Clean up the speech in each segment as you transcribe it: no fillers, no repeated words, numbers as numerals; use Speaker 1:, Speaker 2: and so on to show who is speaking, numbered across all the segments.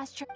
Speaker 1: pasture.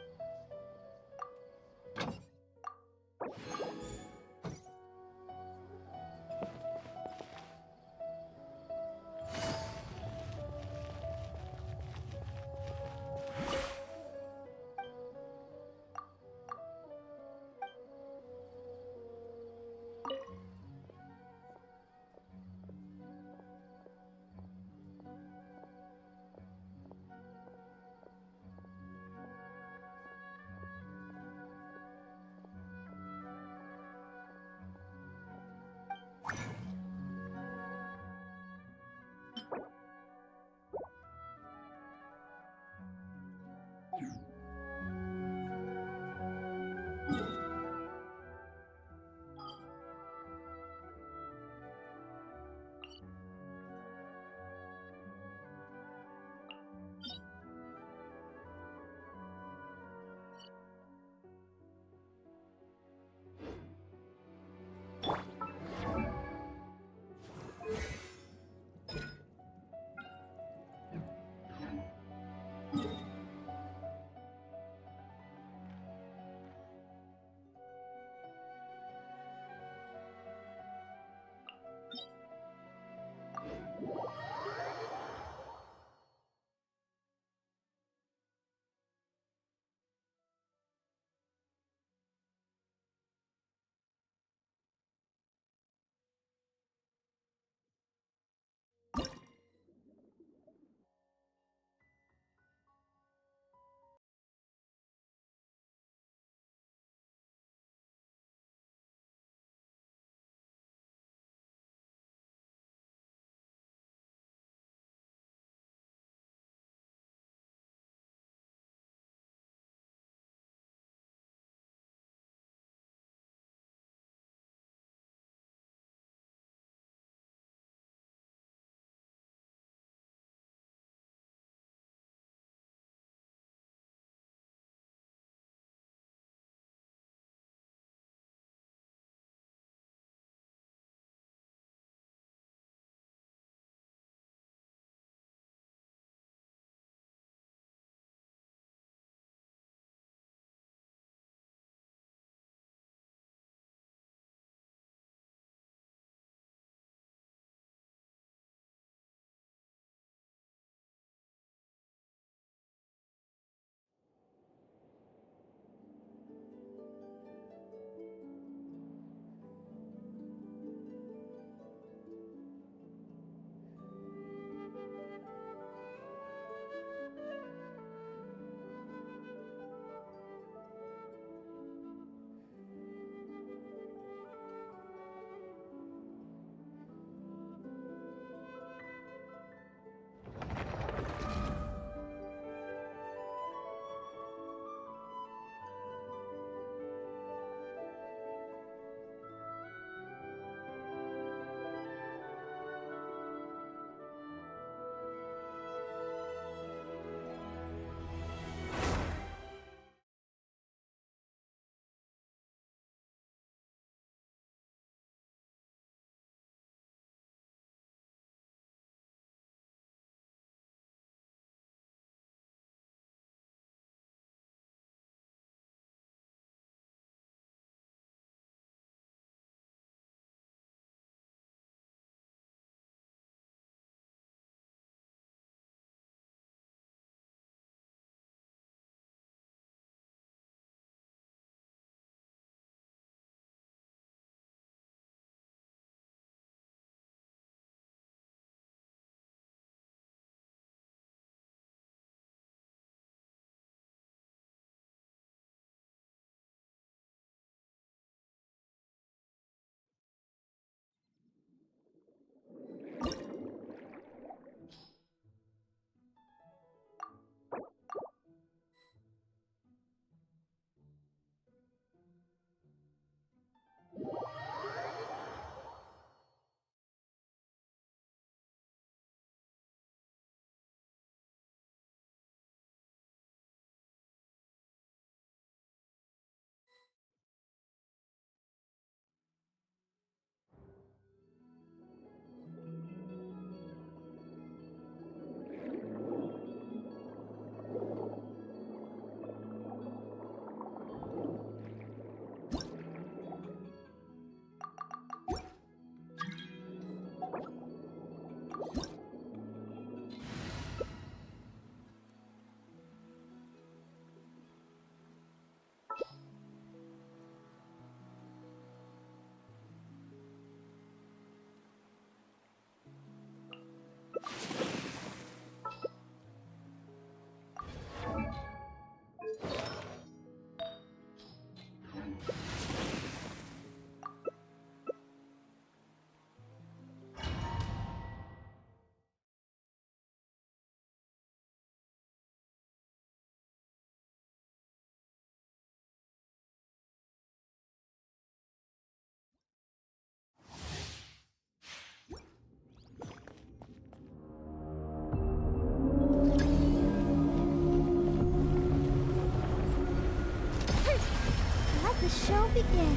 Speaker 1: show begin?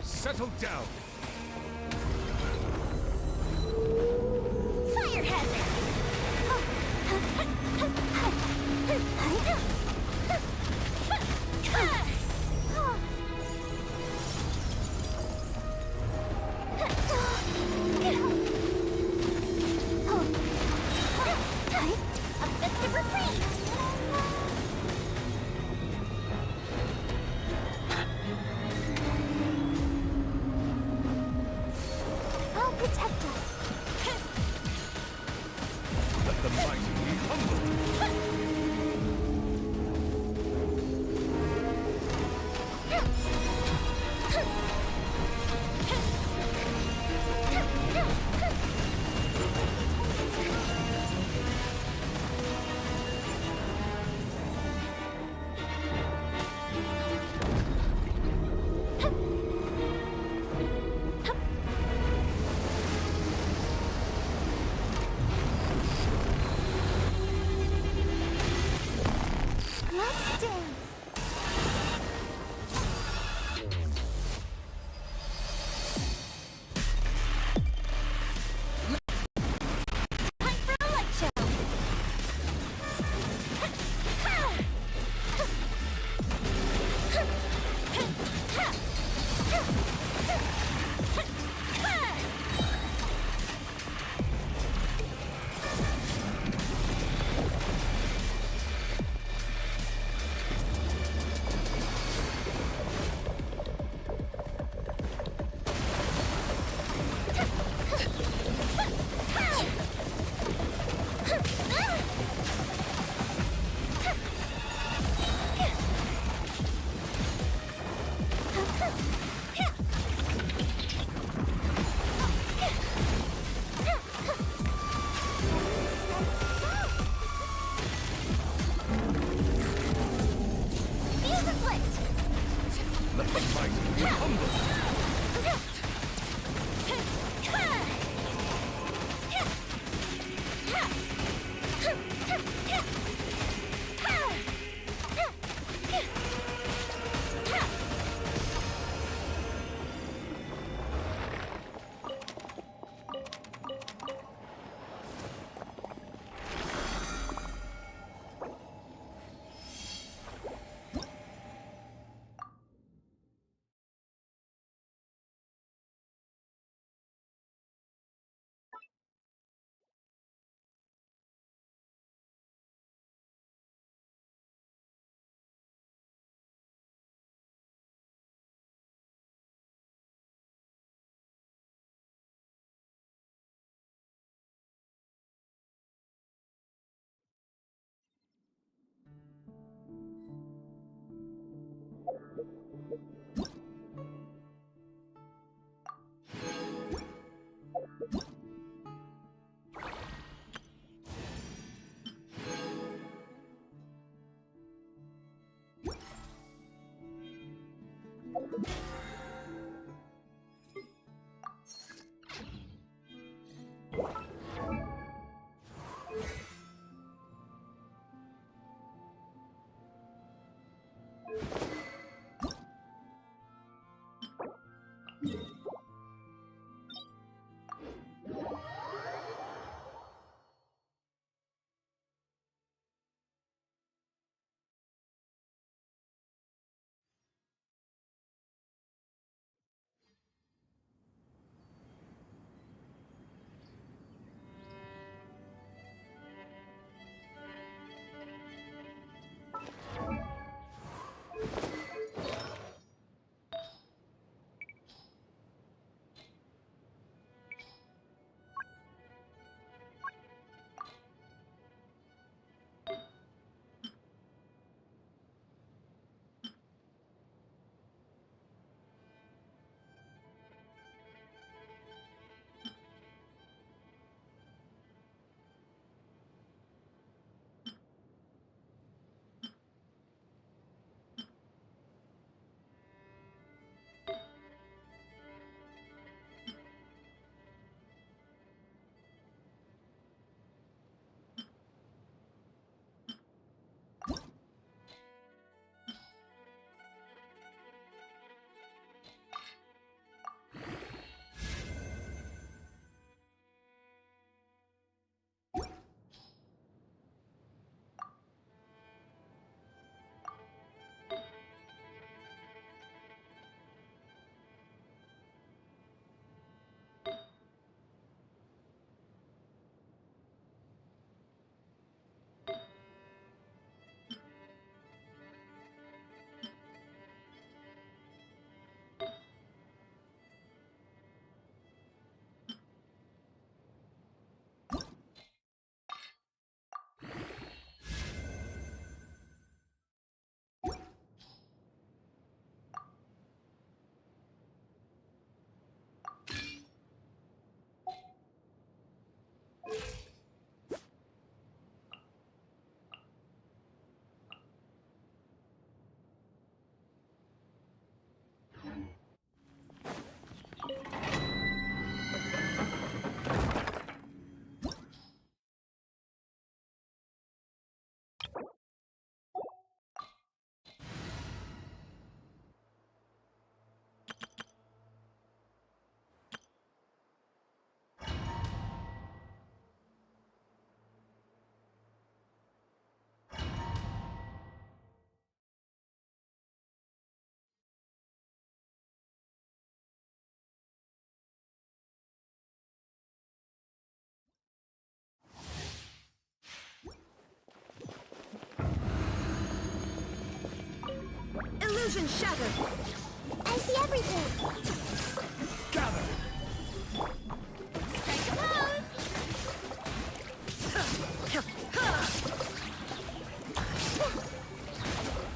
Speaker 2: Settle down.
Speaker 1: Fire hazard! A festive reprise! I'll protect us.
Speaker 2: Let the mighty be humble.
Speaker 1: Let's dance. Time for a light show. Fuse is lit.
Speaker 2: Let the mighty be humble.
Speaker 3: Illusion shattered.
Speaker 1: I see everything.
Speaker 2: Gather.
Speaker 1: Strike a pose.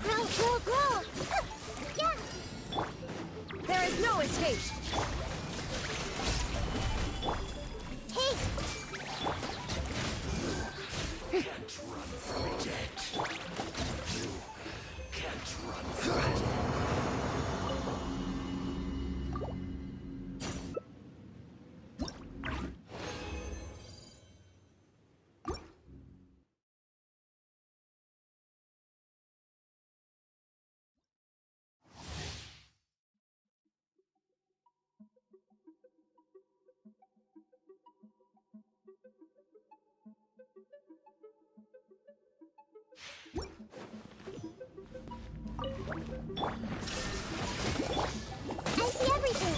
Speaker 1: Grow, grow, grow. Yeah.
Speaker 3: There is no escape.
Speaker 1: Hey.
Speaker 2: Can't run from death. You can't run from it.
Speaker 1: I see everything.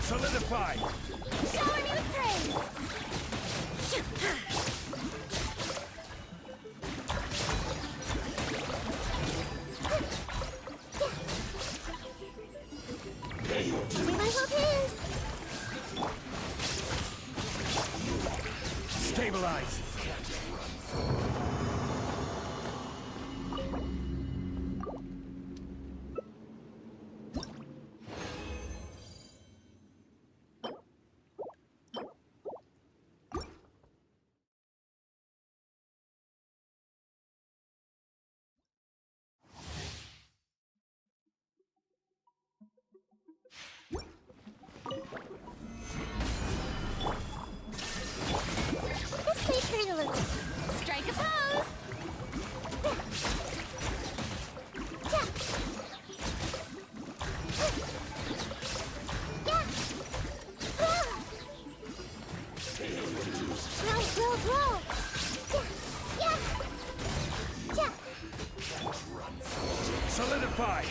Speaker 2: Solidify.
Speaker 1: Shower me with praise. Give me my hook is.
Speaker 2: Stabilize.
Speaker 1: This may hurt a little. Strike a pose. Grow, grow, grow. Yeah.
Speaker 2: Solidify.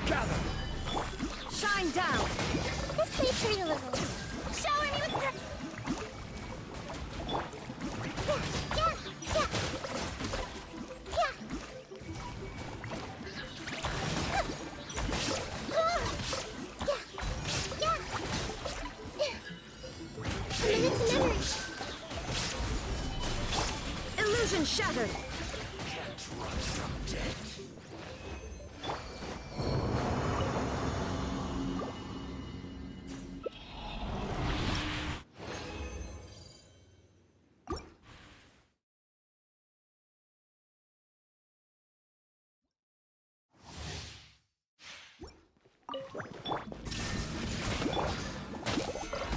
Speaker 2: Gather.
Speaker 3: Shine down.
Speaker 1: This may hurt a little. Shower me with yeah.
Speaker 3: Illusion shattered.
Speaker 2: Can't run from death.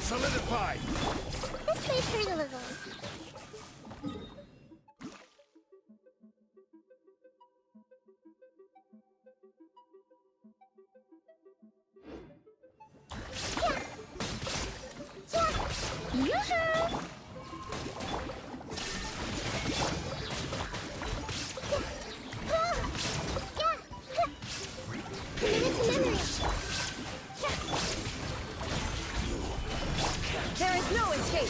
Speaker 2: Solidify.
Speaker 1: This may hurt a little. Yoo-hoo!
Speaker 3: There is no escape.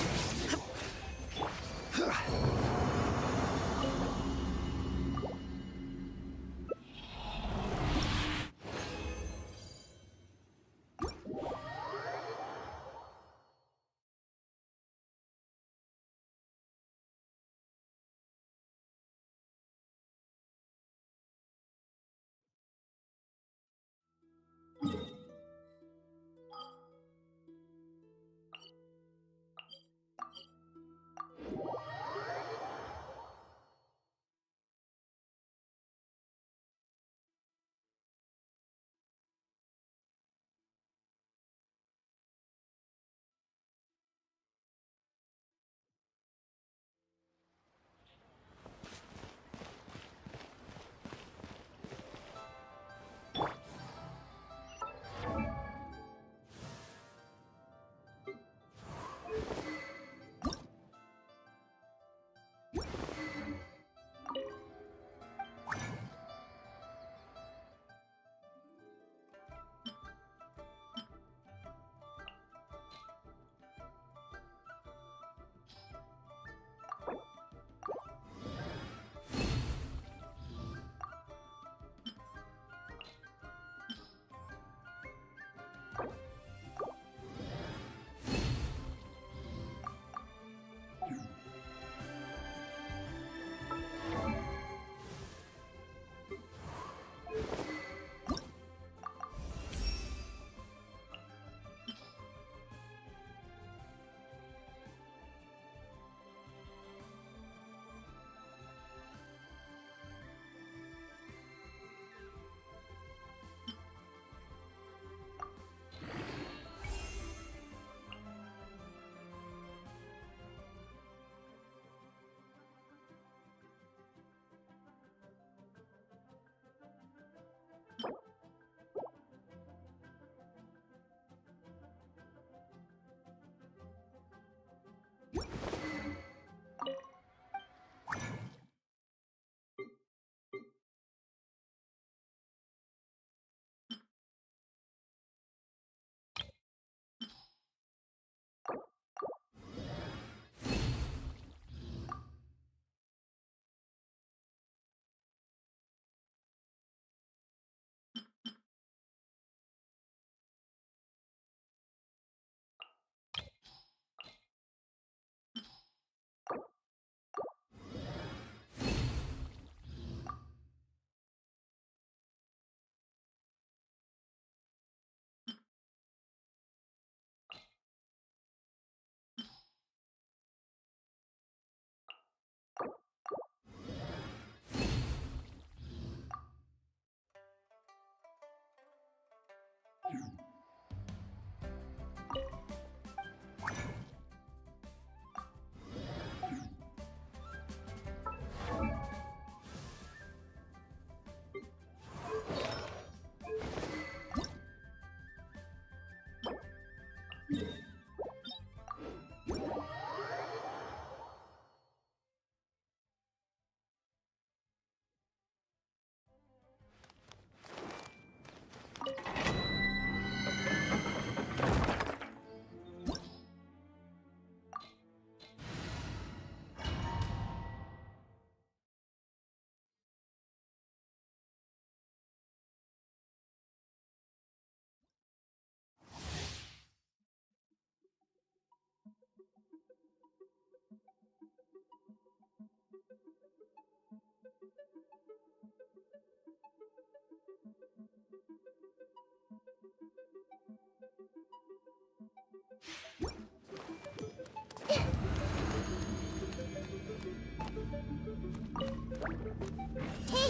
Speaker 1: Hey!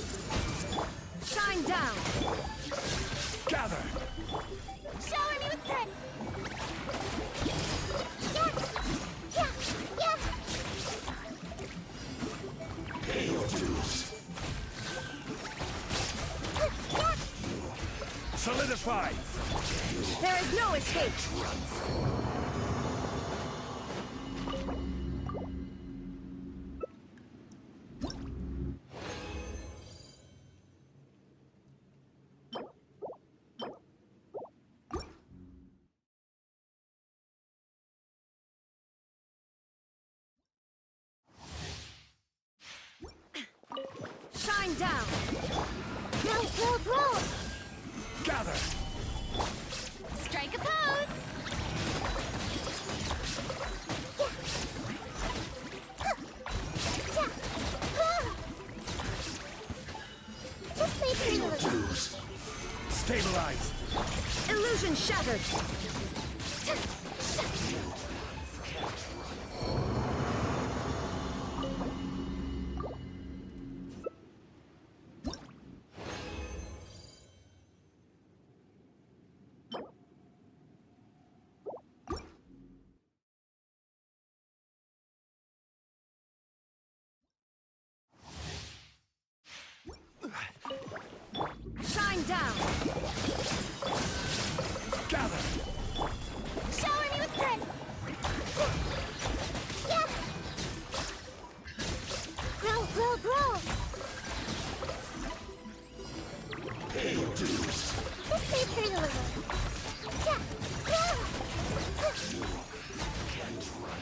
Speaker 3: Shine down.
Speaker 2: Gather!
Speaker 1: Shower me with thread! Yeah! Yeah! Yeah!
Speaker 2: Pay your dues.
Speaker 1: Yeah!
Speaker 2: Solidify!
Speaker 3: There is no escape. Shine down.
Speaker 1: Grow, grow, grow!
Speaker 2: Gather!
Speaker 1: Strike a pose! Yeah! Yeah! Just make
Speaker 2: Pay
Speaker 1: it a
Speaker 2: your
Speaker 1: little.
Speaker 2: dues. Stabilize!
Speaker 3: Illusion shattered. Shine down.
Speaker 2: Gather!
Speaker 1: Shower me with thread! Yeah! Grow, grow, grow!
Speaker 2: Pay your dues.
Speaker 1: Just make it a little. Yeah! Yeah!
Speaker 2: Can't run from me.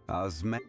Speaker 4: Osme.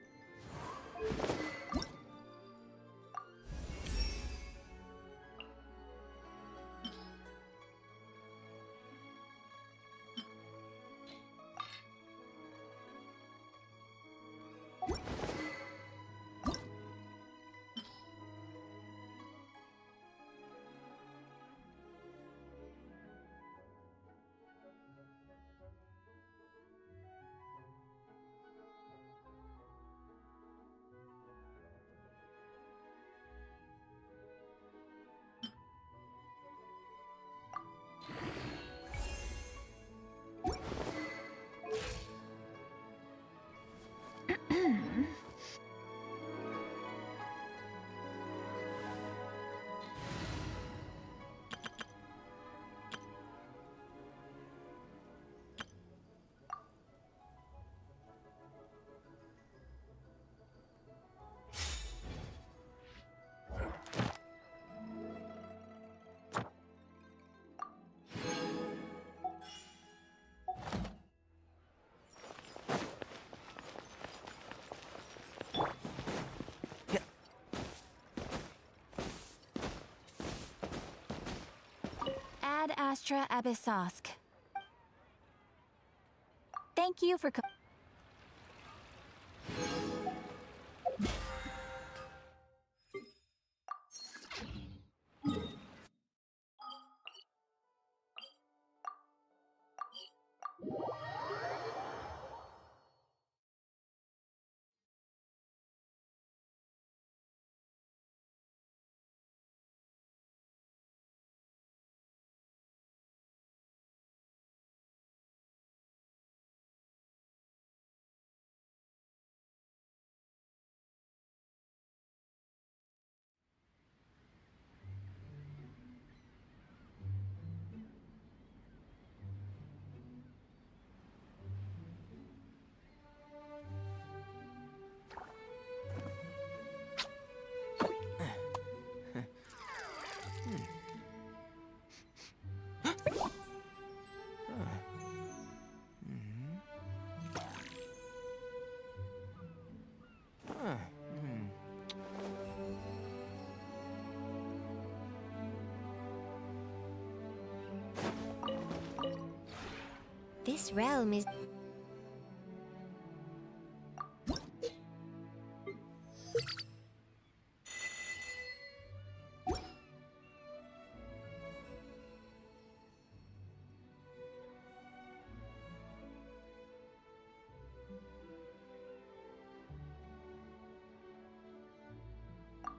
Speaker 3: Ad Astra Abyssosk. Thank you for
Speaker 1: This realm is...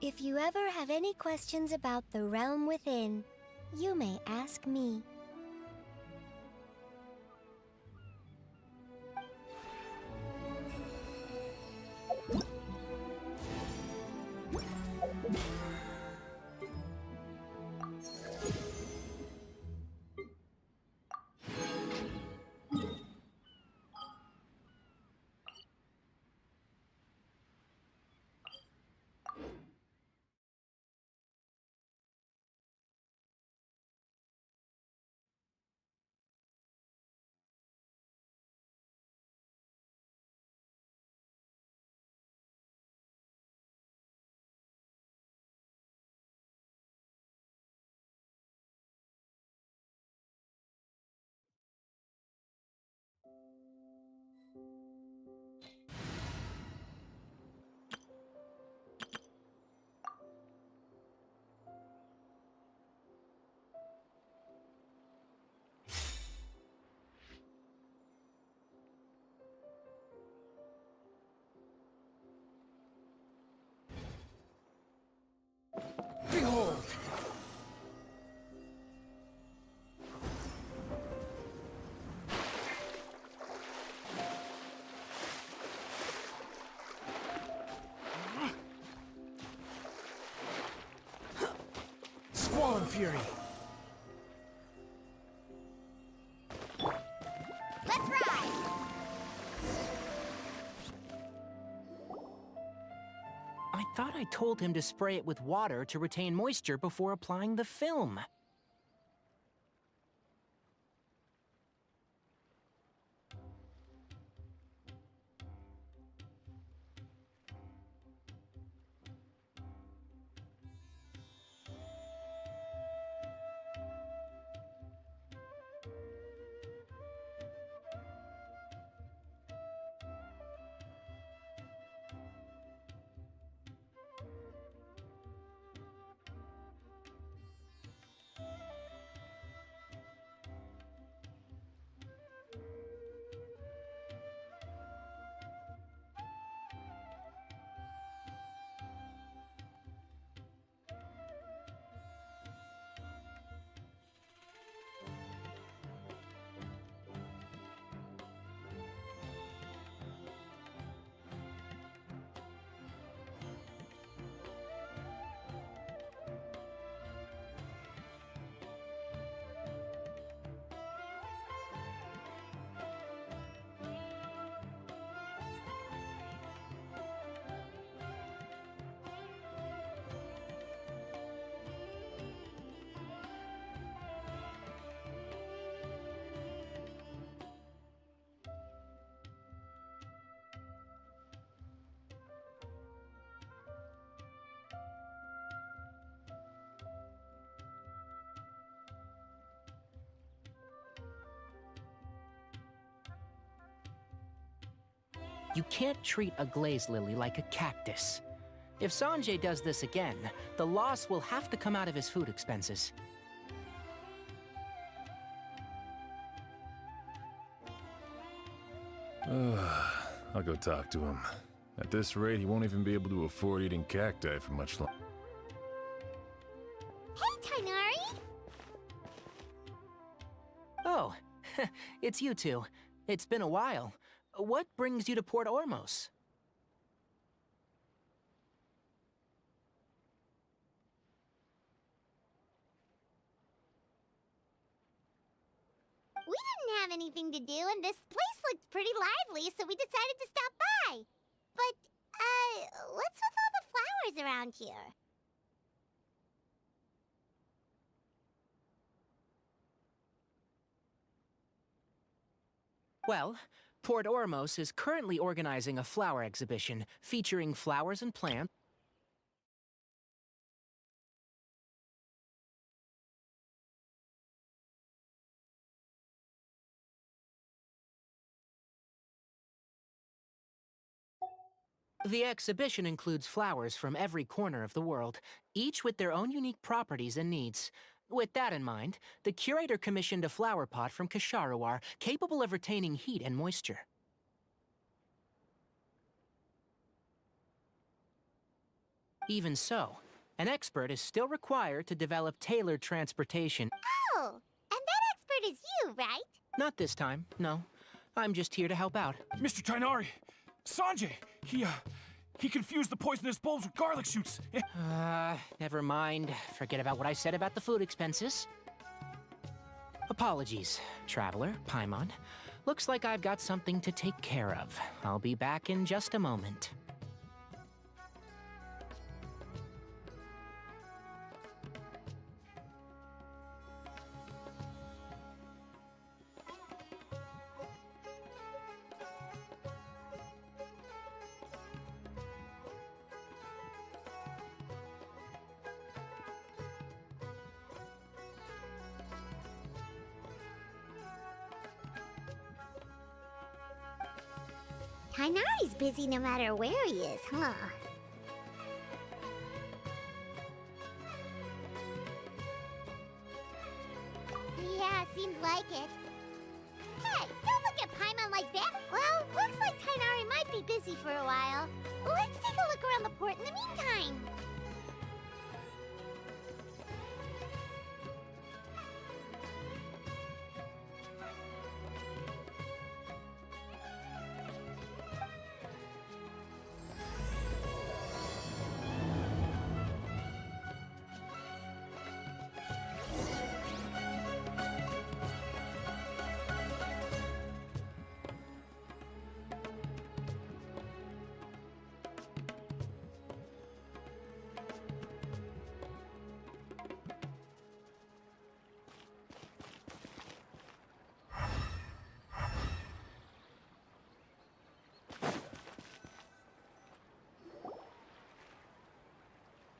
Speaker 1: If you ever have any questions about the realm within, you may ask me.
Speaker 4: Behold! Squall and Fury!
Speaker 1: Let's ride!
Speaker 4: I thought I told him to spray it with water to retain moisture before applying the film. You can't treat a glaze lily like a cactus. If Sanjay does this again, the loss will have to come out of his food expenses.
Speaker 5: I'll go talk to him. At this rate, he won't even be able to afford eating cacti for much longer.
Speaker 1: Hey, Tainari!
Speaker 4: Oh, it's you two. It's been a while. What brings you to Port Ormos?
Speaker 1: We didn't have anything to do, and this place looked pretty lively, so we decided to stop by. But, what's with all the flowers around here?
Speaker 4: Well, Port Ormos is currently organizing a flower exhibition featuring flowers and plants. The exhibition includes flowers from every corner of the world, each with their own unique properties and needs. With that in mind, the curator commissioned a flower pot from Kasharawar capable of retaining heat and moisture. Even so, an expert is still required to develop tailored transportation.
Speaker 1: Oh, and that expert is you, right?
Speaker 4: Not this time, no. I'm just here to help out.
Speaker 6: Mr. Tainari! Sanjay! He confused the poisonous bulbs with garlic shoots.
Speaker 4: Never mind. Forget about what I said about the food expenses. Apologies, Traveler, Paimon. Looks like I've got something to take care of. I'll be back in just a moment.
Speaker 1: Tainari's busy no matter where he is, huh? Yeah, seems like it. Hey, don't look at Paimon like that! Well, looks like Tainari might be busy for a while. Let's take a look around the port in the meantime.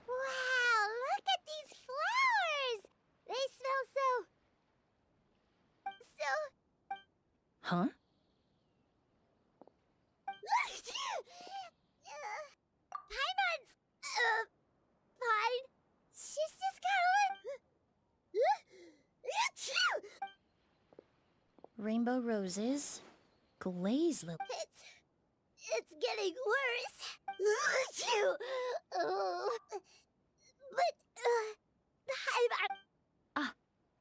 Speaker 1: Wow, look at these flowers! They smell so...
Speaker 3: Huh?
Speaker 1: Paimon's... fine. She's just
Speaker 3: Rainbow roses, glaze lily.
Speaker 1: It's getting worse. Oh. But,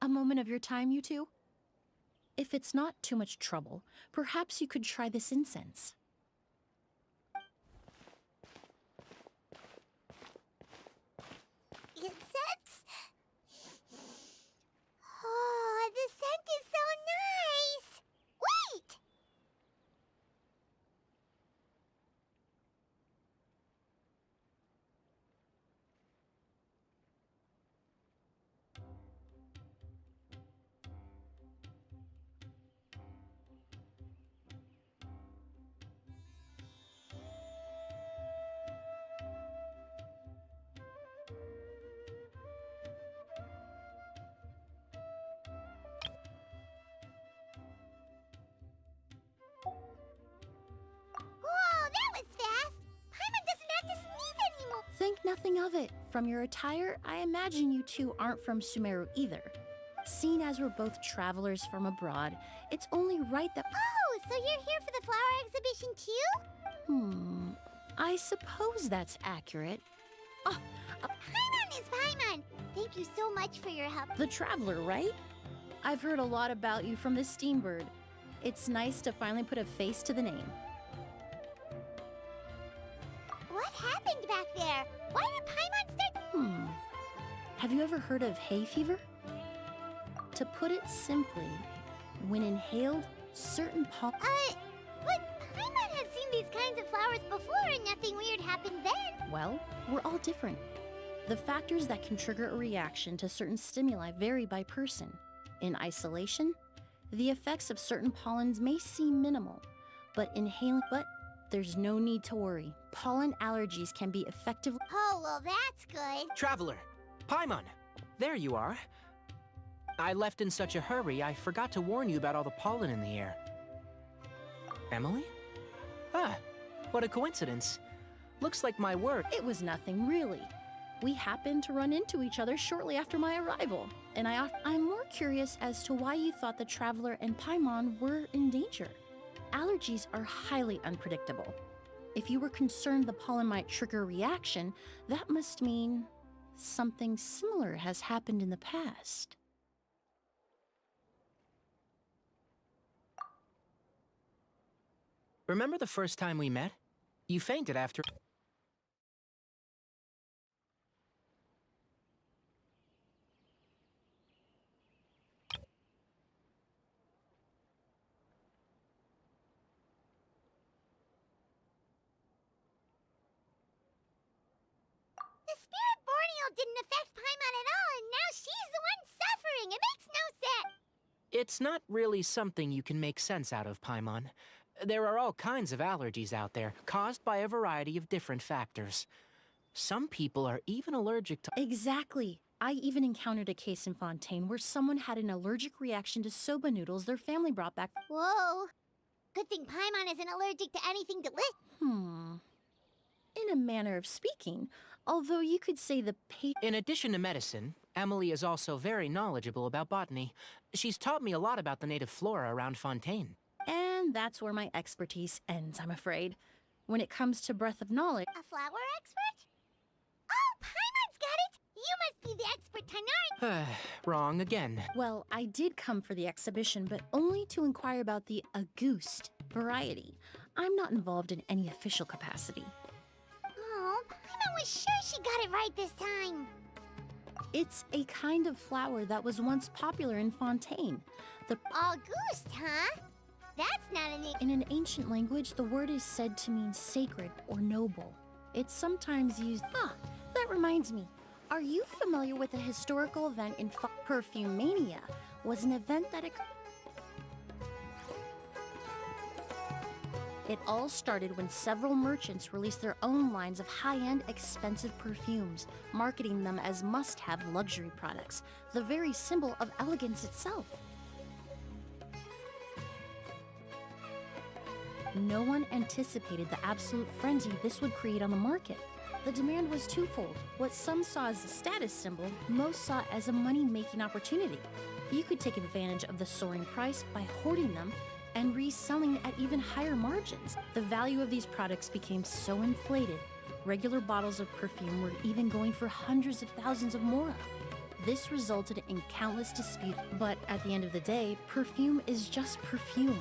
Speaker 3: A moment of your time, you two? If it's not too much trouble, perhaps you could try this incense.
Speaker 1: Incense? Oh, the scent is so nice! Wait!
Speaker 3: nothing of it. From your attire, I imagine you two aren't from Sumeru either. Seeing as we're both travelers from abroad, it's only right that...
Speaker 1: Oh, so you're here for the flower exhibition too?
Speaker 3: I suppose that's accurate. Oh,
Speaker 1: Paimon is Paimon! Thank you so much for your help.
Speaker 3: the traveler, right? I've heard a lot about you from the Steambird. It's nice to finally put a face to the name.
Speaker 1: What happened back there? Why did Paimon start...
Speaker 3: Have you ever heard of hay fever? To put it simply, when inhaled, certain
Speaker 1: But Paimon has seen these kinds of flowers before and nothing weird happened then.
Speaker 3: Well, we're all different. The factors that can trigger a reaction to certain stimuli vary by person. In isolation, the effects of certain pollens may seem minimal, but there's no need to worry. Pollen allergies can be effectively...
Speaker 1: Oh, well, that's good.
Speaker 4: Traveler! Paimon! There you are. I left in such a hurry, I forgot to warn you about all the pollen in the air. Emilie? Ah, what a coincidence. Looks like my word.
Speaker 3: It was nothing, really. We happened to run into each other shortly after my arrival, and I'm more curious as to why you thought the Traveler and Paimon were in danger. Allergies are highly unpredictable. If you were concerned the pollen might trigger a reaction, that must mean something similar has happened in the past.
Speaker 4: Remember the first time we met? You fainted after...
Speaker 1: The spirit Borneo didn't affect Paimon at all, and now she's the one suffering. It makes no sense.
Speaker 4: It's not really something you can make sense out of, Paimon. There are all kinds of allergies out there, caused by a variety of different factors. Some people are even allergic to...
Speaker 3: Exactly. I even encountered a case in Fontaine where someone had an allergic reaction to soba noodles their family brought back.
Speaker 1: Whoa. Good thing Paimon isn't allergic to anything delicious.
Speaker 3: In a manner of speaking, although you could say the
Speaker 4: In addition to medicine, Emilie is also very knowledgeable about botany. She's taught me a lot about the native flora around Fontaine.
Speaker 3: And that's where my expertise ends, I'm afraid. When it comes to breadth of knowledge...
Speaker 1: A flower expert? Oh, Paimon's got it! You must be the expert Tainari.
Speaker 4: Wrong again.
Speaker 3: Well, I did come for the exhibition, but only to inquire about the Auguste variety. I'm not involved in any official capacity.
Speaker 1: Oh, Paimon was sure she got it right this time.
Speaker 3: It's a kind of flower that was once popular in Fontaine.
Speaker 1: Auguste, huh? That's not a name.
Speaker 3: In an ancient language, the word is said to mean sacred or noble. It's sometimes used... that reminds me. Are you familiar with a historical event in Perfume Mania? Was an event that It all started when several merchants released their own lines of high-end, expensive perfumes, marketing them as must-have luxury products, the very symbol of elegance itself. No one anticipated the absolute frenzy this would create on the market. The demand was twofold. What some saw as a status symbol, most saw as a money-making opportunity. You could take advantage of the soaring price by hoarding them and reselling at even higher margins. The value of these products became so inflated, regular bottles of perfume were even going for hundreds of thousands of mora. This resulted in countless disputes, but at the end of the day, perfume is just perfume.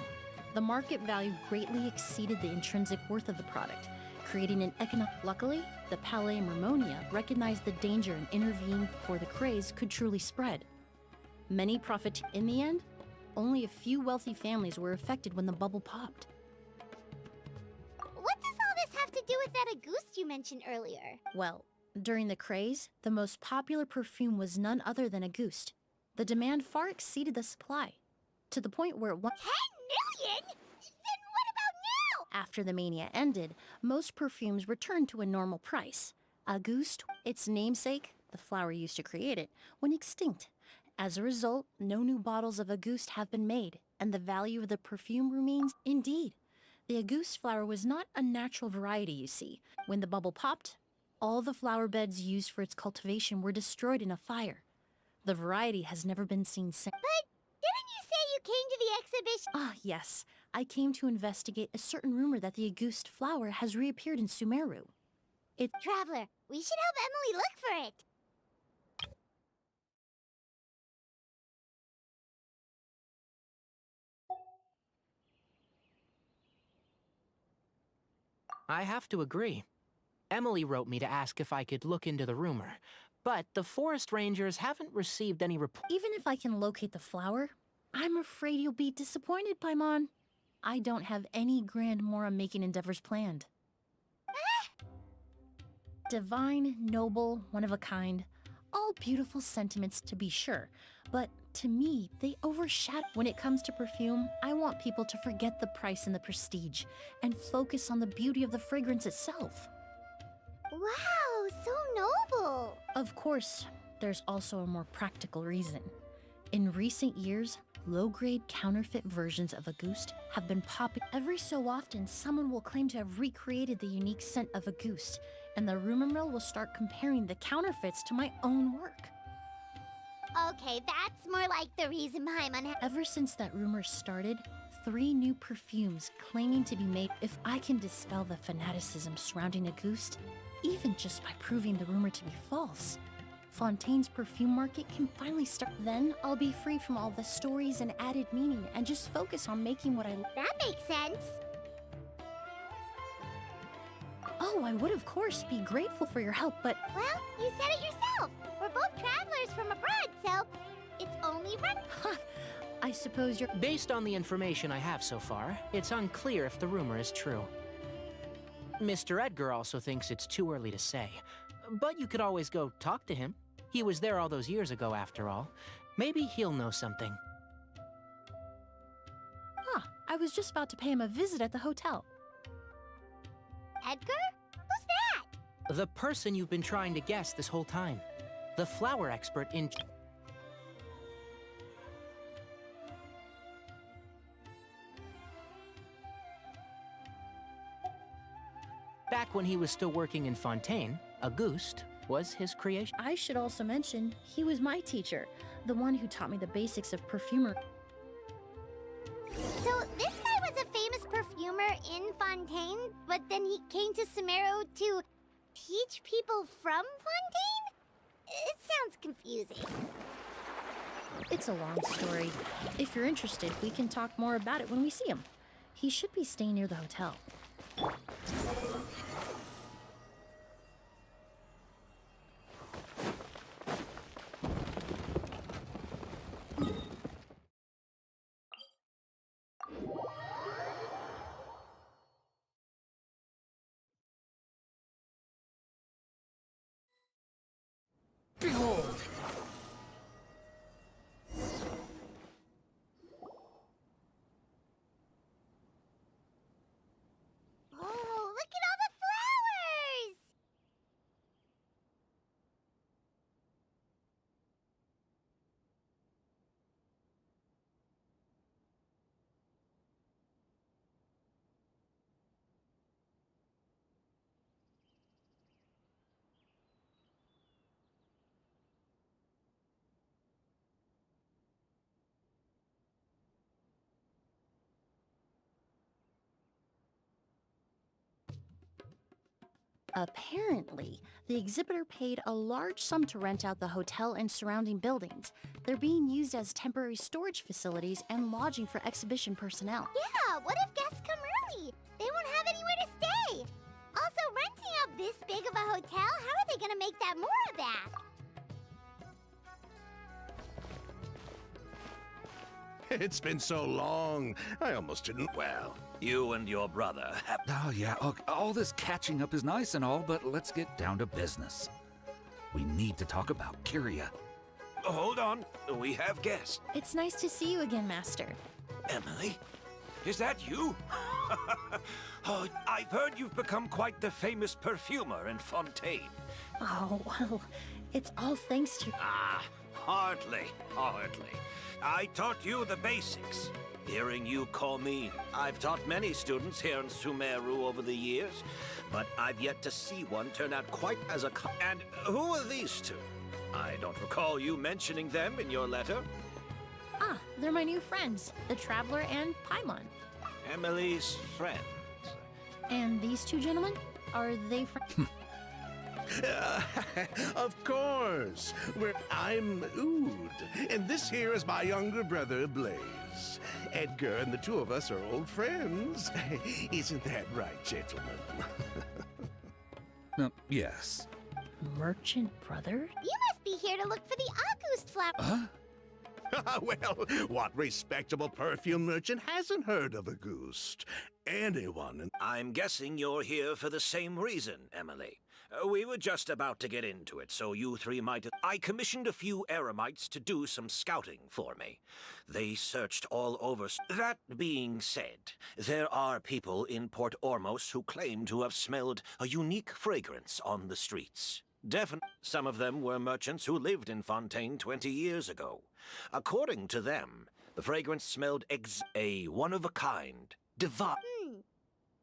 Speaker 3: The market value greatly exceeded the intrinsic worth of the product, creating an economic... Luckily, the Palais Mermonia recognized the danger and intervened before the craze could truly spread. Many profit. In the end, only a few wealthy families were affected when the bubble popped.
Speaker 1: What does all this have to do with that Auguste you mentioned earlier?
Speaker 3: Well, during the craze, the most popular perfume was none other than Auguste. The demand far exceeded the supply, to the point where
Speaker 1: 10 million? Then what about now?
Speaker 3: after the mania ended, most perfumes returned to a normal price. Auguste, its namesake, the flower used to create it, went extinct. As a result, no new bottles of Auguste have been made, and the value of the perfume remains. Indeed, the Auguste flower was not a natural variety, you see. When the bubble popped, All the flower beds used for its cultivation were destroyed in a fire. The variety has never been seen since.
Speaker 1: But didn't you say you came to the exhibition?
Speaker 3: Ah, yes. I came to investigate a certain rumor that the Auguste flower has reappeared in Sumeru.
Speaker 1: Traveler, we should help Emily look for it.
Speaker 4: I have to agree. Emily wrote me to ask if I could look into the rumor, but the forest rangers haven't received any report.
Speaker 3: Even if I can locate the flower, I'm afraid you'll be disappointed, Paimon. I don't have any grand Mora-making endeavors planned. Divine, noble, one of a kind, all beautiful sentiments to be sure, but to me, they overshadow. When it comes to perfume, I want people to forget the price and the prestige, and focus on the beauty of the fragrance itself.
Speaker 1: Wow, so noble.
Speaker 3: Of course, there's also a more practical reason. In recent years, low-grade counterfeit versions of Auguste have been popping. Every so often, someone will claim to have recreated the unique scent of Auguste, and the rumor mill will start comparing the counterfeits to my own work.
Speaker 1: Okay, that's more like the reason Paimon
Speaker 3: Ever since that rumor started, 3 new perfumes claiming to be made. If I can dispel the fanaticism surrounding Auguste, even just by proving the rumor to be false, Fontaine's perfume market can finally start. Then I'll be free from all the stories and added meaning and just focus on making what I love.
Speaker 1: That makes sense.
Speaker 3: Oh, I would of course be grateful for your help, but
Speaker 1: Well, you said it yourself. We're both travelers from abroad, so it's only right.
Speaker 3: I suppose you're...
Speaker 4: Based on the information I have so far, it's unclear if the rumor is true. Mr. Edgar also thinks it's too early to say, but you could always go talk to him. He was there all those years ago, after all. Maybe he'll know something.
Speaker 3: I was just about to pay him a visit at the hotel.
Speaker 1: Edgar? Who's that?
Speaker 4: The person you've been trying to guess this whole time. The flower expert in... Back when he was still working in Fontaine, Auguste was his creation.
Speaker 3: I should also mention, he was my teacher, the one who taught me the basics of perfumery.
Speaker 1: So this guy was a famous perfumer in Fontaine, but then he came to Sumeru to teach people from Fontaine? It sounds confusing.
Speaker 3: It's a long story. If you're interested, we can talk more about it when we see him. He should be staying near the hotel.
Speaker 6: Behold!
Speaker 1: Oh, look at all the flowers!
Speaker 3: Apparently, the exhibitor paid a large sum to rent out the hotel and surrounding buildings. They're being used as temporary storage facilities and lodging for exhibition personnel.
Speaker 1: Yeah, what if guests come early? They won't have anywhere to stay. Also, renting out this big of a hotel, how are they gonna make that Mora back?
Speaker 2: It's been so long. I almost didn't.
Speaker 7: Well, you and your brother have...
Speaker 8: Oh, yeah, all this catching up is nice and all, but let's get down to business. We need to talk about Kyria.
Speaker 7: Hold on. We have guests.
Speaker 3: It's nice to see you again, Master.
Speaker 7: Emily? Is that you? Oh, I've heard you've become quite the famous perfumer in Fontaine.
Speaker 3: Oh, well, it's all thanks to...
Speaker 7: Ah, Hardly, hardly. I taught you the basics. Hearing you call me, I've taught many students here in Sumeru over the years, but I've yet to see one turn out quite as a... And who are these two? I don't recall you mentioning them in your letter.
Speaker 3: Ah, they're my new friends, the Traveler and Paimon.
Speaker 7: Emilie's friends.
Speaker 3: And these two gentlemen? Are they friends?
Speaker 2: Of course. I'm Ood, and this here is my younger brother, Blaze. Edgar and the two of us are old friends. Isn't that right, gentlemen?
Speaker 8: Yes.
Speaker 3: Merchant brother?
Speaker 1: You must be here to look for the August flower.
Speaker 8: Huh?
Speaker 2: Well, what respectable perfume merchant hasn't heard of a goose? Anyone?
Speaker 7: I'm guessing you're here for the same reason, Emilie. We were just about to get into it, so you three might... I commissioned a few eremites to do some scouting for me. They searched all over... That being said, there are people in Port Ormos who claim to have smelled a unique fragrance on the streets. Definitely, some of them were merchants who lived in Fontaine 20 years ago. According to them, the fragrance smelled a one-of-a-kind, divine...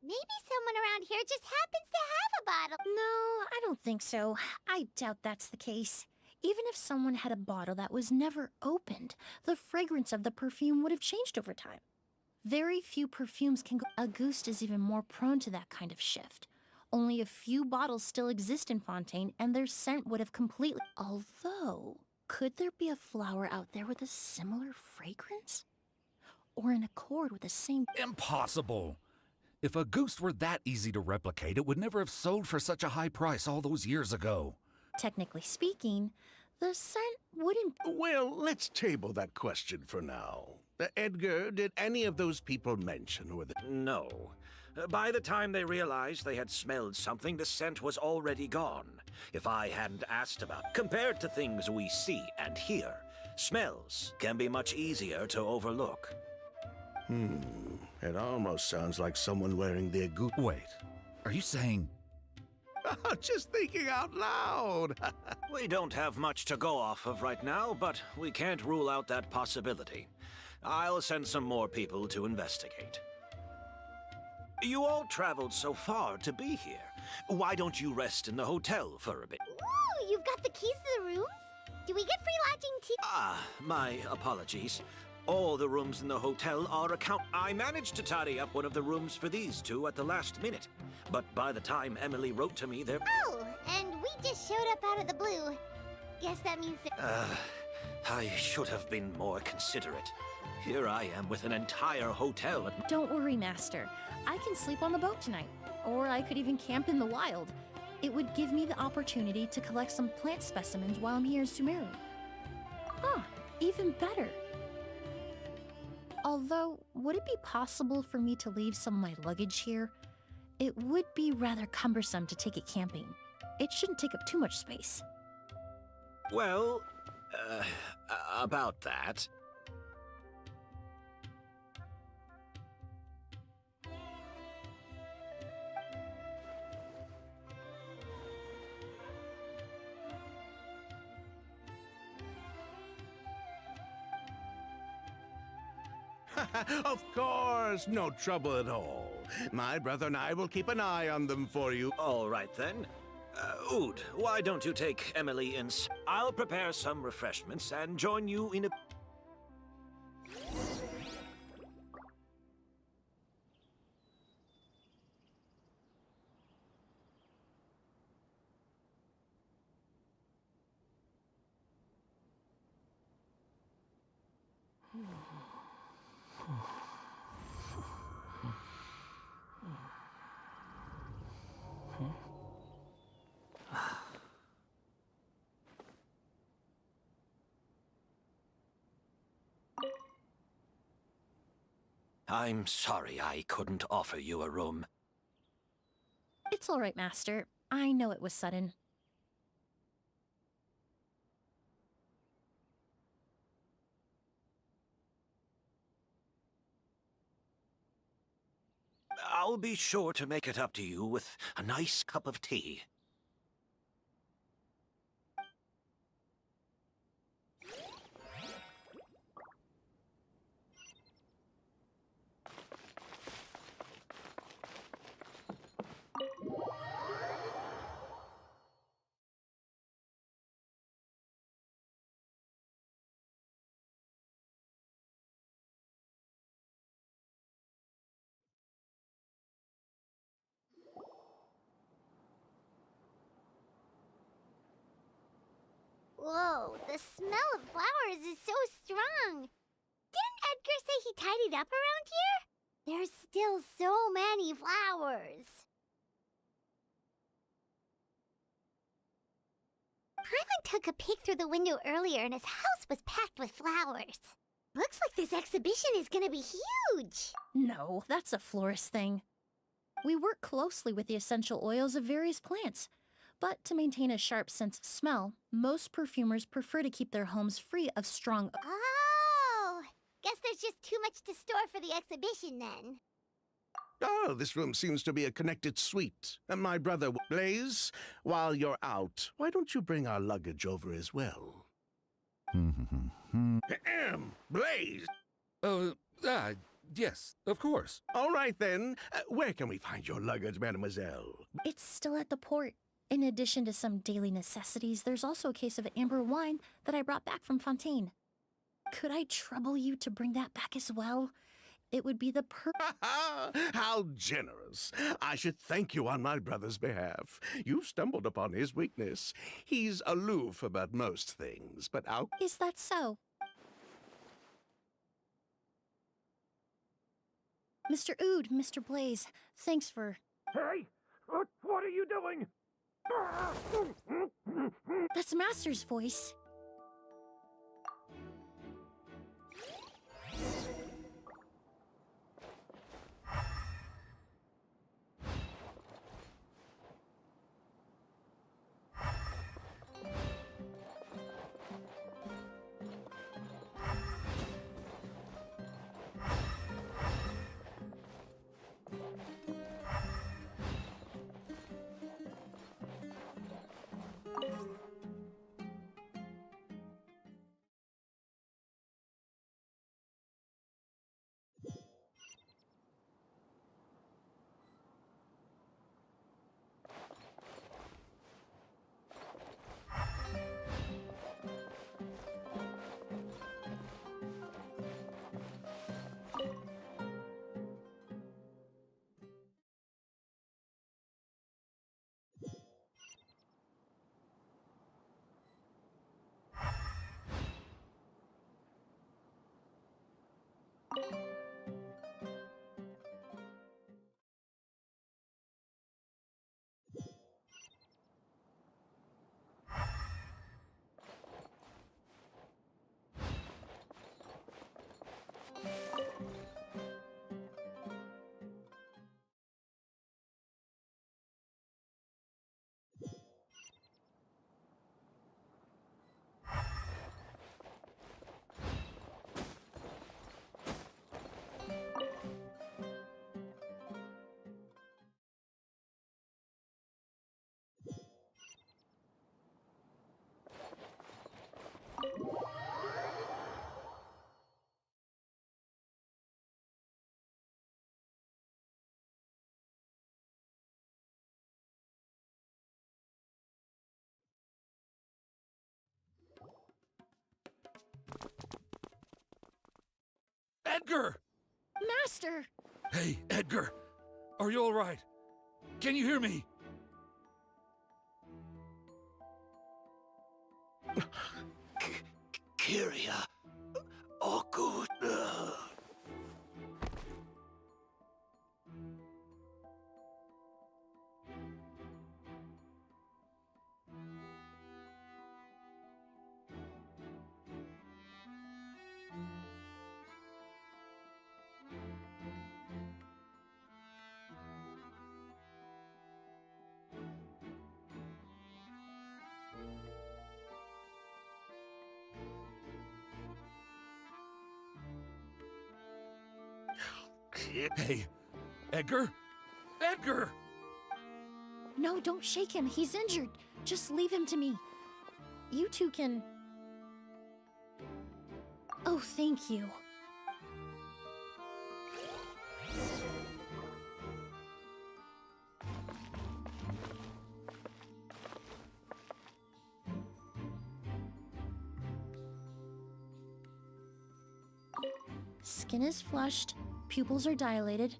Speaker 1: Maybe someone around here just happens to have a bottle.
Speaker 3: No, I don't think so. I doubt that's the case. Even if someone had a bottle that was never opened, the fragrance of the perfume would have changed over time. Very few perfumes can go... Auguste is even more prone to that kind of shift. Only a few bottles still exist in Fontaine, and their scent would have completely... Although, could there be a flower out there with a similar fragrance? Or in accord with the same...
Speaker 8: Impossible! If a goose were that easy to replicate, it would never have sold for such a high price all those years ago.
Speaker 3: Technically speaking, the scent wouldn't...
Speaker 2: Well, let's table that question for now. Edgar, did any of those people mention who were the...
Speaker 7: No. By the time they realized they had smelled something, the scent was already gone. If I hadn't asked about... Compared to things we see and hear, smells can be much easier to overlook.
Speaker 2: It almost sounds like someone wearing their goose...
Speaker 8: Wait, are you saying...
Speaker 2: Just thinking out loud.
Speaker 7: We don't have much to go off of right now, but we can't rule out that possibility. I'll send some more people to investigate. You all traveled so far to be here. Why don't you rest in the hotel for a bit?
Speaker 1: Ooh, you've got the keys to the rooms? Do we get free lodging too?
Speaker 7: Ah, my apologies. All the rooms in the hotel are I managed to tidy up one of the rooms for these two at the last minute. But by the time Emilie wrote to me, they're...
Speaker 1: Oh, and we just showed up out of the blue. Guess that means that...
Speaker 7: I should have been more considerate. Here I am with an entire hotel at...
Speaker 3: Don't worry, Master. I can sleep on the boat tonight. Or I could even camp in the wild. It would give me the opportunity to collect some plant specimens while I'm here in Sumeru. Huh, even better. Although, would it be possible for me to leave some of my luggage here? It would be rather cumbersome to take it camping. It shouldn't take up too much space.
Speaker 7: Well, about that...
Speaker 2: Of course, no trouble at all. My brother and I will keep an eye on them for you.
Speaker 7: All right, then. Ood, why don't you take Emilie in... I'll prepare some refreshments and join you in a... I'm sorry I couldn't offer you a room.
Speaker 3: It's all right, Master. I know it was sudden.
Speaker 7: I'll be sure to make it up to you with a nice cup of tea.
Speaker 1: Whoa, the smell of flowers is so strong. Didn't Edgar say he tidied up around here? There's still so many flowers. Paimon took a peek through the window earlier and his house was packed with flowers. Looks like this exhibition is gonna be huge.
Speaker 3: No, that's a florist thing. We work closely with the essential oils of various plants. But to maintain a sharp sense of smell, most perfumers prefer to keep their homes free of strong.
Speaker 1: Oh, guess there's just too much to store for the exhibition then.
Speaker 2: Oh, this room seems to be a connected suite. And my brother, Blaze, while you're out, why don't you bring our luggage over as well? Ahem, Blaze!
Speaker 8: Yes, of course.
Speaker 2: All right then. Where can we find your luggage, mademoiselle?
Speaker 3: It's still at the port. In addition to some daily necessities, there's also a case of amber wine that I brought back from Fontaine. Could I trouble you to bring that back as well? It would be the
Speaker 2: How generous. I should thank you on my brother's behalf. You stumbled upon his weakness. He's aloof about most things, but how...
Speaker 3: Is that so? Mr. Ood, Mr. Blaze, thanks for...
Speaker 6: Hey! What are you doing?
Speaker 3: That's Master's voice.
Speaker 8: Edgar!
Speaker 3: Master!
Speaker 8: Hey, Edgar! Are you all right? Can you hear me?
Speaker 7: Kyria. Oh, good.
Speaker 8: Hey, Edgar? Edgar!
Speaker 3: No, don't shake him. He's injured. Just leave him to me. You two can... Oh, thank you. Skin is flushed, pupils are dilated.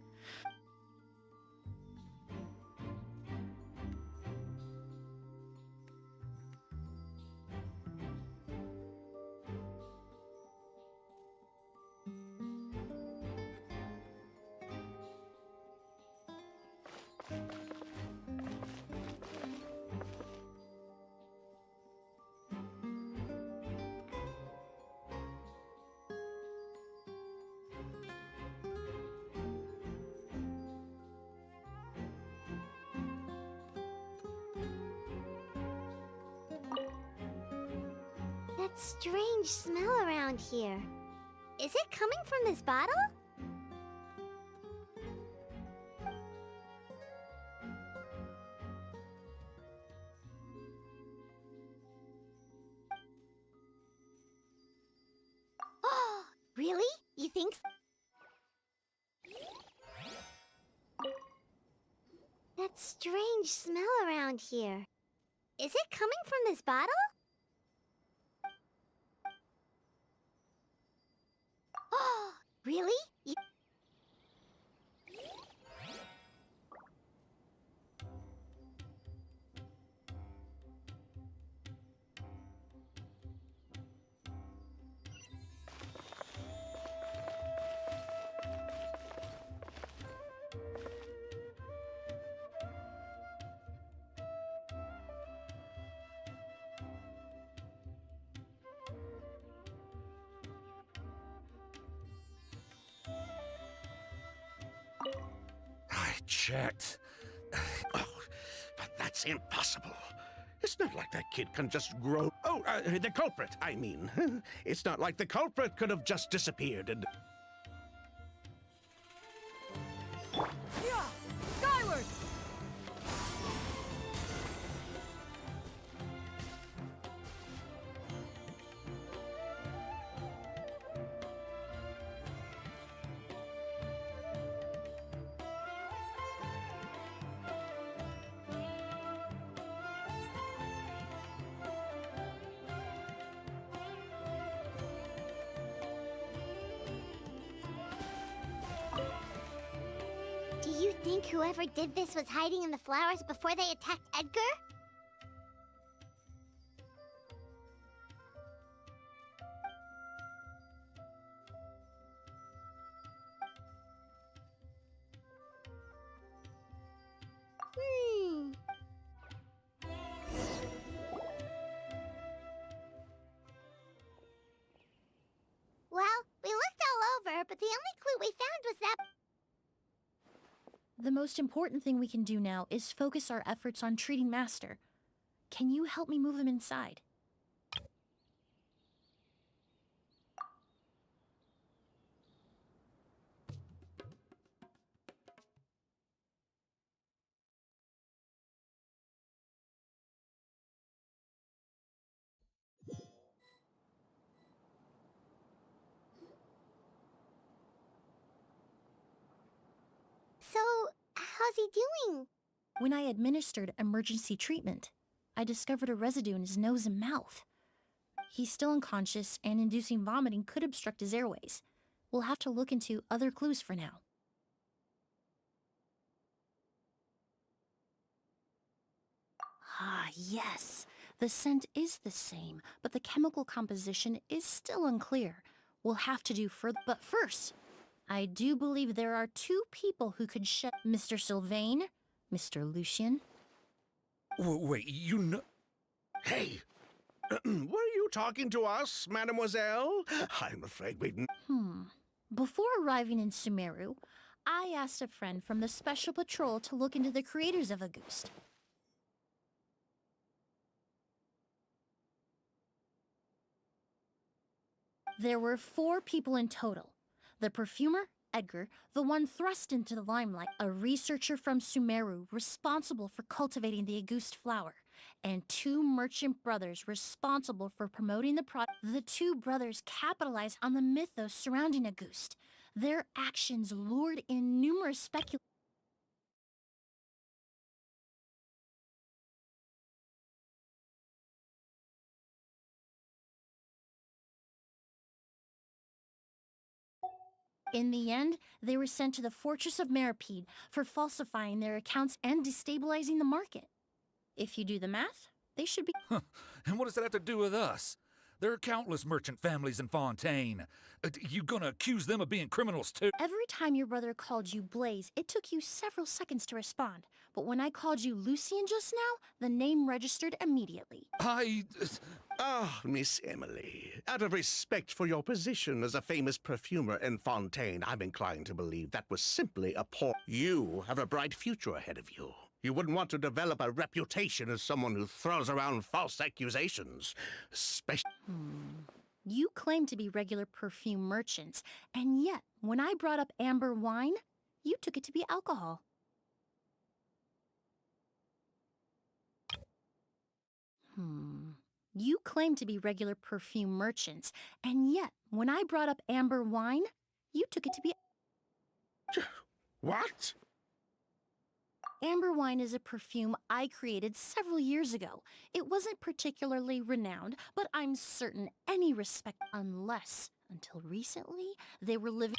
Speaker 1: That strange smell around here. Is it coming from this bottle? Oh, really? You think so? That strange smell around here. Is it coming from this bottle? Oh, really?
Speaker 2: I checked. Oh, but that's impossible. It's not like that kid can just grow. Oh, the culprit, I mean. It's not like the culprit could have just disappeared and.
Speaker 3: Skyward!
Speaker 1: Do you think whoever did this was hiding in the flowers before they attacked Edgar? Hmm. Well, we looked all over, but the only clue we found was that...
Speaker 3: The most important thing we can do now is focus our efforts on treating Master. Can you help me move him inside?
Speaker 1: So, how's he doing?
Speaker 3: When I administered emergency treatment, I discovered a residue in his nose and mouth. He's still unconscious, and inducing vomiting could obstruct his airways. We'll have to look into other clues for now. Ah, yes. The scent is the same, but the chemical composition is still unclear. We'll have to do further. But first, I do believe there are two people who could shed Mr. Sylvain, Mr. Lucien.
Speaker 8: Wait, you know...
Speaker 2: Hey! Were you talking to us, mademoiselle? I'm afraid we'd...
Speaker 3: Before arriving in Sumeru, I asked a friend from the Special Patrol to look into the creators of Auguste. There were 4 people in total. The perfumer, Edgar, the one thrust into the limelight, a researcher from Sumeru responsible for cultivating the Auguste flower, and 2 merchant brothers responsible for promoting the product. The 2 brothers capitalized on the mythos surrounding Auguste. Their actions lured in numerous speculations. In the end, they were sent to the Fortress of Meripede for falsifying their accounts and destabilizing the market. If you do the math, they should be...
Speaker 8: And what does that have to do with us? There are countless merchant families in Fontaine. You gonna accuse them of being criminals too?
Speaker 3: Every time your brother called you Blaze, it took you several seconds to respond. But when I called you Lucien just now, the name registered immediately.
Speaker 2: Ah, Miss Emilie, out of respect for your position as a famous perfumer in Fontaine, I'm inclined to believe that was simply a poor... You have a bright future ahead of you. You wouldn't want to develop a reputation as someone who throws around false accusations. Especially.
Speaker 3: You claim to be regular perfume merchants, and yet, when I brought up amber wine, you took it to be alcohol. You claim to be regular perfume merchants, and yet, when I brought up amber wine, you took it to be...
Speaker 2: What?
Speaker 3: Amber wine is a perfume I created several years ago. It wasn't particularly renowned, but I'm certain any respect unless, until recently, they were living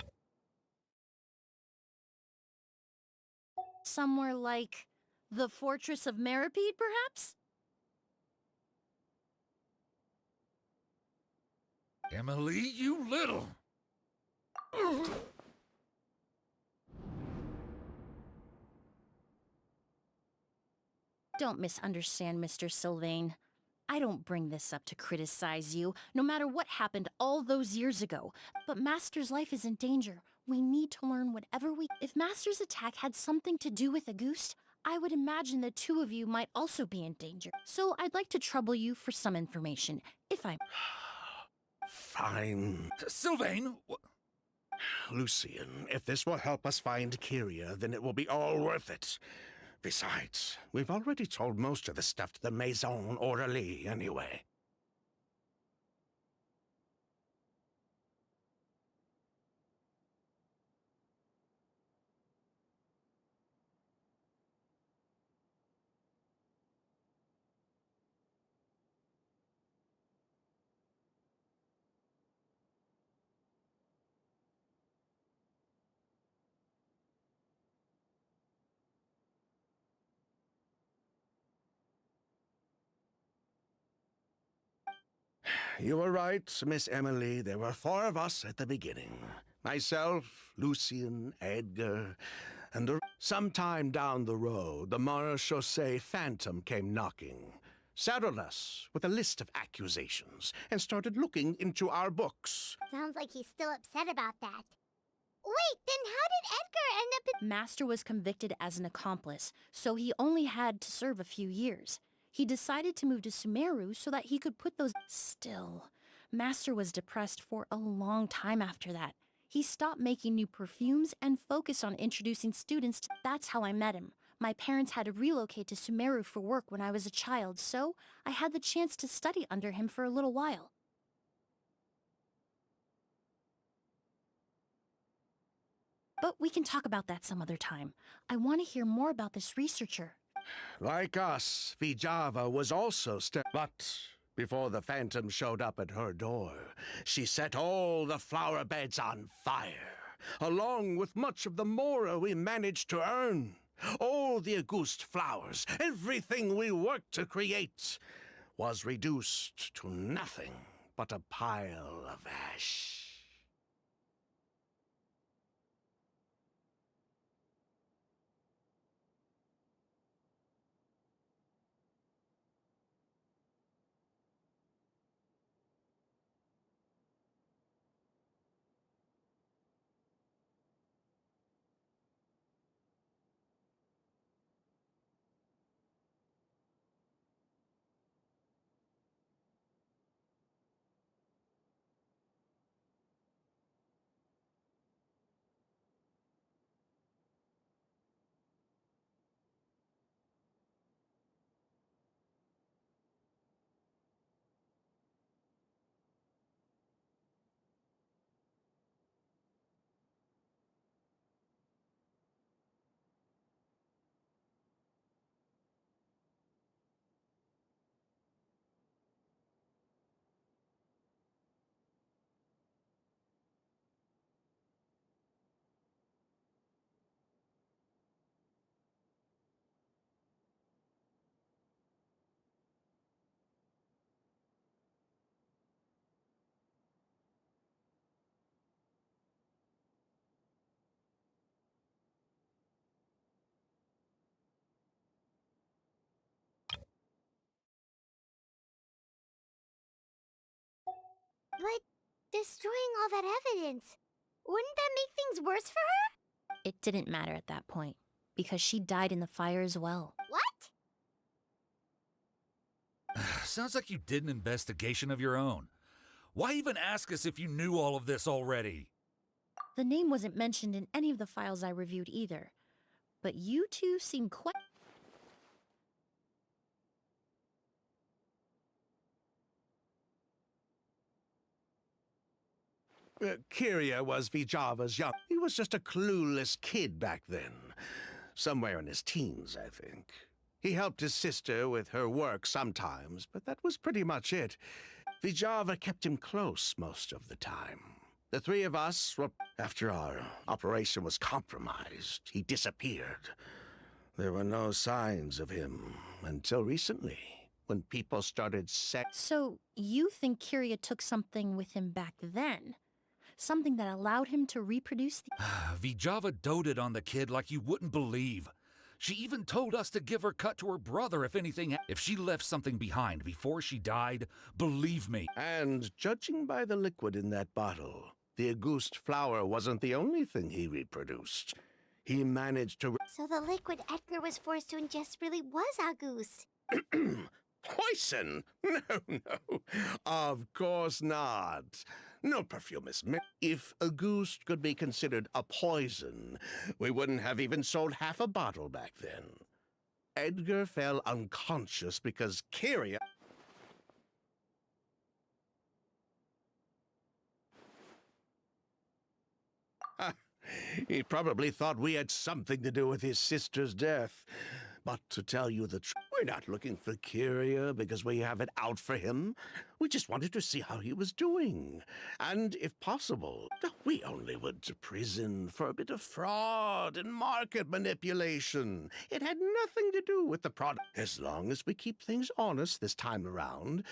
Speaker 3: somewhere like the Fortress of Meripede, perhaps?
Speaker 8: Emily, you little...
Speaker 3: Don't misunderstand, Mr. Sylvain. I don't bring this up to criticize you, no matter what happened all those years ago. But Master's life is in danger. We need to learn whatever we... If Master's attack had something to do with Auguste, I would imagine the two of you might also be in danger. So I'd like to trouble you for some information, if I...
Speaker 2: Fine.
Speaker 8: Sylvain!
Speaker 2: Lucien, if this will help us find Kyria, then it will be all worth it. Besides, we've already told most of the stuff to the Maison Orally anyway. You were right, Miss Emily. There were 4 of us at the beginning. Myself, Lucien, Edgar, and sometime down the road, the Marechaussee Phantom came knocking, saddled us with a list of accusations, and started looking into our books.
Speaker 1: Sounds like he's still upset about that. Wait, then how did Edgar end up in...
Speaker 3: Master was convicted as an accomplice, so he only had to serve a few years. He decided to move to Sumeru so that he could put those... Still, Master was depressed for a long time after that. He stopped making new perfumes and focused on introducing students to... That's how I met him. My parents had to relocate to Sumeru for work when I was a child, so I had the chance to study under him for a little while. But we can talk about that some other time. I want to hear more about this researcher.
Speaker 2: Like us, Vijava was also but before the Phantom showed up at her door, she set all the flower beds on fire, along with much of the mora we managed to earn. All the Auguste flowers, everything we worked to create, was reduced to nothing but a pile of ash.
Speaker 1: But destroying all that evidence, wouldn't that make things worse for her?
Speaker 3: It didn't matter at that point. because she died in the fire as well.
Speaker 1: What?
Speaker 8: Sounds like you did an investigation of your own. Why even ask us if you knew all of this already?
Speaker 3: The name wasn't mentioned in any of the files I reviewed either. But you two seem quite...
Speaker 2: Kyria was Vijava's young. He was just a clueless kid back then. Somewhere in his teens, I think. He helped his sister with her work sometimes, but that was pretty much it. Vijava kept him close most of the time. The three of us were... After our operation was compromised, he disappeared. There were no signs of him until recently, when people started saying...
Speaker 3: So, you think Kyria took something with him back then? Something that allowed him to reproduce the...
Speaker 8: Vijava doted on the kid like you wouldn't believe. She even told us to give her cut to her brother if anything... If she left something behind before she died, believe me.
Speaker 2: And judging by the liquid in that bottle, the Auguste flower wasn't the only thing he reproduced. He managed to...
Speaker 1: So the liquid Edgar was forced to ingest really was Auguste.
Speaker 2: Poison? No. Of course not. No perfume is meant. If Auguste could be considered a poison, we wouldn't have even sold half a bottle back then. Edgar fell unconscious because Kyria... He probably thought we had something to do with his sister's death. But to tell you the truth, we're not looking for Kyria because we have it out for him. We just wanted to see how he was doing. And if possible, we only went to prison for a bit of fraud and market manipulation. It had nothing to do with the product. As long as we keep things honest this time around,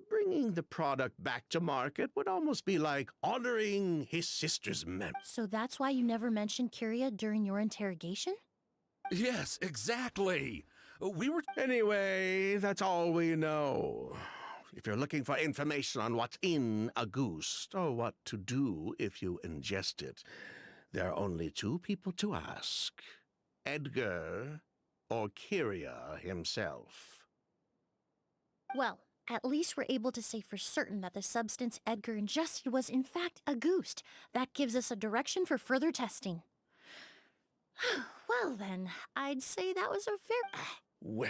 Speaker 2: bringing the product back to market would almost be like honoring his sister's memory.
Speaker 3: So that's why you never mentioned Kyria during your interrogation?
Speaker 8: Yes, exactly. We were...
Speaker 2: Anyway, that's all we know. If you're looking for information on what's in Auguste, or what to do if you ingest it, there are only two people to ask. Edgar or Kyria himself.
Speaker 3: Well, at least we're able to say for certain that the substance Edgar ingested was in fact Auguste. That gives us a direction for further testing. Well then, I'd say that was a very...
Speaker 2: Well,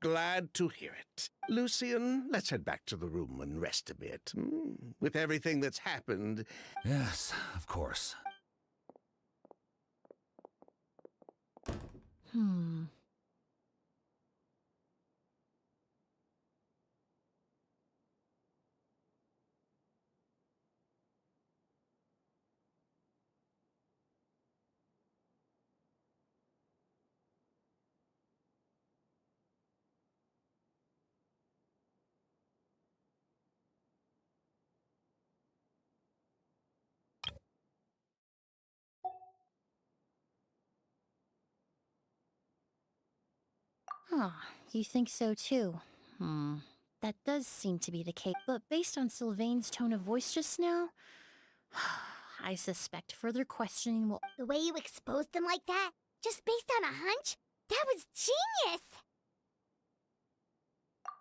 Speaker 2: glad to hear it. Lucian, let's head back to the room and rest a bit. With everything that's happened...
Speaker 8: Yes, of course.
Speaker 3: Huh, you think so too? That does seem to be the case. But based on Sylvain's tone of voice just now, I suspect further questioning will...
Speaker 1: The way you exposed them like that, just based on a hunch, that was genius!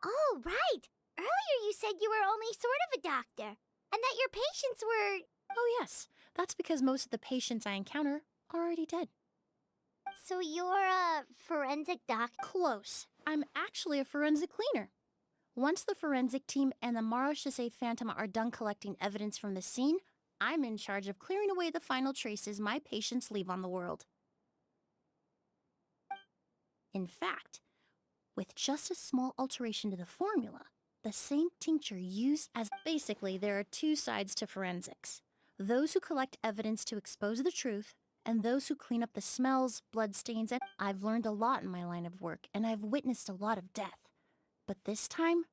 Speaker 1: Oh, right. Earlier you said you were only sort of a doctor, and that your patients were...
Speaker 3: Oh yes, that's because most of the patients I encounter are already dead.
Speaker 1: So you're a forensic doc?
Speaker 3: Close. I'm actually a forensic cleaner. Once the forensic team and the Marechaussee Phantom are done collecting evidence from the scene, I'm in charge of clearing away the final traces my patients leave on the world. In fact, with just a small alteration to the formula, the same tincture used as... Basically, there are two sides to forensics. Those who collect evidence to expose the truth, and those who clean up the smells, bloodstains, and... I've learned a lot in my line of work, and I've witnessed a lot of death. But this time,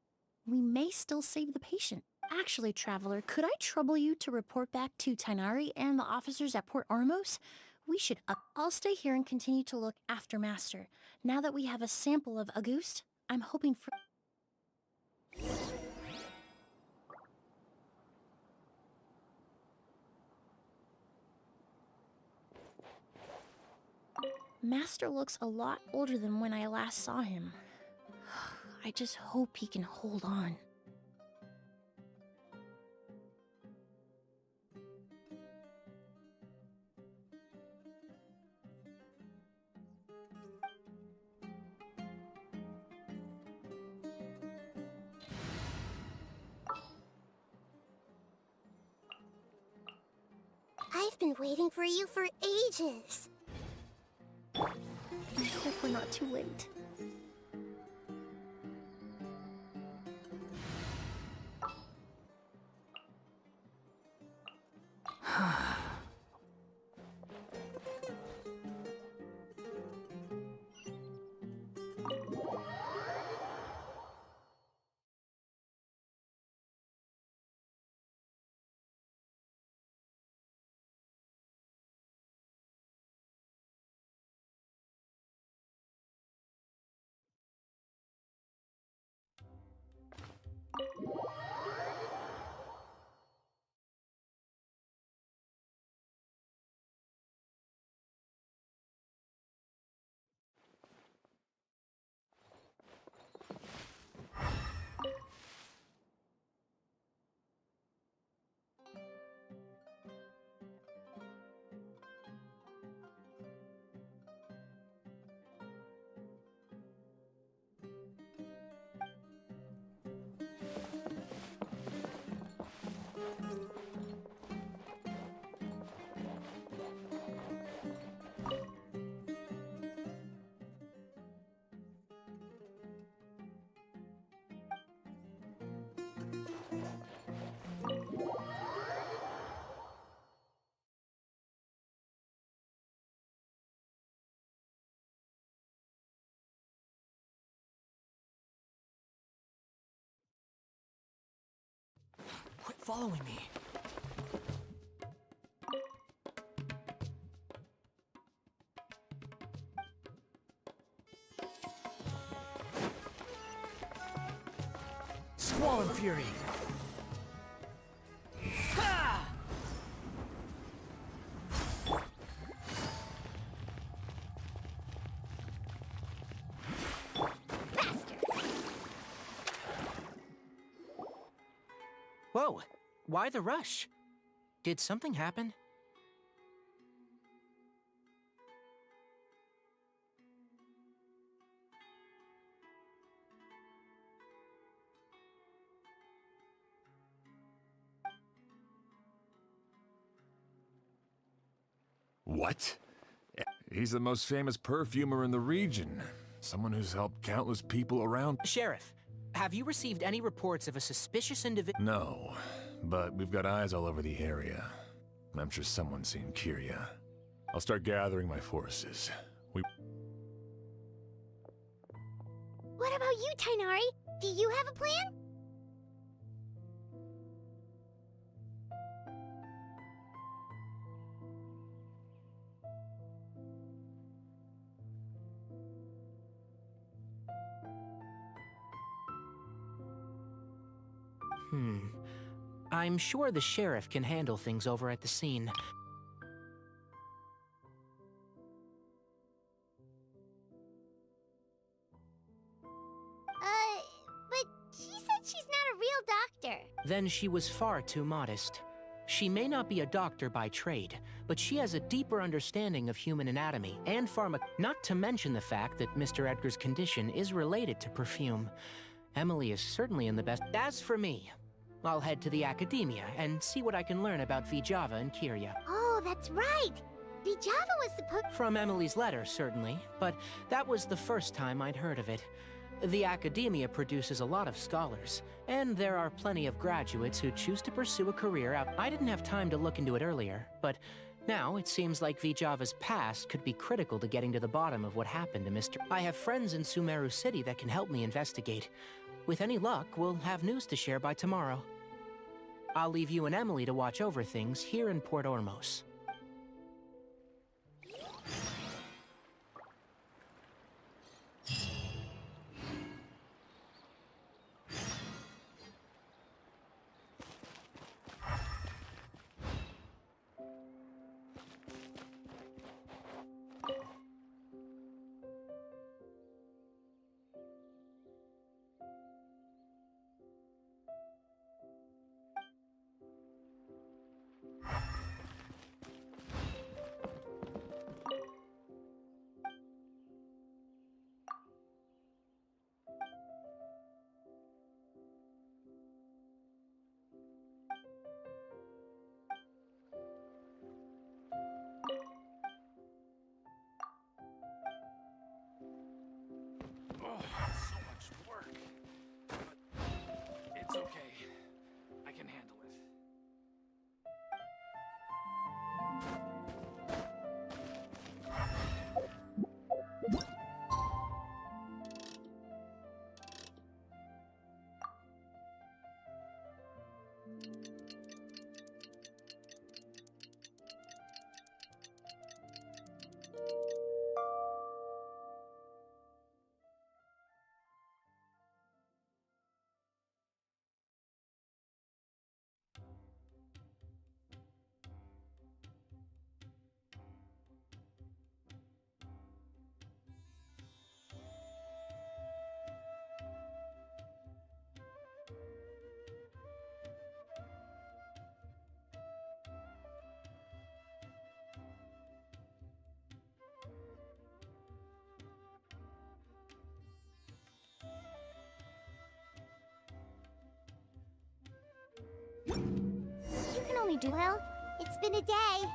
Speaker 3: we may still save the patient. Actually, Traveler, could I trouble you to report back to Tainari and the officers at Port Ormos? We should up... I'll stay here and continue to look after Master. Now that we have a sample of Auguste, I'm hoping for... Master looks a lot older than when I last saw him. I just hope he can hold on.
Speaker 1: I've been waiting for you for ages.
Speaker 3: I hope we're not too late.
Speaker 4: Quit following me. Squall and Fury! Ha! Whoa, why the rush? Did something happen?
Speaker 5: What? He's the most famous perfumer in the region. Someone who's helped countless people around.
Speaker 4: Sheriff, have you received any reports of a suspicious individual?
Speaker 5: No, but we've got eyes all over the area. I'm sure someone's seen Kiria. I'll start gathering my forces.
Speaker 1: What about you, Tainari? Do you have a plan?
Speaker 4: I'm sure the sheriff can handle things over at the scene.
Speaker 1: But she said she's not a real doctor.
Speaker 4: Then she was far too modest. She may not be a doctor by trade, but she has a deeper understanding of human anatomy and not to mention the fact that Mr. Edgar's condition is related to perfume. Emilie is certainly in the best. As for me, I'll head to the academia and see what I can learn about Vijava and Kiria.
Speaker 1: Oh, that's right. Vijava was supposed...
Speaker 4: From Emilie's letter, certainly, but that was the first time I'd heard of it. The academia produces a lot of scholars, and there are plenty of graduates who choose to pursue a career out. I didn't have time to look into it earlier, but now it seems like Vijava's past could be critical to getting to the bottom of what happened to Mr. I have friends in Sumeru City that can help me investigate. With any luck, we'll have news to share by tomorrow. I'll leave you and Emilie to watch over things here in Port Ormos.
Speaker 3: only do...
Speaker 1: Well, it's been a day.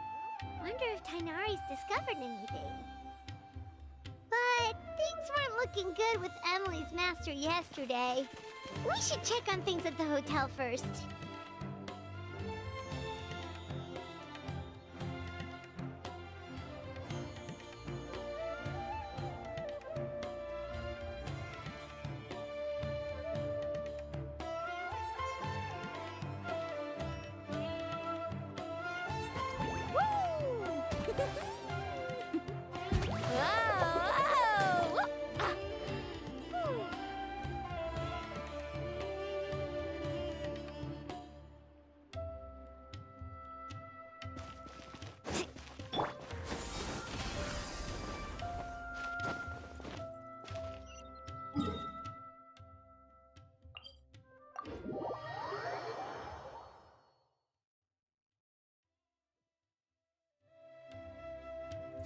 Speaker 1: Wonder if Tainari's discovered anything. But things weren't looking good with Emily's master yesterday. We should check on things at the hotel first.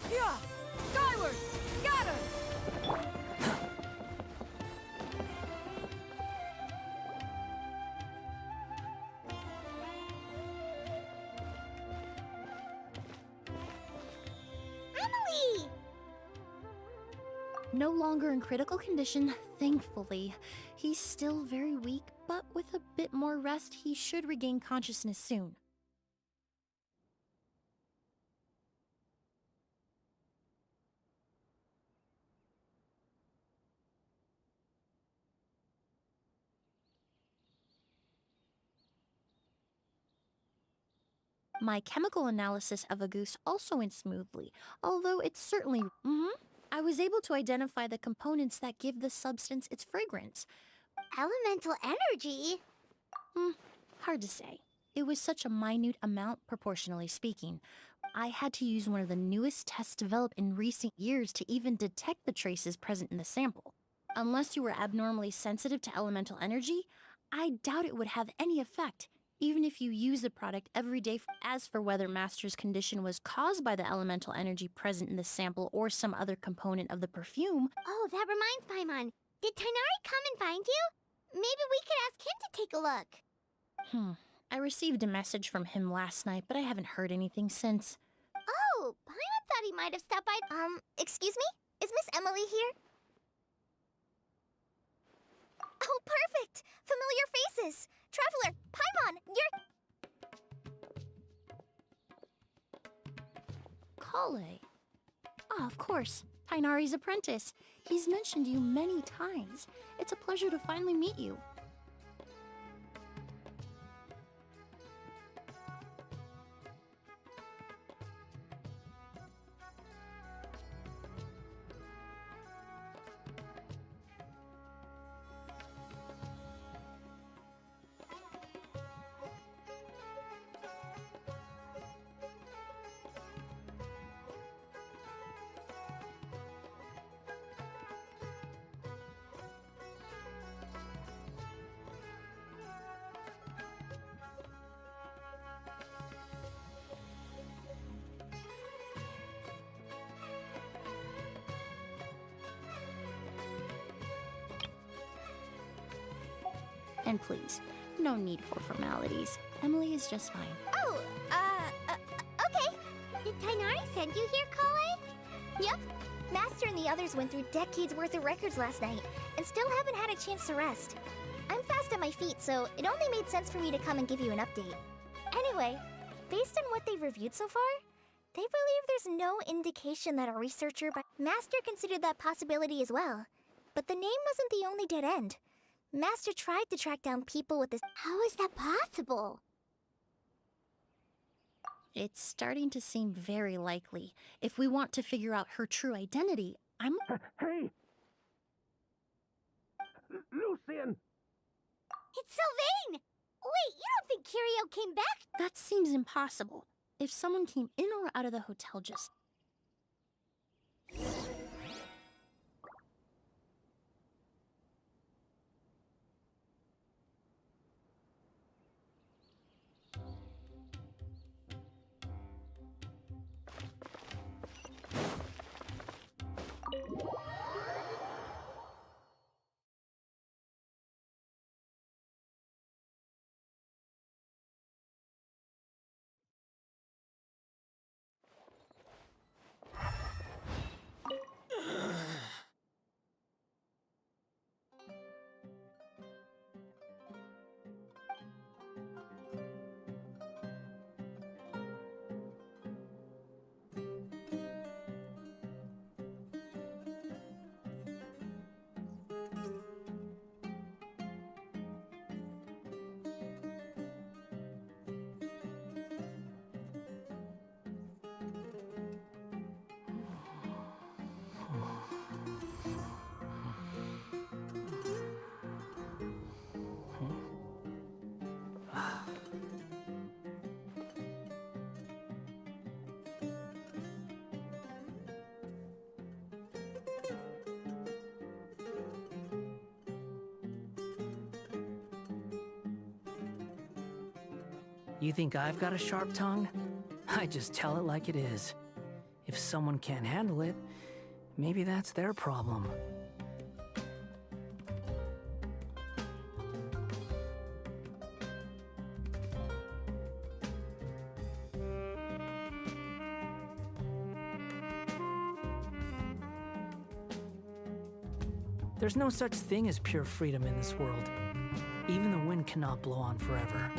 Speaker 9: Yeah! Skyward! Scatter!
Speaker 1: Emily!
Speaker 3: No longer in critical condition, thankfully. He's still very weak, but with a bit more rest, he should regain consciousness soon. My chemical analysis of a goose also went smoothly, although it's certainly... I was able to identify the components that give the substance its fragrance.
Speaker 1: Elemental energy?
Speaker 3: Hard to say. It was such a minute amount, proportionally speaking. I had to use one of the newest tests developed in recent years to even detect the traces present in the sample. Unless you were abnormally sensitive to elemental energy, I doubt it would have any effect, even if you use the product every day. As for whether Master's condition was caused by the elemental energy present in the sample or some other component of the perfume...
Speaker 1: Oh, that reminds Paimon. Did Tainari come and find you? Maybe we could ask him to take a look.
Speaker 3: I received a message from him last night, but I haven't heard anything since.
Speaker 1: Oh, Paimon thought he might have stopped by... excuse me? Is Miss Emily here? Oh, perfect! Familiar faces! Traveler, Paimon, you're...
Speaker 3: Kale. Ah, of course. Tainari's apprentice. He's mentioned you many times. It's a pleasure to finally meet you. And please, no need for formalities. Emily is just fine.
Speaker 1: Oh, okay. Did Tainari send you here, Kale? Yep. Master and the others went through decades worth of records last night, and still haven't had a chance to rest. I'm fast on my feet, so it only made sense for me to come and give you an update. Anyway, based on what they've reviewed so far, they believe there's no indication that a researcher by Master considered that possibility as well. But the name wasn't the only dead end. Master tried to track down people with this. How is that possible?
Speaker 3: It's starting to seem very likely. If we want to figure out her true identity,
Speaker 2: Hey! Lucian!
Speaker 1: It's Sylvain! Wait, you don't think Kirio came back?
Speaker 3: That seems impossible. If someone came in or out of the hotel just...
Speaker 10: You think I've got a sharp tongue? I just tell it like it is. If someone can't handle it, maybe that's their problem. There's no such thing as pure freedom in this world. Even the wind cannot blow on forever.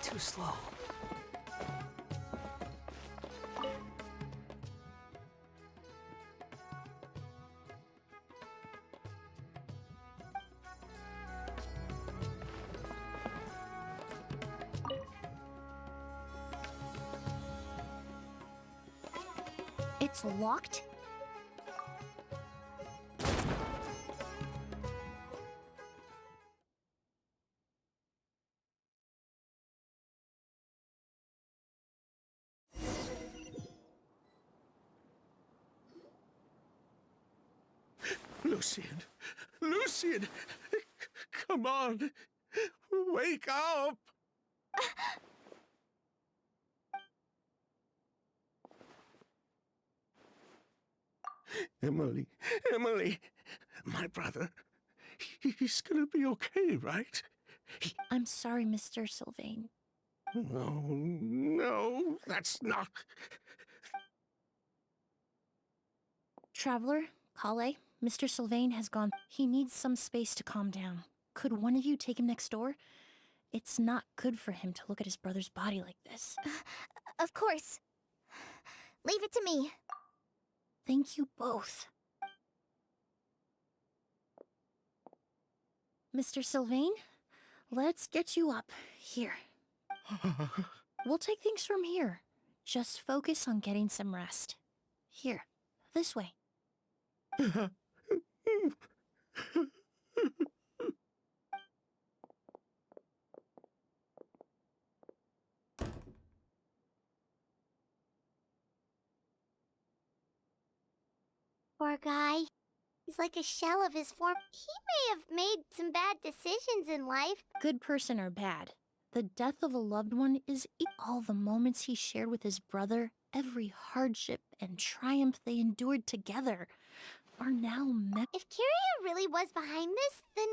Speaker 10: Too slow.
Speaker 1: It's locked?
Speaker 2: Lucian! Lucian! Come on! Wake up! Emilie, Emilie, my brother, he's gonna be okay, right?
Speaker 3: I'm sorry, Mr. Sylvain.
Speaker 2: No, no, that's not...
Speaker 3: Traveler, Kale, Mr. Sylvain has gone. He needs some space to calm down. Could one of you take him next door? It's not good for him to look at his brother's body like this.
Speaker 1: Of course. Leave it to me.
Speaker 3: Thank you both. Mr. Sylvain, let's get you up. Here. We'll take things from here. Just focus on getting some rest. Here, this way.
Speaker 1: Poor guy. He's like a shell of his form. He may have made some bad decisions in life.
Speaker 3: Good person or bad, the death of a loved one is all the moments he shared with his brother, every hardship and triumph they endured together, are now
Speaker 1: If Kyria really was behind this, then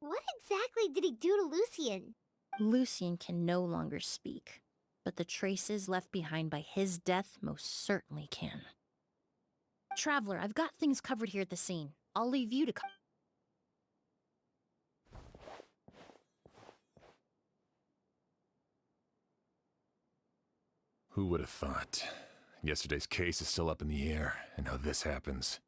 Speaker 1: what exactly did he do to Lucian?
Speaker 3: Lucian can no longer speak, but the traces left behind by his death most certainly can. Traveler, I've got things covered here at the scene. I'll leave you to
Speaker 5: Who would have thought? Yesterday's case is still up in the air, and now this happens.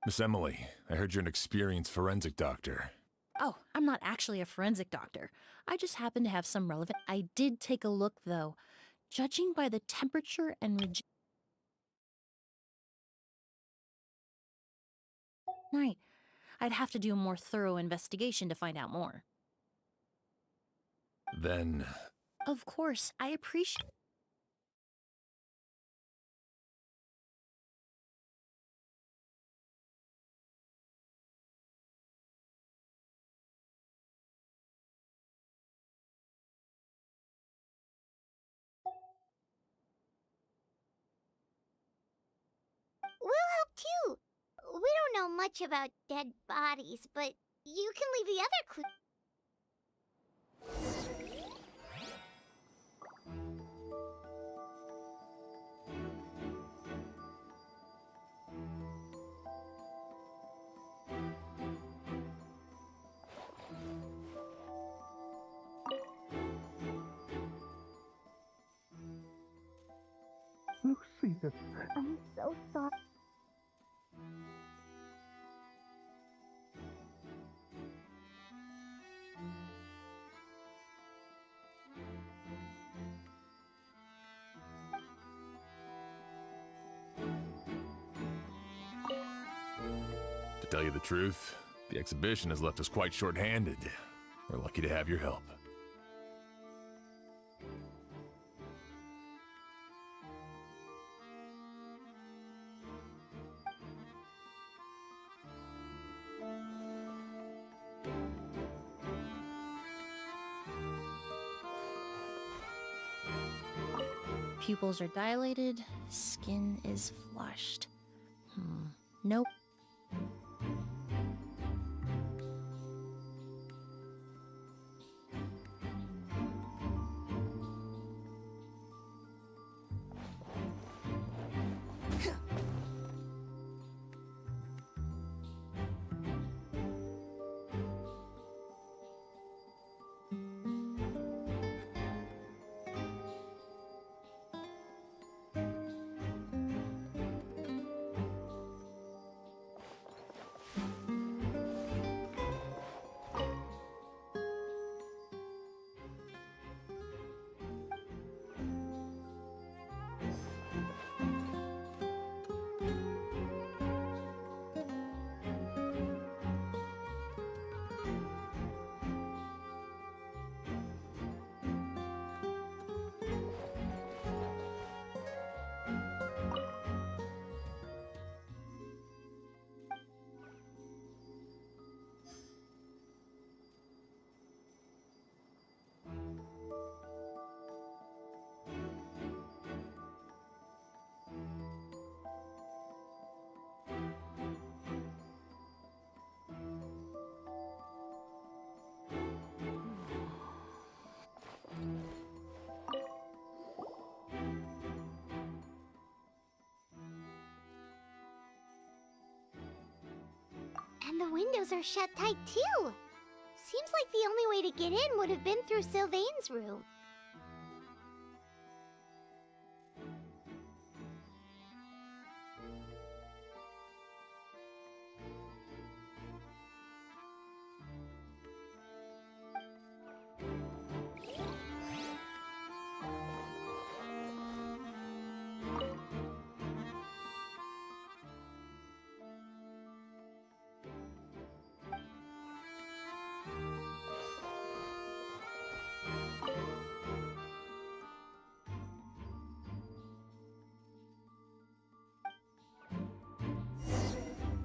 Speaker 5: Miss Emilie, I heard you're an experienced forensic doctor.
Speaker 3: Oh, I'm not actually a forensic doctor. I just happen to have some relevant... I did take a look, though. Judging by the temperature and Right. I'd have to do a more thorough investigation to find out more.
Speaker 5: Then...
Speaker 3: Of course, I appreciate...
Speaker 1: much about dead bodies, but you can leave the other clues.
Speaker 2: Lucia,
Speaker 1: I'm so sorry.
Speaker 5: To tell you the truth, the exhibition has left us quite short-handed. We're lucky to have your help.
Speaker 3: Pupils are dilated, skin is flushed. Nope.
Speaker 1: And the windows are shut tight too. Seems like the only way to get in would have been through Sylvain's room.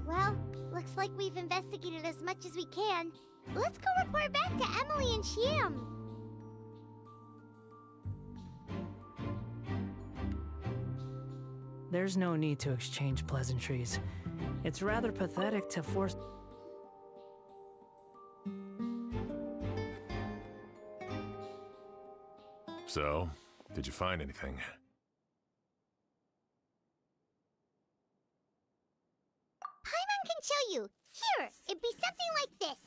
Speaker 1: Well, looks like we've investigated as much as we can. Let's go report back to Emilie and Shiam.
Speaker 10: There's no need to exchange pleasantries. It's rather pathetic to force...
Speaker 5: So, did you find anything?
Speaker 1: Paimon can show you. Here, it'd be something like this.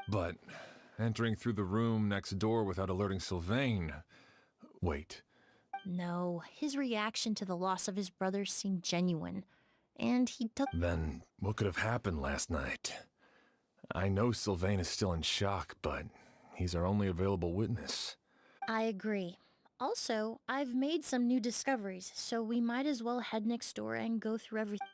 Speaker 5: But entering through the room next door without alerting Sylvain... Wait,
Speaker 3: No, his reaction to the loss of his brother seemed genuine. And he took...
Speaker 5: then what could have happened last night? I know Sylvain is still in shock, but he's our only available witness.
Speaker 3: I agree. Also, I've made some new discoveries, so we might as well head next door and go through everything.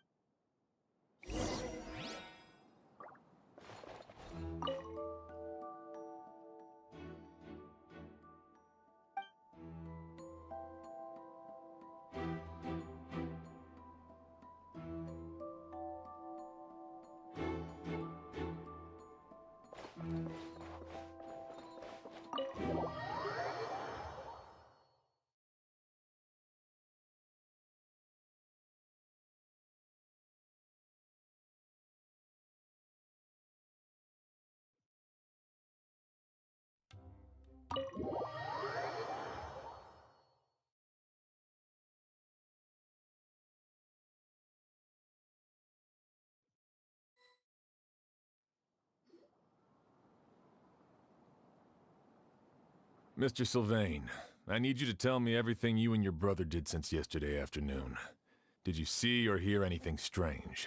Speaker 5: Mr. Sylvain, I need you to tell me everything you and your brother did since yesterday afternoon. Did you see or hear anything strange?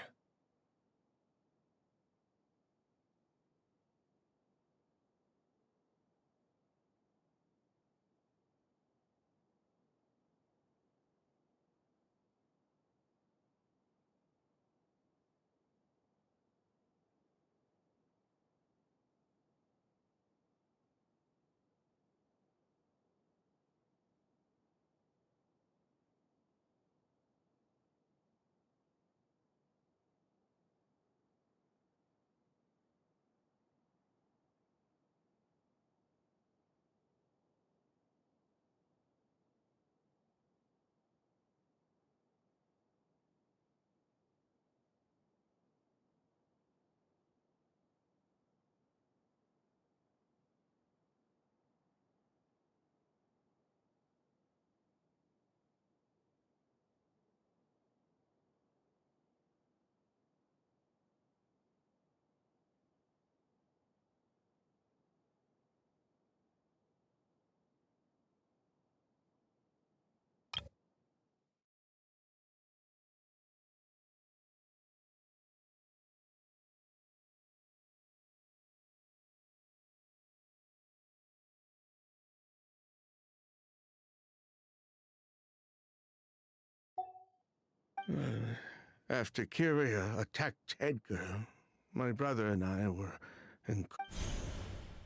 Speaker 2: After Kyria attacked Edgar, my brother and I were in...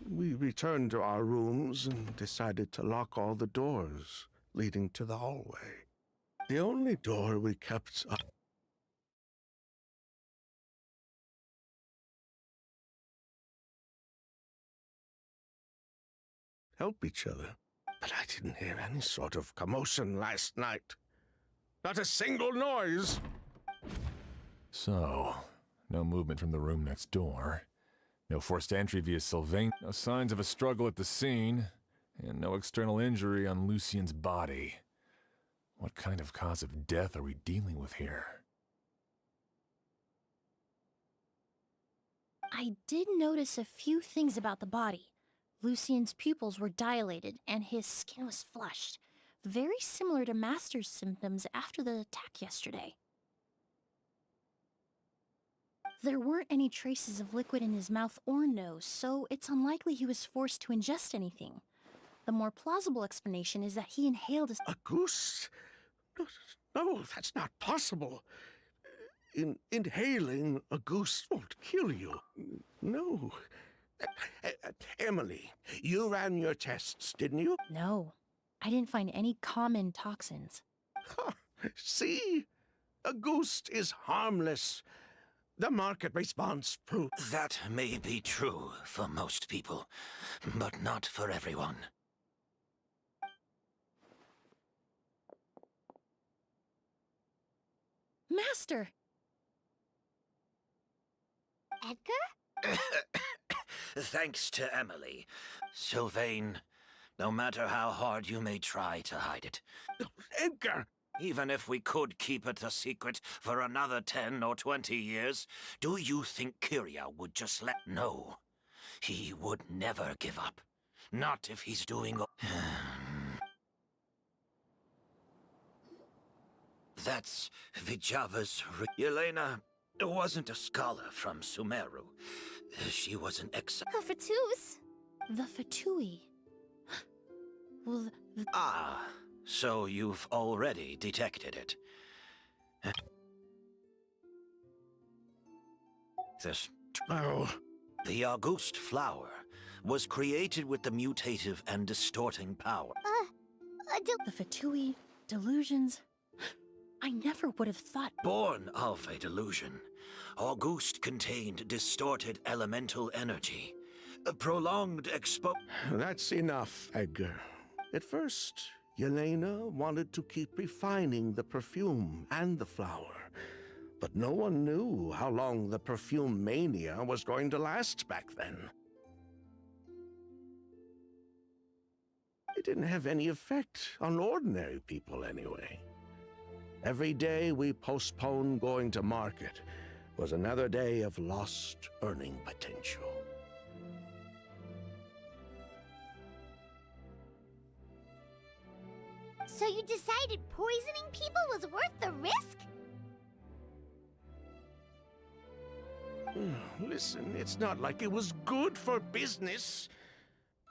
Speaker 2: We returned to our rooms and decided to lock all the doors leading to the hallway. The only door we kept up... help each other. But I didn't hear any sort of commotion last night. Not a single noise!
Speaker 5: So, no movement from the room next door. No forced entry via Sylvain. No signs of a struggle at the scene. And no external injury on Lucien's body. What kind of cause of death are we dealing with here?
Speaker 3: I did notice a few things about the body. Lucien's pupils were dilated, and his skin was flushed. Very similar to Master's symptoms after the attack yesterday. There weren't any traces of liquid in his mouth or nose, so it's unlikely he was forced to ingest anything. The more plausible explanation is that he inhaled
Speaker 2: a goose? No, that's not possible. Inhaling a goose won't kill you. No. Emilie, you ran your tests, didn't you?
Speaker 3: No, I didn't find any common toxins.
Speaker 2: Huh. See? A goose is harmless. The market response proves...
Speaker 7: That may be true for most people, but not for everyone.
Speaker 3: Master!
Speaker 1: Edgar?
Speaker 7: Thanks to Emilie. Sylvain, no matter how hard you may try to hide it.
Speaker 2: Edgar!
Speaker 7: Even if we could keep it a secret for another 10 or 20 years, do you think Kyria would just let... No. He would never give up. Not if he's doing... That's Vijava's... Yelena wasn't a scholar from Sumeru. She was an ex...
Speaker 1: A Fatus?
Speaker 3: The Fatui. Well,
Speaker 7: Ah, so you've already detected it. This...
Speaker 2: Oh.
Speaker 7: The August flower was created with the mutative and distorting power.
Speaker 3: the Fatui, delusions. I never would have thought...
Speaker 7: Born of a delusion, August contained distorted elemental energy. A prolonged
Speaker 2: That's enough, Edgar. At first, Yelena wanted to keep refining the perfume and the flower. But no one knew how long the perfume mania was going to last back then. It didn't have any effect on ordinary people anyway. Every day we postponed going to market was another day of lost earning potential.
Speaker 1: So you decided poisoning people was worth the risk?
Speaker 2: Listen, it's not like it was good for business.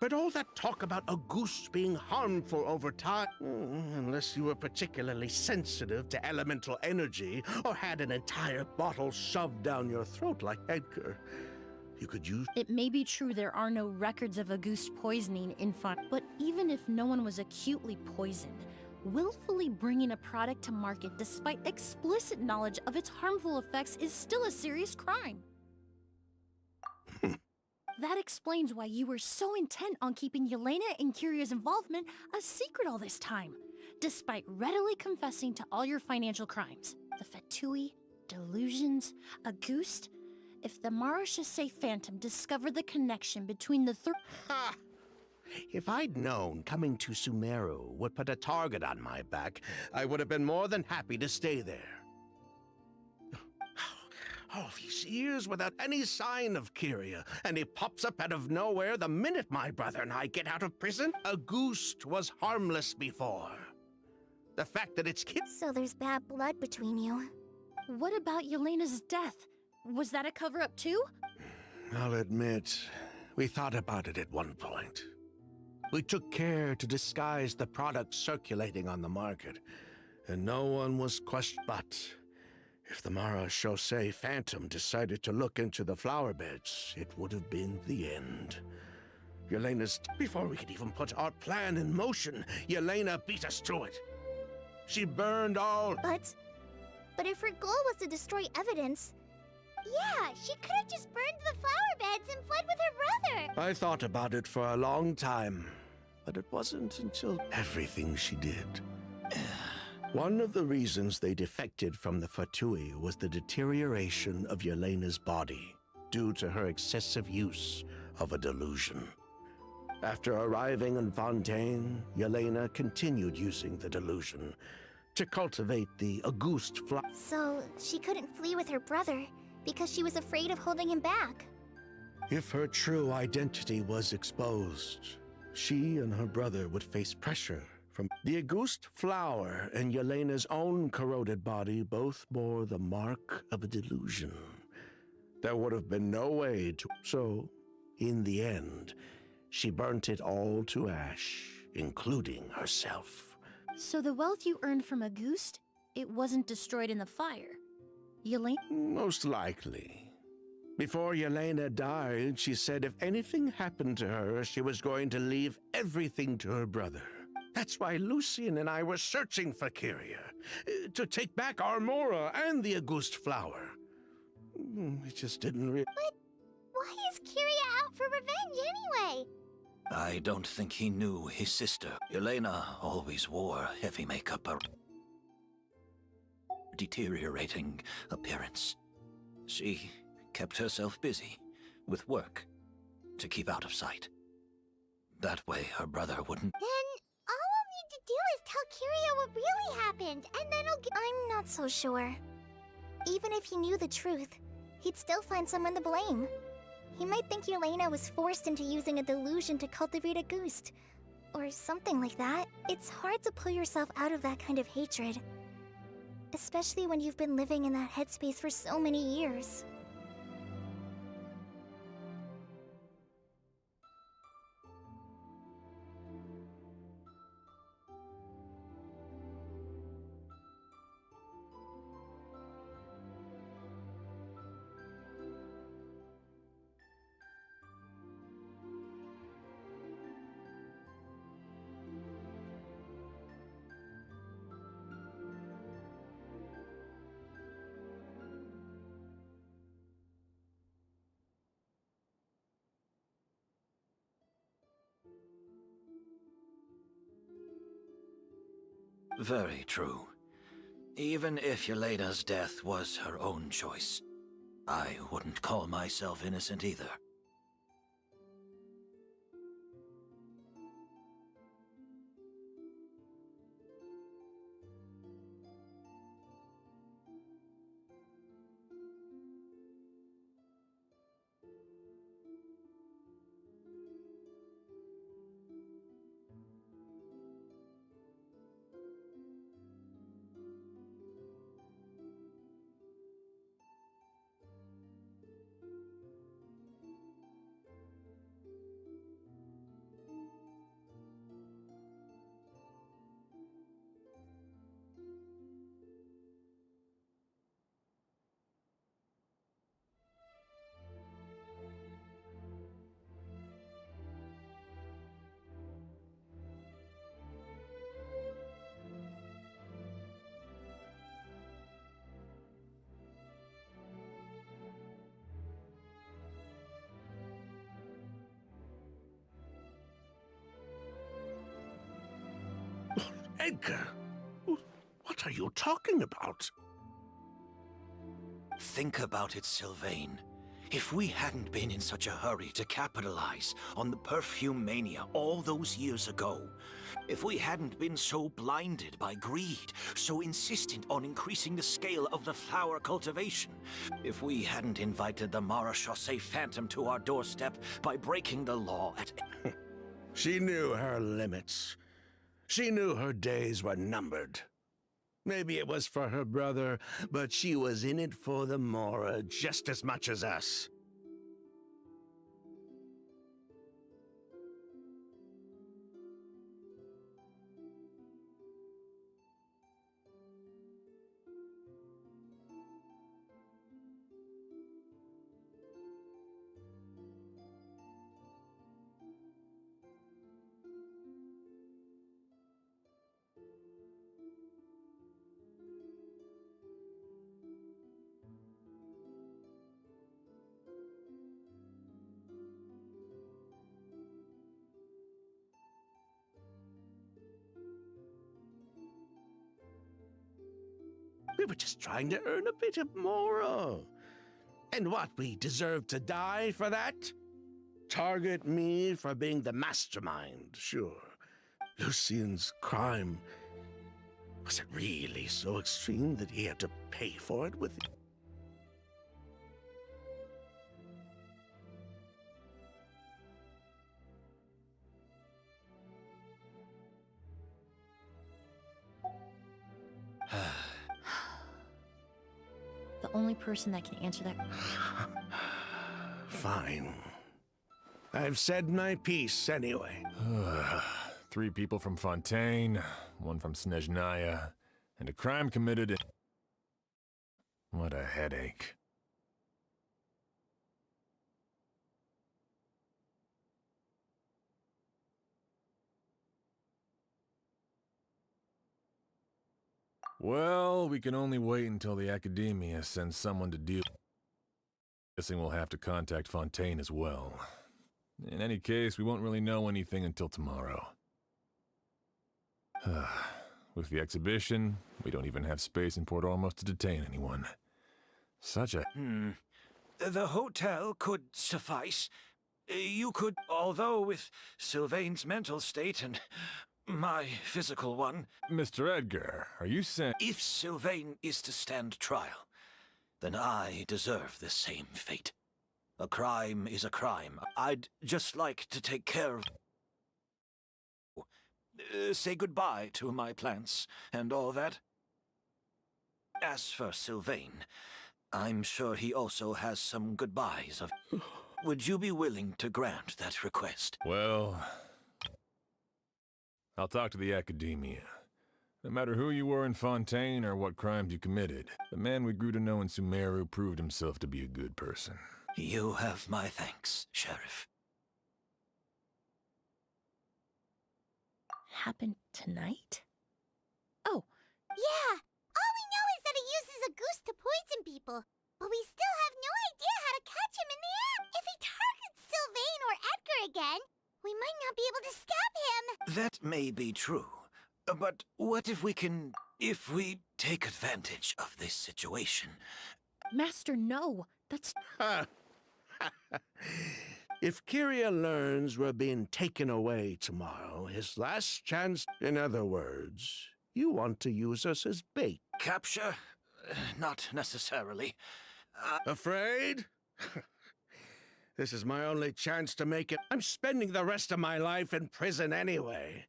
Speaker 2: But all that talk about a goose being harmful over time, unless you were particularly sensitive to elemental energy or had an entire bottle shoved down your throat like Edgar, you could use...
Speaker 3: It may be true there are no records of a goose poisoning in fun, but even if no one was acutely poisoned, willfully bringing a product to market despite explicit knowledge of its harmful effects is still a serious crime. That explains why you were so intent on keeping Yelena and Kiria's involvement a secret all this time, despite readily confessing to all your financial crimes. The Fatui, delusions, a goose. If the Marechaussee Phantom discovered the connection between the
Speaker 2: Ha! If I'd known coming to Sumeru would put a target on my back, I would have been more than happy to stay there. All these years without any sign of Kiria, and he pops up out of nowhere the minute my brother and I get out of prison? A goose was harmless before. The fact that it's
Speaker 1: So there's bad blood between you.
Speaker 3: What about Yelena's death? Was that a cover-up too?
Speaker 2: I'll admit, we thought about it at one point. We took care to disguise the products circulating on the market, and no one was questioned. But if the Marechaussee Phantom decided to look into the flower beds, it would have been the end. Before we could even put our plan in motion, Yelena beat us to it. She burned all...
Speaker 1: But if her goal was to destroy evidence, yeah, she could have just burned the flower beds and fled with her brother.
Speaker 2: I thought about it for a long time, but it wasn't until everything she did. One of the reasons they defected from the Fatui was the deterioration of Yelena's body due to her excessive use of a delusion. After arriving in Fontaine, Yelena continued using the delusion to cultivate the Auguste flower.
Speaker 1: So she couldn't flee with her brother because she was afraid of holding him back.
Speaker 2: If her true identity was exposed, she and her brother would face pressure from the Auguste flower, and Yelena's own corroded body both bore the mark of a delusion. There would have been no way to... So, in the end, she burnt it all to ash, including herself.
Speaker 3: So the wealth you earned from Auguste, it wasn't destroyed in the fire. Yelena?
Speaker 2: Most likely. Before Yelena died, she said if anything happened to her, she was going to leave everything to her brother. That's why Lucien and I were searching for Kiria, to take back Armora and the Auguste flower. It just didn't really...
Speaker 1: But why is Kiria out for revenge anyway?
Speaker 7: I don't think he knew his sister. Yelena always wore heavy makeup, a deteriorating appearance. She kept herself busy with work to keep out of sight. That way her brother wouldn't...
Speaker 1: Then all we'll need to do is tell Kiria what really happened, and then he'll get... I'm not so sure. Even if he knew the truth, he'd still find someone to blame. He might think Yelena was forced into using a delusion to cultivate a Auguste, or something like that. It's hard to pull yourself out of that kind of hatred, especially when you've been living in that headspace for so many years.
Speaker 7: Very true. Even if Yelena's death was her own choice, I wouldn't call myself innocent either.
Speaker 2: Edgar, what are you talking about?
Speaker 7: Think about it, Sylvain. If we hadn't been in such a hurry to capitalize on the perfume mania all those years ago, if we hadn't been so blinded by greed, so insistent on increasing the scale of the flower cultivation, if we hadn't invited the Marechaussee Phantom to our doorstep by breaking the law at...
Speaker 2: She knew her limits. She knew her days were numbered. Maybe it was for her brother, but she was in it for the Mora just as much as us. We were just trying to earn a bit of Mora. And what, we deserve to die for that? Target me for being the mastermind, sure. Lucien's crime, was it really so extreme that he had to pay for it with...
Speaker 3: The only person that can answer that.
Speaker 2: Fine. I've said my piece anyway.
Speaker 5: 3 people from Fontaine, 1 from Snezhnaya, and a crime committed in... What a headache. Well, we can only wait until the Academia sends someone to deal. Guessing we'll have to contact Fontaine as well. In any case, we won't really know anything until tomorrow. With the exhibition, we don't even have space in Port Ormos to detain anyone. Such a...
Speaker 7: The hotel could suffice. You could, although with Sylvain's mental state and my physical one...
Speaker 5: Mr. Edgar, are you saying...
Speaker 7: If Sylvain is to stand trial, then I deserve the same fate. A crime is a crime. I'd just like to take care of... say goodbye to my plants and all that. As for Sylvain, I'm sure he also has some goodbyes of... Would you be willing to grant that request?
Speaker 5: Well... I'll talk to the Academia. No matter who you were in Fontaine or what crimes you committed, the man we grew to know in Sumeru proved himself to be a good person.
Speaker 7: You have my thanks, Sheriff.
Speaker 3: Happened tonight? Oh,
Speaker 1: Yeah, all we know is that he uses a goose to poison people, but we still have no idea how to catch him in the act. If he targets Sylvain or Edgar again, we might not be able to stop him.
Speaker 7: That may be true, but what if we take advantage of this situation?
Speaker 3: Master, no. That's...
Speaker 2: If Kyria learns we're being taken away tomorrow, his last chance... In other words, you want to use us as bait.
Speaker 7: Capture? Not necessarily.
Speaker 2: Afraid? This is my only chance to make it. I'm spending the rest of my life in prison anyway.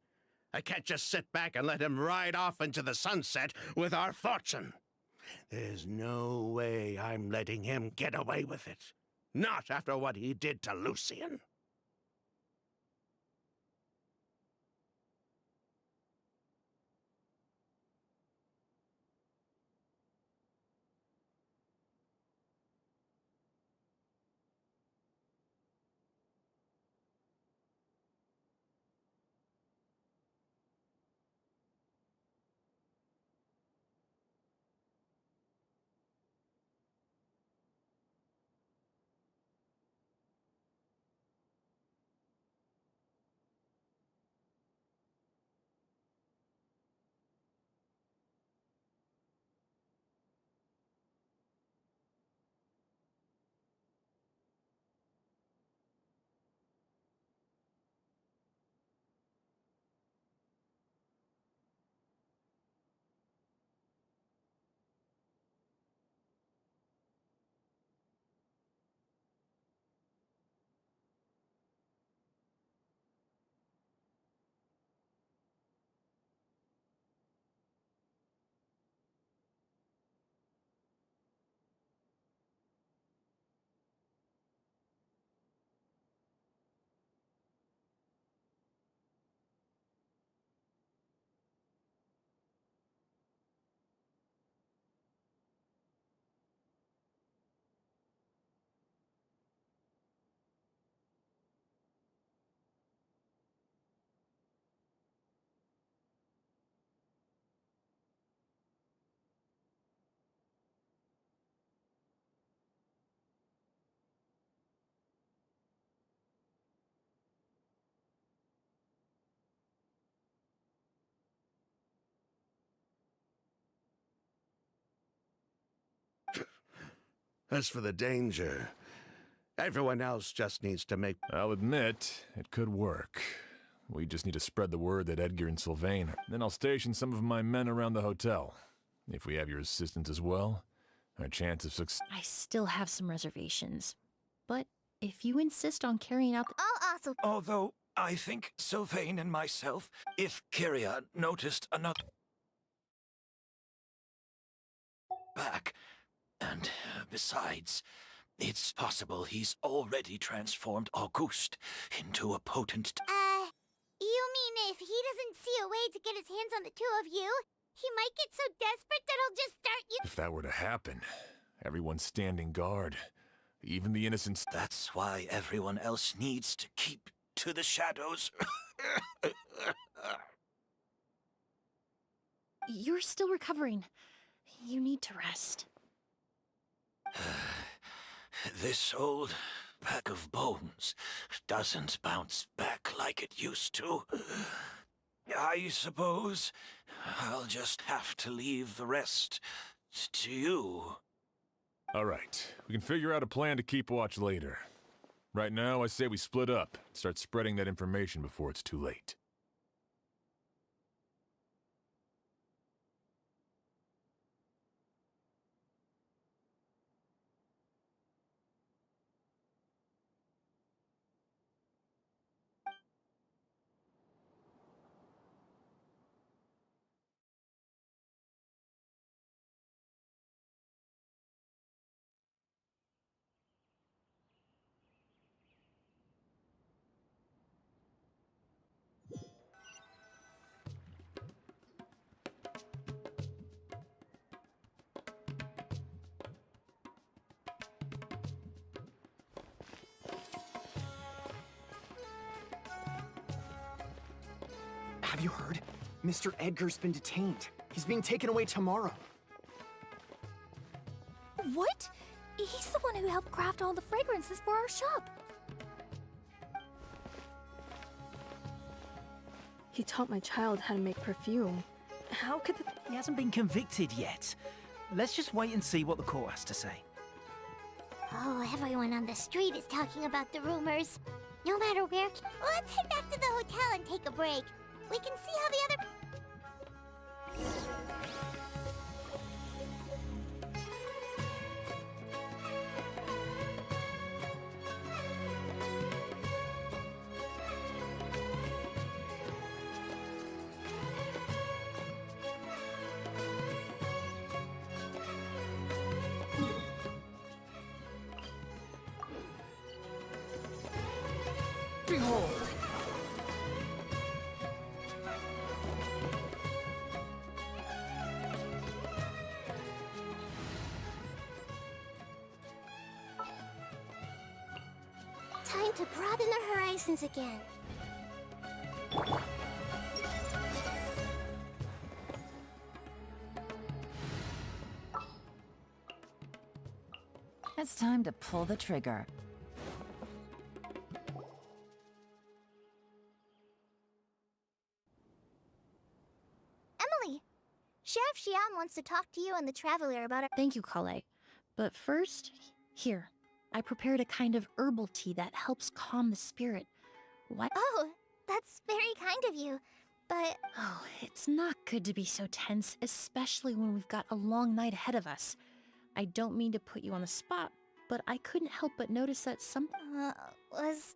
Speaker 2: I can't just sit back and let him ride off into the sunset with our fortune. There's no way I'm letting him get away with it. Not after what he did to Lucien. As for the danger, everyone else just needs to make...
Speaker 5: I'll admit, it could work. We just need to spread the word that Edgar and Sylvain... Then I'll station some of my men around the hotel. If we have your assistance as well, our chance of success...
Speaker 3: I still have some reservations. But if you insist on carrying out the...
Speaker 1: I'll also...
Speaker 6: Although, I think Sylvain and myself, if Kyria noticed another... back. And besides, it's possible he's already transformed Auguste into a potent...
Speaker 1: You mean if he doesn't see a way to get his hands on the two of you, he might get so desperate that he'll just start you...
Speaker 5: If that were to happen, everyone's standing guard. Even the innocents...
Speaker 7: That's why everyone else needs to keep to the shadows.
Speaker 3: You're still recovering. You need to rest.
Speaker 7: This old pack of bones doesn't bounce back like it used to. I suppose I'll just have to leave the rest to you.
Speaker 5: All right, we can figure out a plan to keep watch later. Right now, I say we split up, start spreading that information before it's too late.
Speaker 11: Have you heard? Mr. Edgar's been detained. He's being taken away tomorrow.
Speaker 9: What? He's the one who helped craft all the fragrances for our shop.
Speaker 12: He taught my child how to make perfume. How could the...
Speaker 13: He hasn't been convicted yet. Let's just wait and see what the court has to say.
Speaker 1: Oh, everyone on the street is talking about the rumors. No matter where... Let's head back to the hotel and take a break. We can see how the other...
Speaker 11: Behold!
Speaker 1: Time to broaden the horizons again.
Speaker 9: It's time to pull the trigger.
Speaker 1: Emilie! Chef Xian wants to talk to you and the Traveler about it.
Speaker 3: Thank you, Kale. But first, here. I prepared a kind of herbal tea that helps calm the spirit. What?
Speaker 1: Oh, that's very kind of you. But...
Speaker 3: Oh, it's not good to be so tense, especially when we've got a long night ahead of us. I don't mean to put you on the spot, but I couldn't help but notice that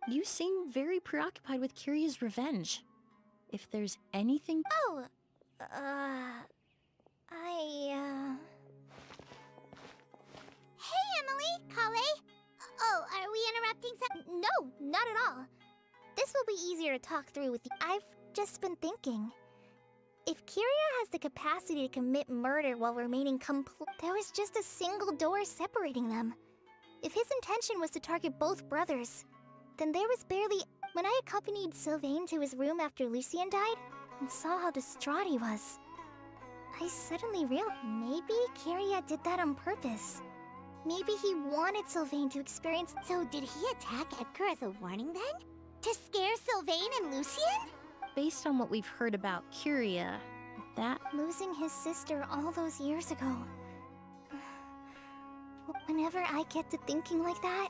Speaker 3: You seem very preoccupied with Kyria's revenge. If there's anything...
Speaker 1: Oh, Hey, Emilie, Kale. Oh, are we interrupting some... No, not at all. This will be easier to talk through with you. I've just been thinking. If Kyria has the capacity to commit murder while remaining there was just a single door separating them. If his intention was to target both brothers, then there was barely... When I accompanied Sylvain to his room after Lucien died, and saw how distraught he was, I suddenly realized maybe Kyria did that on purpose. Maybe he wanted Sylvain to experience... So did he attack Edgar as a warning then? To scare Sylvain and Lucien?
Speaker 3: Based on what we've heard about Kyria, that...
Speaker 1: Losing his sister all those years ago. Whenever I get to thinking like that,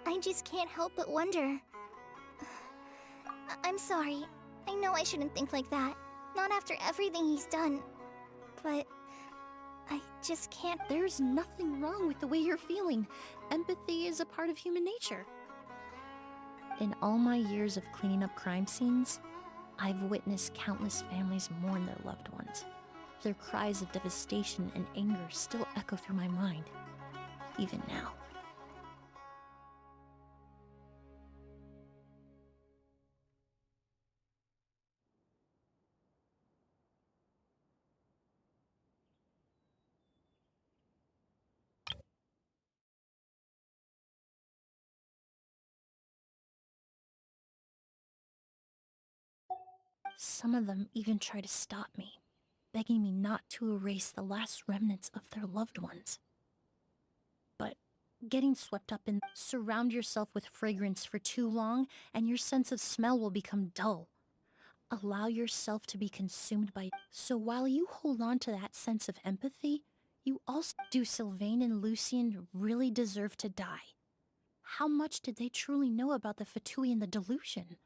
Speaker 1: I just can't help but wonder. I'm sorry. I know I shouldn't think like that. Not after everything he's done. But I just can't.
Speaker 3: There's nothing wrong with the way you're feeling. Empathy is a part of human nature. In all my years of cleaning up crime scenes, I've witnessed countless families mourn their loved ones. Their cries of devastation and anger still echo through my mind, even now. Some of them even try to stop me, begging me not to erase the last remnants of their loved ones. But getting swept up in surround yourself with fragrance for too long and your sense of smell will become dull. Allow yourself to be consumed by it. So while you hold on to that sense of empathy, you also do Sylvain and Lucien really deserve to die? How much did they truly know about the Fatui and the delusion?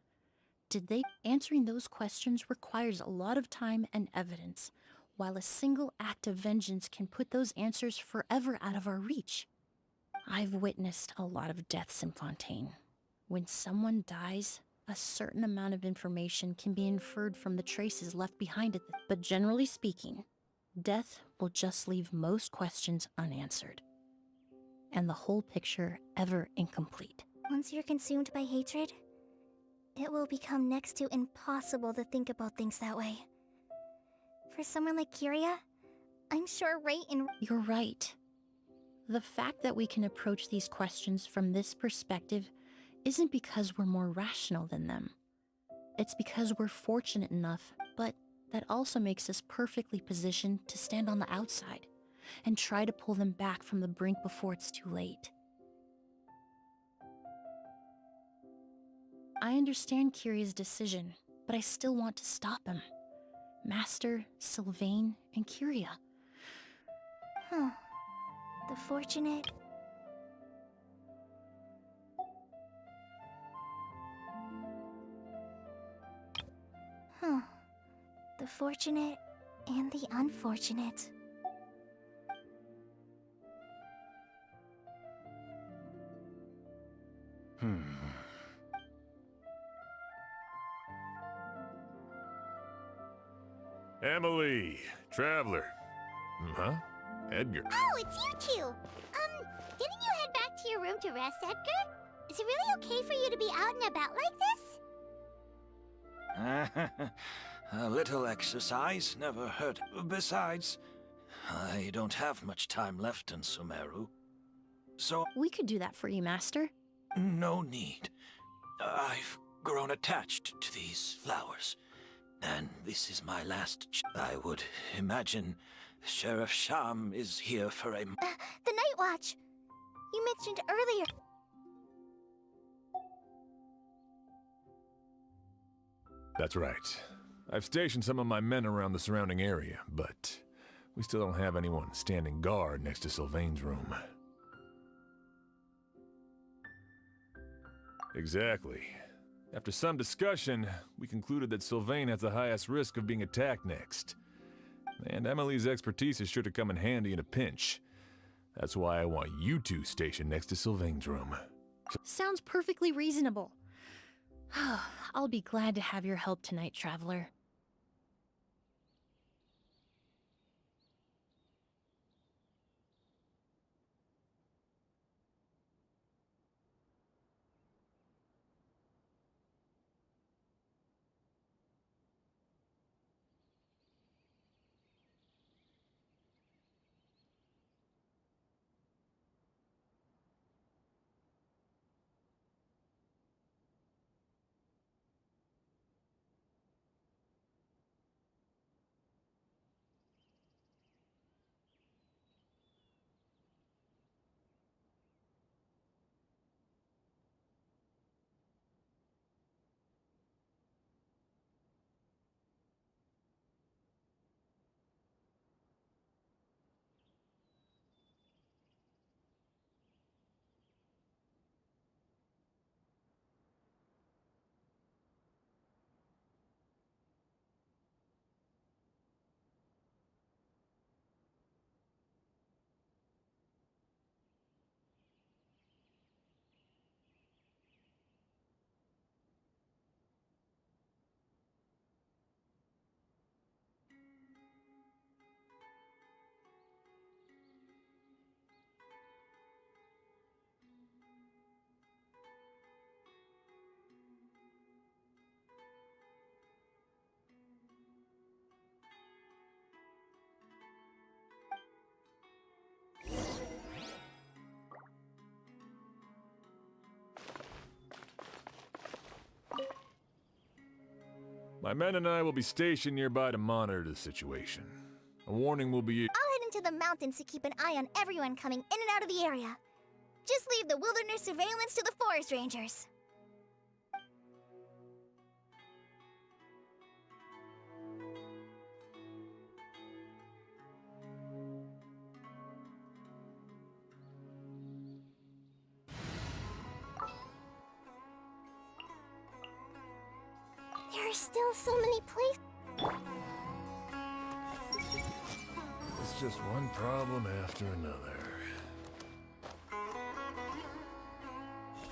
Speaker 3: Did they? Answering those questions requires a lot of time and evidence, while a single act of vengeance can put those answers forever out of our reach. I've witnessed a lot of deaths in Fontaine. When someone dies, a certain amount of information can be inferred from the traces left behind, but generally speaking, death will just leave most questions unanswered, and the whole picture ever incomplete.
Speaker 1: Once you're consumed by hatred, it will become next to impossible to think about things that way. For someone like Kyria, I'm sure
Speaker 3: You're right. The fact that we can approach these questions from this perspective isn't because we're more rational than them. It's because we're fortunate enough, but that also makes us perfectly positioned to stand on the outside and try to pull them back from the brink before it's too late. I understand Kyria's decision, but I still want to stop him. Master, Sylvain, and Kyria.
Speaker 1: Huh. The fortunate... Huh. The fortunate and the unfortunate.
Speaker 5: Emilie, Traveler. Huh? Edgar.
Speaker 1: Oh, it's you two! Didn't you head back to your room to rest, Edgar? Is it really okay for you to be out and about like this?
Speaker 7: A little exercise never hurt. Besides, I don't have much time left in Sumeru. So...
Speaker 3: We could do that for you, Master.
Speaker 7: No need. I've grown attached to these flowers. And this is my last I would imagine Sheriff Sham is here for a...
Speaker 1: The Night Watch! You mentioned earlier...
Speaker 5: That's right. I've stationed some of my men around the surrounding area, but we still don't have anyone standing guard next to Sylvain's room. Exactly. After some discussion, we concluded that Sylvain has the highest risk of being attacked next. And Emilie's expertise is sure to come in handy in a pinch. That's why I want you two stationed next to Sylvain's room.
Speaker 3: Sounds perfectly reasonable. I'll be glad to have your help tonight, Traveler.
Speaker 5: My men and I will be stationed nearby to monitor the situation. A warning will be...
Speaker 1: I'll head into the mountains to keep an eye on everyone coming in and out of the area. Just leave the wilderness surveillance to the forest rangers. There are still so many places.
Speaker 5: It's just one problem after another.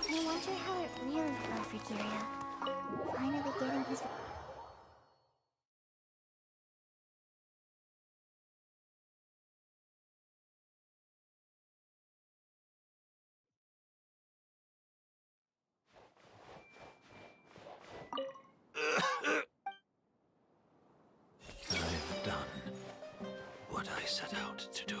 Speaker 1: I wonder how it really felt for Kiria. Finally getting his...
Speaker 7: I've done what I set out to do.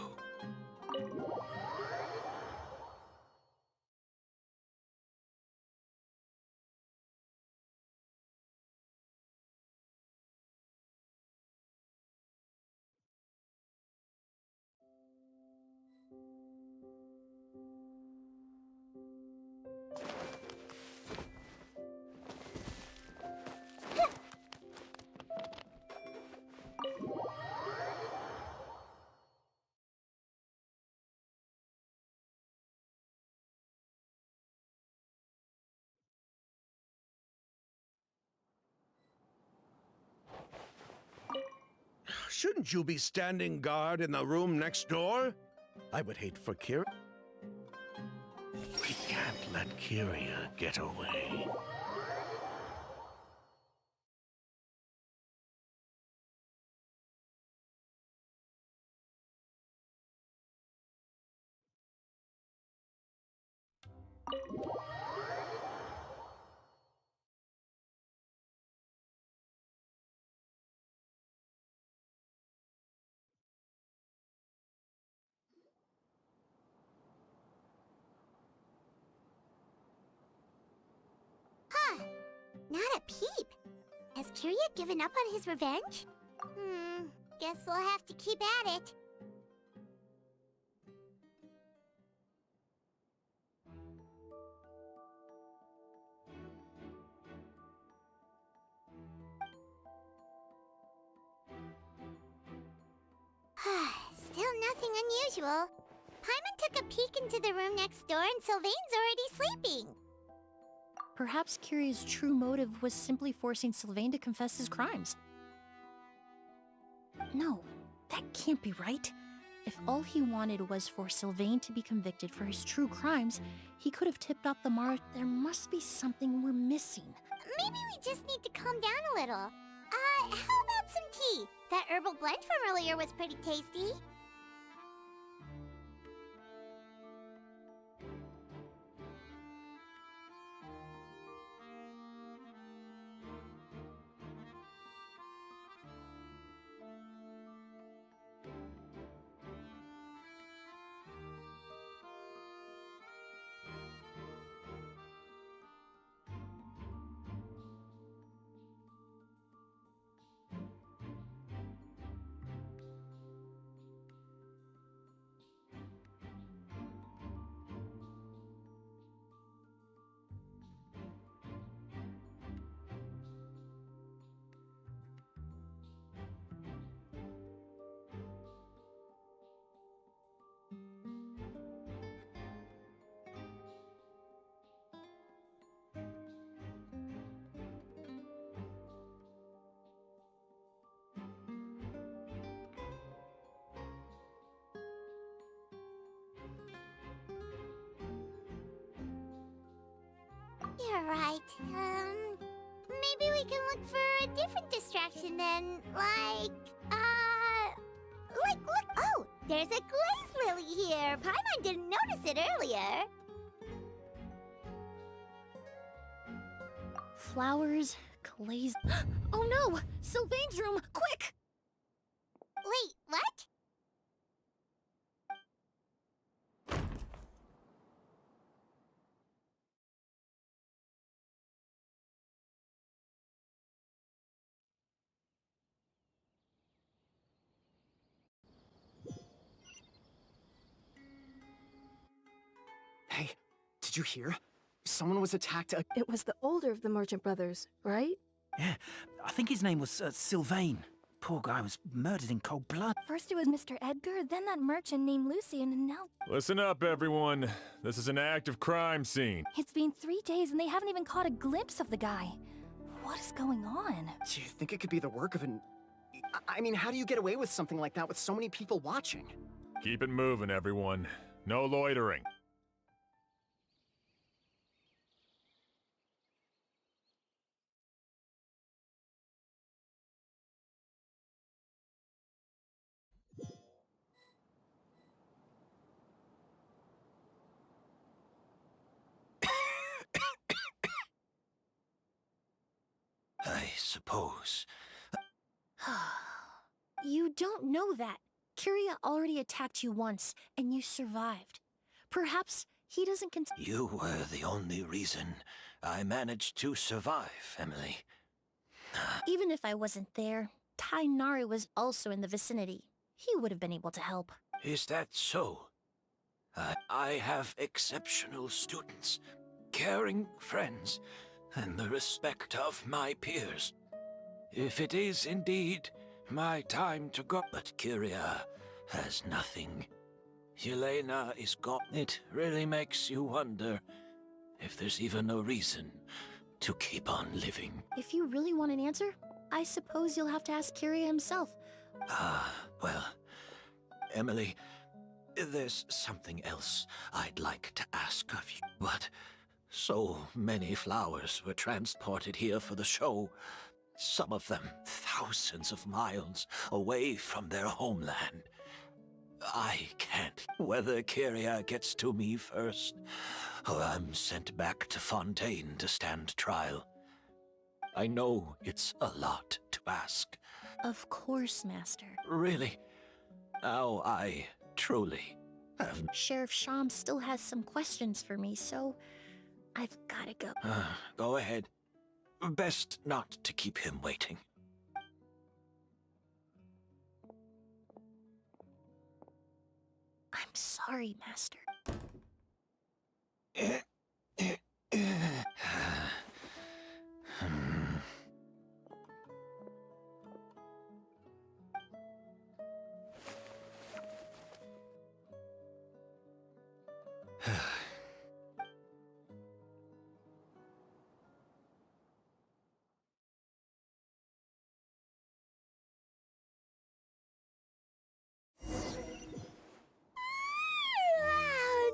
Speaker 2: Shouldn't you be standing guard in the room next door? I would hate for Kiria. We can't let Kiria get away.
Speaker 1: Huh. Not a peep. Has Kiria given up on his revenge? Guess we'll have to keep at it. Still nothing unusual. Paimon took a peek into the room next door and Sylvain's already sleeping.
Speaker 3: Perhaps Kiria's true motive was simply forcing Sylvain to confess his crimes. No, that can't be right. If all he wanted was for Sylvain to be convicted for his true crimes, he could have tipped off the Mara. There must be something we're missing.
Speaker 1: Maybe we just need to calm down a little. How about some tea? That herbal blend from earlier was pretty tasty. You're right. Maybe we can look for a different distraction then, like, look, oh, there's a glaze lily here. Paimon didn't notice it earlier.
Speaker 3: Flowers, glazed... Oh no! Sylvain's room! Quick!
Speaker 1: Wait, what?
Speaker 11: Did you hear? Someone was attacked.
Speaker 12: It was the older of the merchant brothers, right?
Speaker 13: Yeah, I think his name was Sylvain. Poor guy was murdered in cold blood.
Speaker 9: First it was Mr. Edgar, then that merchant named Lucian, and now...
Speaker 5: Listen up, everyone. This is an active crime scene.
Speaker 9: It's been 3 days and they haven't even caught a glimpse of the guy. What is going on?
Speaker 11: Do you think it could be the work of an... I mean, how do you get away with something like that with so many people watching?
Speaker 5: Keep it moving, everyone. No loitering.
Speaker 7: I suppose.
Speaker 3: You don't know that. Kyria already attacked you once, and you survived. Perhaps he doesn't
Speaker 7: You were the only reason I managed to survive, Emilie.
Speaker 3: Even if I wasn't there, Tainari was also in the vicinity. He would have been able to help.
Speaker 7: Is that so? I have exceptional students, caring friends, and the respect of my peers. If it is indeed my time to go, but Kyria has nothing. Yelena is gone. It really makes you wonder if there's even a reason to keep on living.
Speaker 3: If you really want an answer, I suppose you'll have to ask Kyria himself.
Speaker 7: Well, Emilie, there's something else I'd like to ask of you. But so many flowers were transported here for the show. Some of them thousands of miles away from their homeland. I can't. Whether Kyria gets to me first, or I'm sent back to Fontaine to stand trial. I know it's a lot to ask.
Speaker 3: Of course, Master.
Speaker 7: Really? Now I truly have...
Speaker 3: Sheriff Sham still has some questions for me, so I've gotta go.
Speaker 7: Go ahead. Best not to keep him waiting.
Speaker 3: I'm sorry, Master.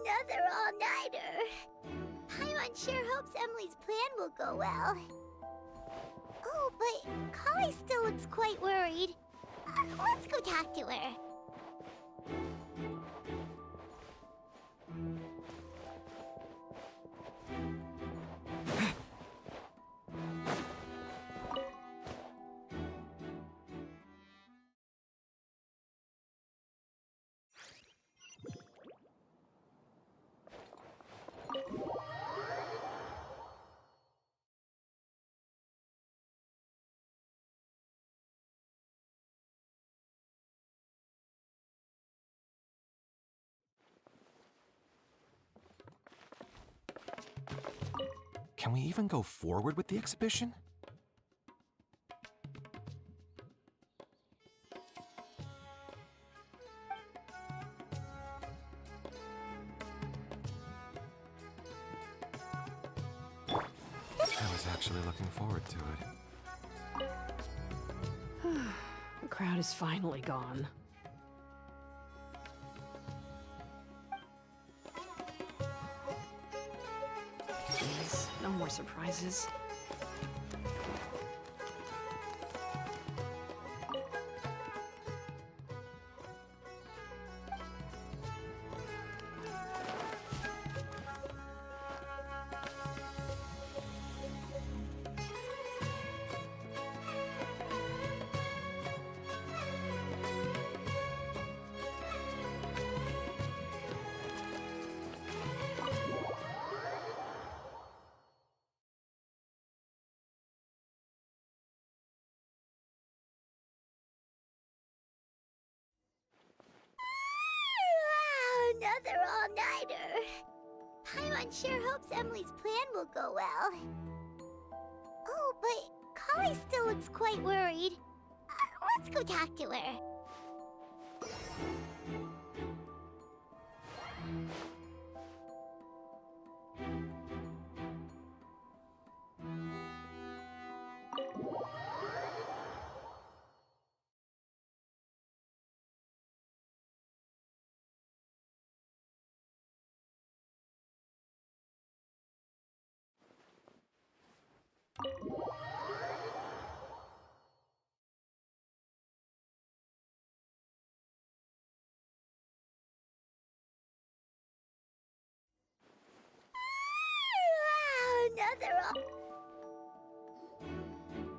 Speaker 1: Another all-nighter. Paimon sure hopes Emily's plan will go well. Oh, but Kali still looks quite worried. Let's go talk to her.
Speaker 6: Can we even go forward with the exhibition? I was actually looking forward to it.
Speaker 12: The crowd is finally gone. Please, no more surprises.
Speaker 1: sure hopes Emily's plan will go well. Oh, but Kali still looks quite worried. Let's go talk to her.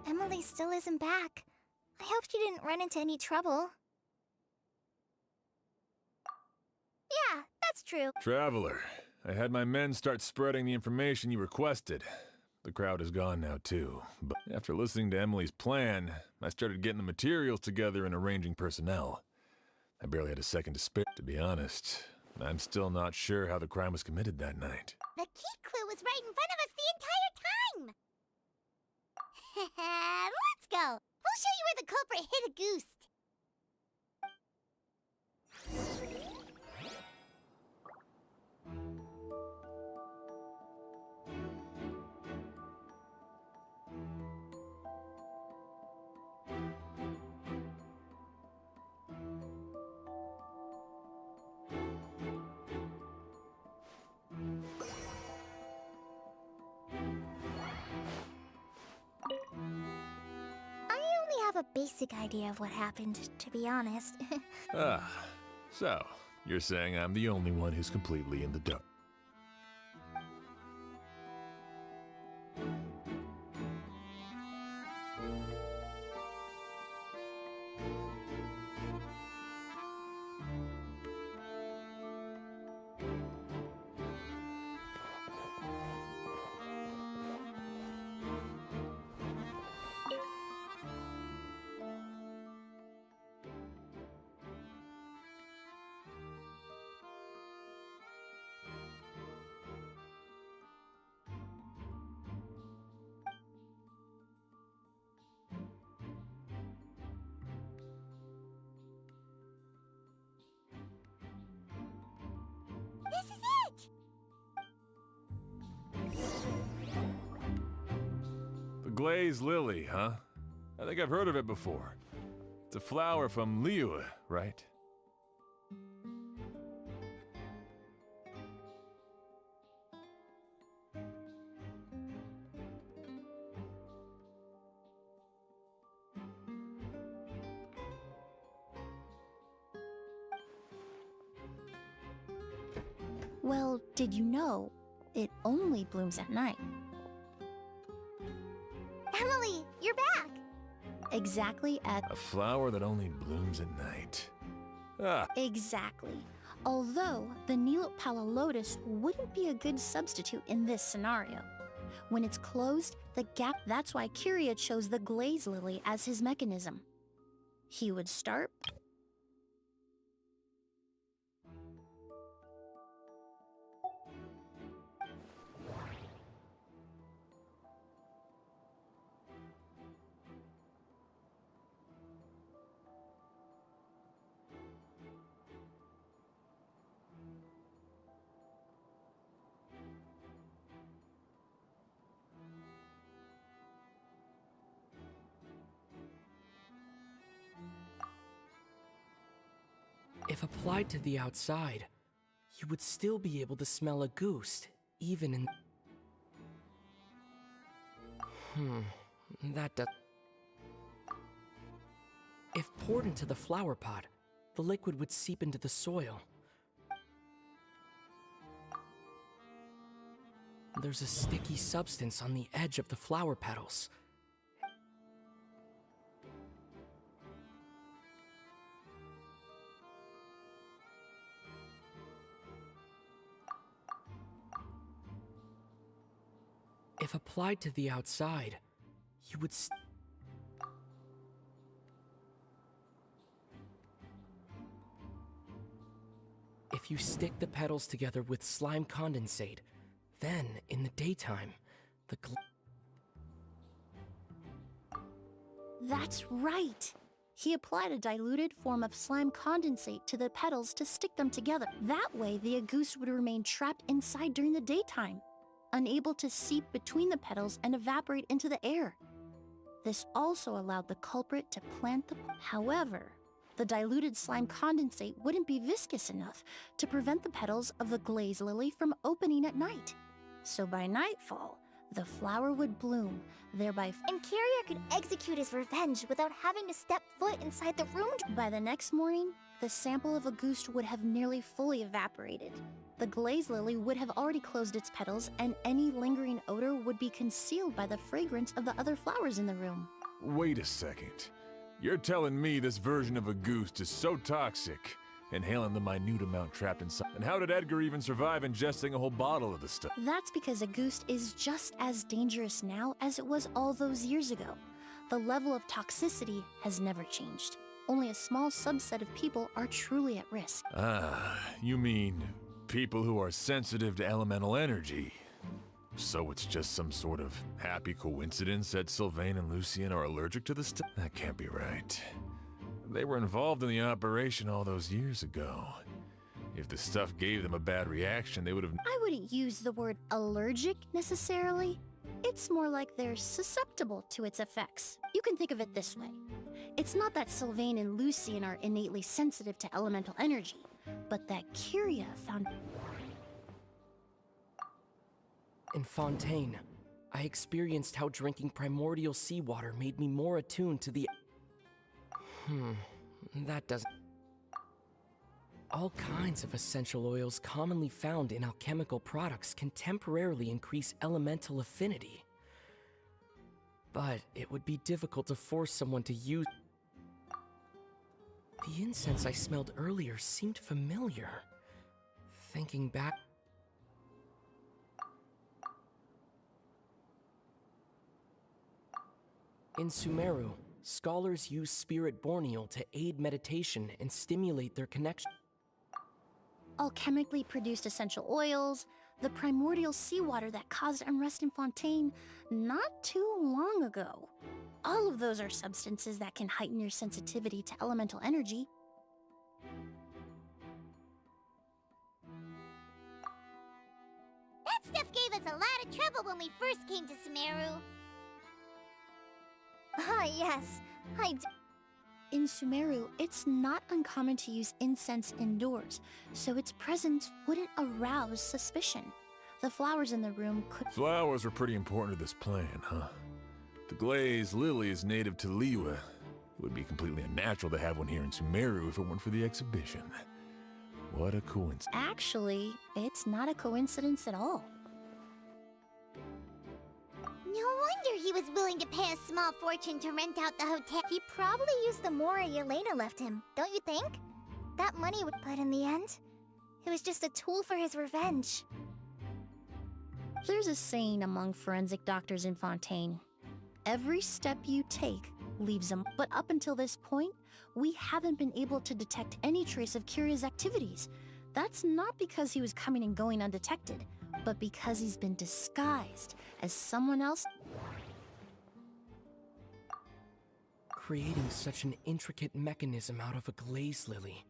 Speaker 1: Emily still isn't back. I hope she didn't run into any trouble. Yeah, that's true.
Speaker 5: Traveler, I had my men start spreading the information you requested. The crowd is gone now, too. But after listening to Emily's plan, I started getting the materials together and arranging personnel. I barely had a second to spare, to be honest. I'm still not sure how the crime was committed that night.
Speaker 1: The key clue was right in front of us the entire time! Let's go! We'll show you where the culprit hid a goose. A basic idea of what happened, to be honest.
Speaker 5: So, you're saying I'm the only one who's completely in the dark.
Speaker 1: This is it!
Speaker 5: The glazed lily, huh? I think I've heard of it before. It's a flower from Liyue, right?
Speaker 3: Well, did you know it only blooms at night?
Speaker 1: Emily, you're back!
Speaker 3: Exactly at...
Speaker 5: A flower that only blooms at night.
Speaker 3: Exactly. Although the Nilot Pala lotus wouldn't be a good substitute in this scenario. When it's closed, the gap, that's why Kyria chose the glaze lily as his mechanism. He would start...
Speaker 14: If applied to the outside, you would still be able to smell a goose, even in... That does... If poured into the flower pot, the liquid would seep into the soil. There's a sticky substance on the edge of the flower petals. If applied to the outside, you would If you stick the petals together with slime condensate, Then, in the daytime,
Speaker 3: That's right! He applied a diluted form of slime condensate to the petals to stick them together. That way, the Auguste would remain trapped inside during the daytime, unable to seep between the petals and evaporate into the air. This also allowed the culprit to plant the... However, the diluted slime condensate wouldn't be viscous enough to prevent the petals of the glaze lily from opening at night. So by nightfall, the flower would bloom, thereby...
Speaker 1: And Carrier could execute his revenge without having to step foot inside the room.
Speaker 3: By the next morning, the sample of Auguste would have nearly fully evaporated. The glaze lily would have already closed its petals, and any lingering odor would be concealed by the fragrance of the other flowers in the room.
Speaker 5: Wait a second. You're telling me this version of Auguste is so toxic, inhaling the minute amount trapped inside. And how did Edgar even survive ingesting a whole bottle of the stuff?
Speaker 3: That's because Auguste is just as dangerous now as it was all those years ago. The level of toxicity has never changed. Only a small subset of people are truly at risk.
Speaker 5: Ah, you mean people who are sensitive to elemental energy. So it's just some sort of happy coincidence that Sylvain and Lucien are allergic to the stuff? That can't be right. They were involved in the operation all those years ago. If the stuff gave them a bad reaction, they would have...
Speaker 3: I wouldn't use the word allergic necessarily. It's more like they're susceptible to its effects. You can think of it this way. It's not that Sylvain and Lucien are innately sensitive to elemental energy, but that Kyria found...
Speaker 14: in Fontaine, I experienced how drinking primordial seawater made me more attuned to the... that doesn't... All kinds of essential oils commonly found in alchemical products can temporarily increase elemental affinity. But it would be difficult to force someone to use... The incense I smelled earlier seemed familiar. Thinking back... In Sumeru, scholars use spirit borneal to aid meditation and stimulate their connection.
Speaker 3: Alchemically produced essential oils, the primordial seawater that caused unrest in Fontaine not too long ago. All of those are substances that can heighten your sensitivity to elemental energy.
Speaker 1: That stuff gave us a lot of trouble when we first came to Sumeru. Ah, yes.
Speaker 3: In Sumeru, it's not uncommon to use incense indoors, so its presence wouldn't arouse suspicion. The flowers in the room could...
Speaker 5: Flowers were pretty important to this plan, huh? The glazed lily is native to Liyue. It would be completely unnatural to have one here in Sumeru if it weren't for the exhibition. What a coincidence.
Speaker 3: Actually, it's not a coincidence at all.
Speaker 1: No wonder he was willing to pay a small fortune to rent out the hotel. He probably used the mora Yelena left him, don't you think? That money would... But in the end, it was just a tool for his revenge.
Speaker 3: There's a saying among forensic doctors in Fontaine. Every step you take leaves them. But up until this point, we haven't been able to detect any trace of Kyria's activities. That's not because he was coming and going undetected, but because he's been disguised as someone else.
Speaker 14: Creating such an intricate mechanism out of a glaze lily.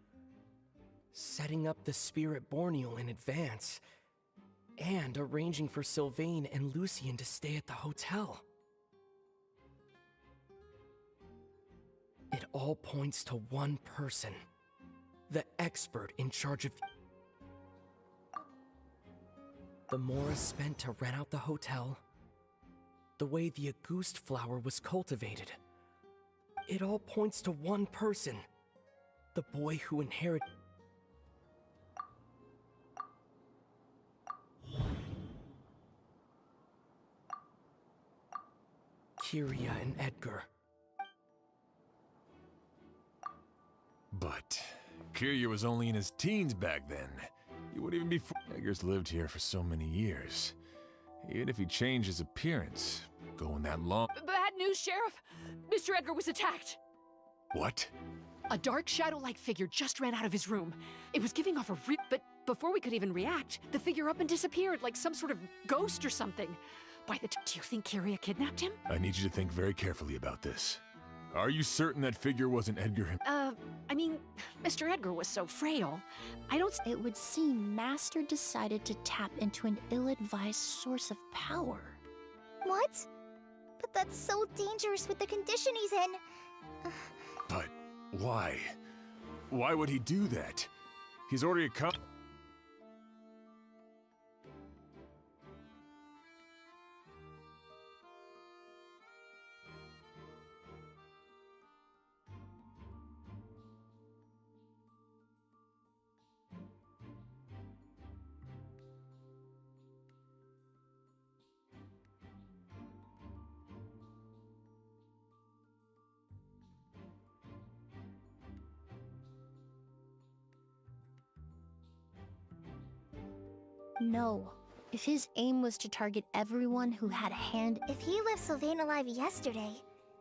Speaker 14: Setting up the spirit borneal in advance. And arranging for Sylvain and Lucien to stay at the hotel. It all points to one person. The expert in charge of... The mora spent to rent out the hotel. The way the Auguste flower was cultivated. It all points to one person. The boy who inherited... Kyria and Edgar.
Speaker 5: But Kyria was only in his teens back then. He wouldn't even be... Edgar's lived here for so many years. Even if he changed his appearance, going that long...
Speaker 15: Bad news, Sheriff! Mr. Edgar was attacked!
Speaker 5: What?
Speaker 15: A dark shadow-like figure just ran out of his room. It was giving off a but before we could even react, the figure up and disappeared like some sort of ghost or something. Do you think Kyria kidnapped him?
Speaker 5: I need you to think very carefully about this. Are you certain that figure wasn't Edgar him?
Speaker 15: I mean, Mr. Edgar was so frail.
Speaker 3: It would seem Master decided to tap into an ill-advised source of power.
Speaker 1: What? But that's so dangerous with the condition he's in.
Speaker 5: But why? Why would he do that? He's already a
Speaker 3: No. If his aim was to target everyone who had a hand...
Speaker 1: If he left Sylvain alive yesterday,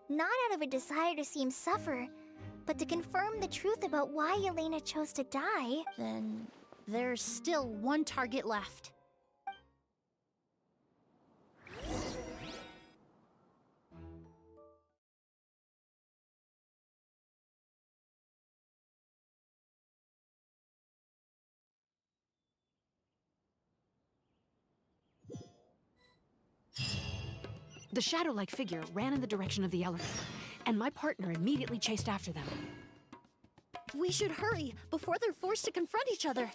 Speaker 1: not out of a desire to see him suffer, but to confirm the truth about why Elena chose to die...
Speaker 3: Then there's still one target left.
Speaker 15: The shadow-like figure ran in the direction of the elevator, and my partner immediately chased after them.
Speaker 3: We should hurry before they're forced to confront each other.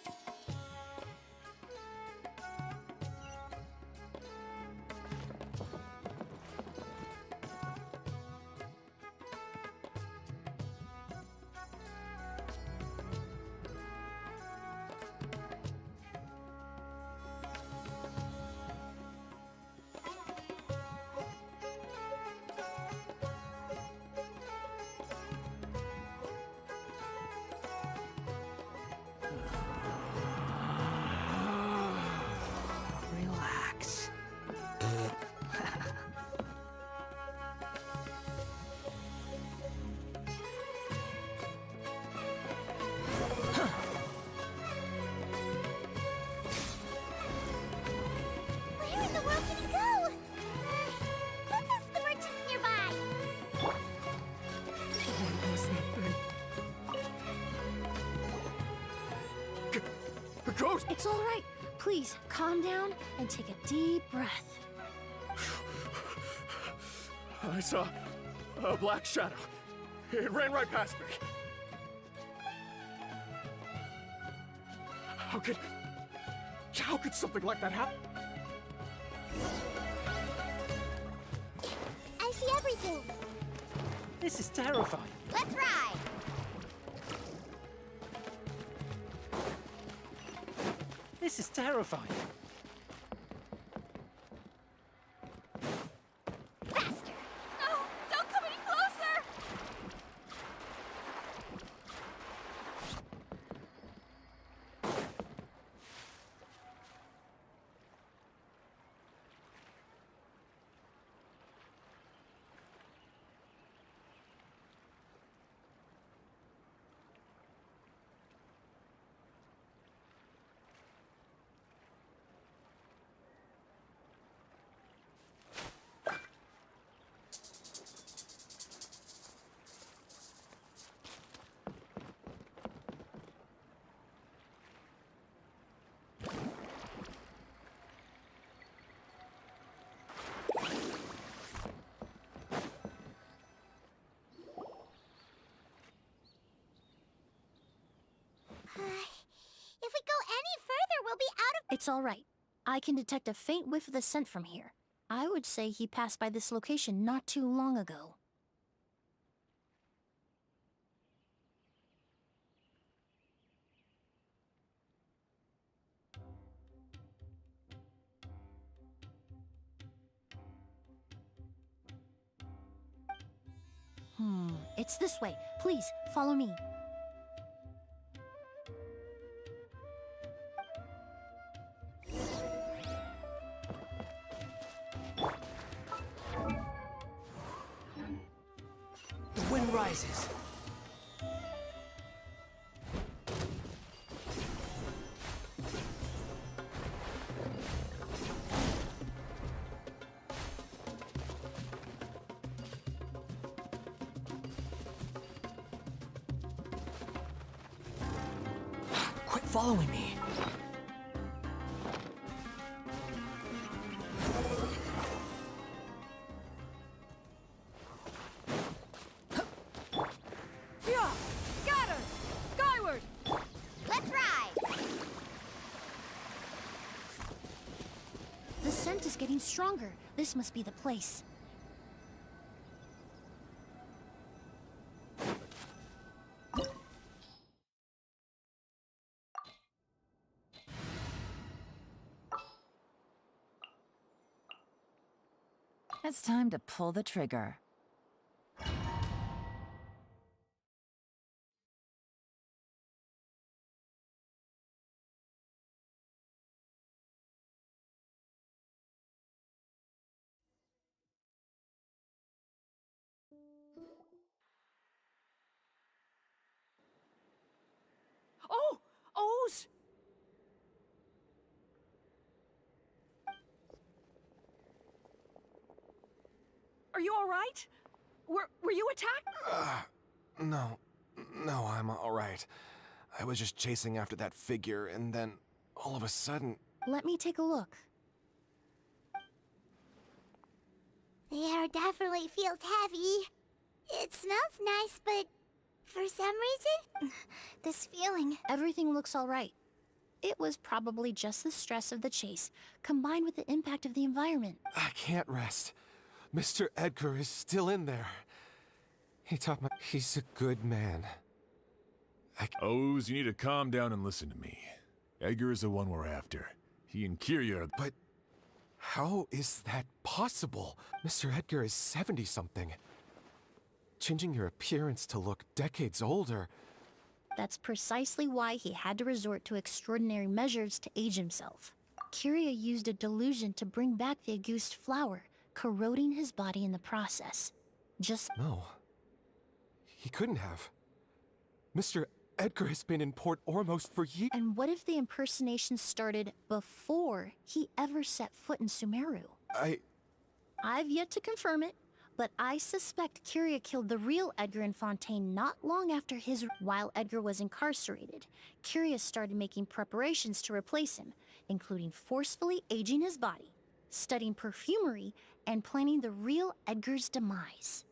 Speaker 10: Relax.
Speaker 1: Where in the world can he go? Let's ask the merchants nearby.
Speaker 6: What was that thing? A ghost!
Speaker 3: It's all right. Please, calm down and take a deep breath.
Speaker 6: I saw a black shadow. It ran right past me. How could something like that happen?
Speaker 1: I see everything.
Speaker 13: This is terrifying.
Speaker 1: Let's ride.
Speaker 13: This is terrifying.
Speaker 1: Faster.
Speaker 9: No! Don't come any closer!
Speaker 1: If we go any further, we'll be out of...
Speaker 3: It's all right. I can detect a faint whiff of the scent from here. I would say he passed by this location not too long ago. It's this way. Please, follow me.
Speaker 14: The wind rises. following me.
Speaker 9: Yeah! Scatter! Skyward!
Speaker 1: Let's ride!
Speaker 3: The scent is getting stronger. This must be the place.
Speaker 16: It's time to pull the trigger.
Speaker 15: Oh! O's! Are you all right? Were you attacked?
Speaker 6: No. No, I'm alright. I was just chasing after that figure, and then all of a sudden...
Speaker 3: Let me take a look.
Speaker 1: The air definitely feels heavy. It smells nice, but for some reason, this feeling...
Speaker 3: Everything looks all right. It was probably just the stress of the chase, combined with the impact of the environment.
Speaker 6: I can't rest. Mr. Edgar is still in there. He taught me... He's a good man.
Speaker 5: O's, you need to calm down and listen to me. Edgar is the one we're after. He and Kiria are...
Speaker 6: But how is that possible? Mr. Edgar is 70-something. Changing your appearance to look decades older...
Speaker 3: That's precisely why he had to resort to extraordinary measures to age himself. Kiria used a delusion to bring back the Auguste flower, corroding his body in the process.
Speaker 6: No. He couldn't have. Mr. Edgar has been in Port Ormos for years.
Speaker 3: And what if the impersonation started before he ever set foot in Sumeru? I've yet to confirm it, but I suspect Kiria killed the real Edgar in Fontaine not long after while Edgar was incarcerated. Kiria started making preparations to replace him, including forcefully aging his body, studying perfumery, and planning the real Edgar's demise.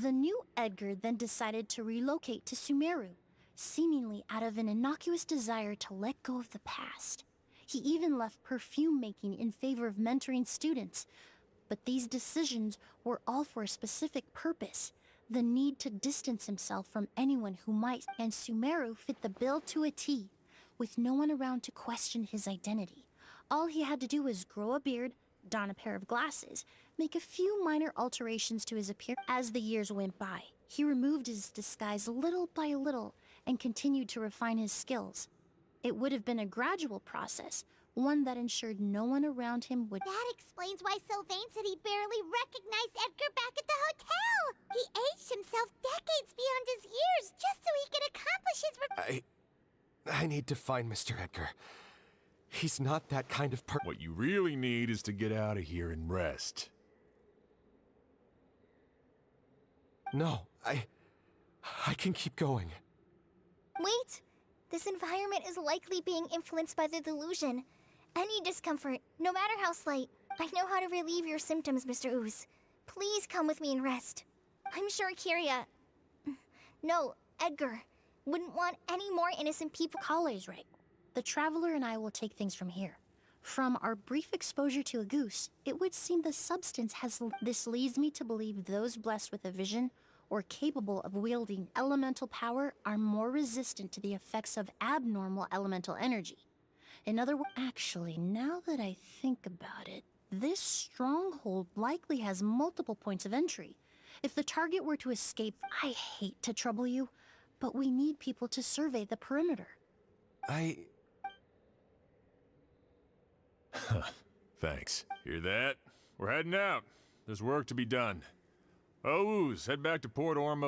Speaker 3: The new Edgar then decided to relocate to Sumeru, seemingly out of an innocuous desire to let go of the past. He even left perfume making in favor of mentoring students. But these decisions were all for a specific purpose: the need to distance himself from anyone who might, and Sumeru fit the bill to a T, with no one around to question his identity. All he had to do was grow a beard, don a pair of glasses, make a few minor alterations to his appearance. As the years went by, he removed his disguise little by little and continued to refine his skills. It would have been a gradual process, one that ensured no one around him would...
Speaker 1: That explains why Sylvain said he barely recognized Edgar back at the hotel! He aged himself decades beyond his years just so he could accomplish his...
Speaker 6: I need to find Mr. Edgar. He's not that kind of
Speaker 5: What you really need is to get out of here and rest.
Speaker 6: No, I can keep going.
Speaker 1: Wait! This environment is likely being influenced by the delusion. Any discomfort, no matter how slight, I know how to relieve your symptoms, Mr. Ooze. Please come with me and rest. I'm sure Kiria... No, Edgar wouldn't want any more innocent people...
Speaker 3: Kale's right. The Traveler and I will take things from here. From our brief exposure to a goose, it would seem the substance has... This leads me to believe those blessed with a vision or capable of wielding elemental power are more resistant to the effects of abnormal elemental energy. In other words, actually, now that I think about it, this stronghold likely has multiple points of entry. If the target were to escape, I hate to trouble you, but we need people to survey the perimeter.
Speaker 5: Thanks. Hear that? We're heading out. There's work to be done. Ooze, head back to Port Ormo.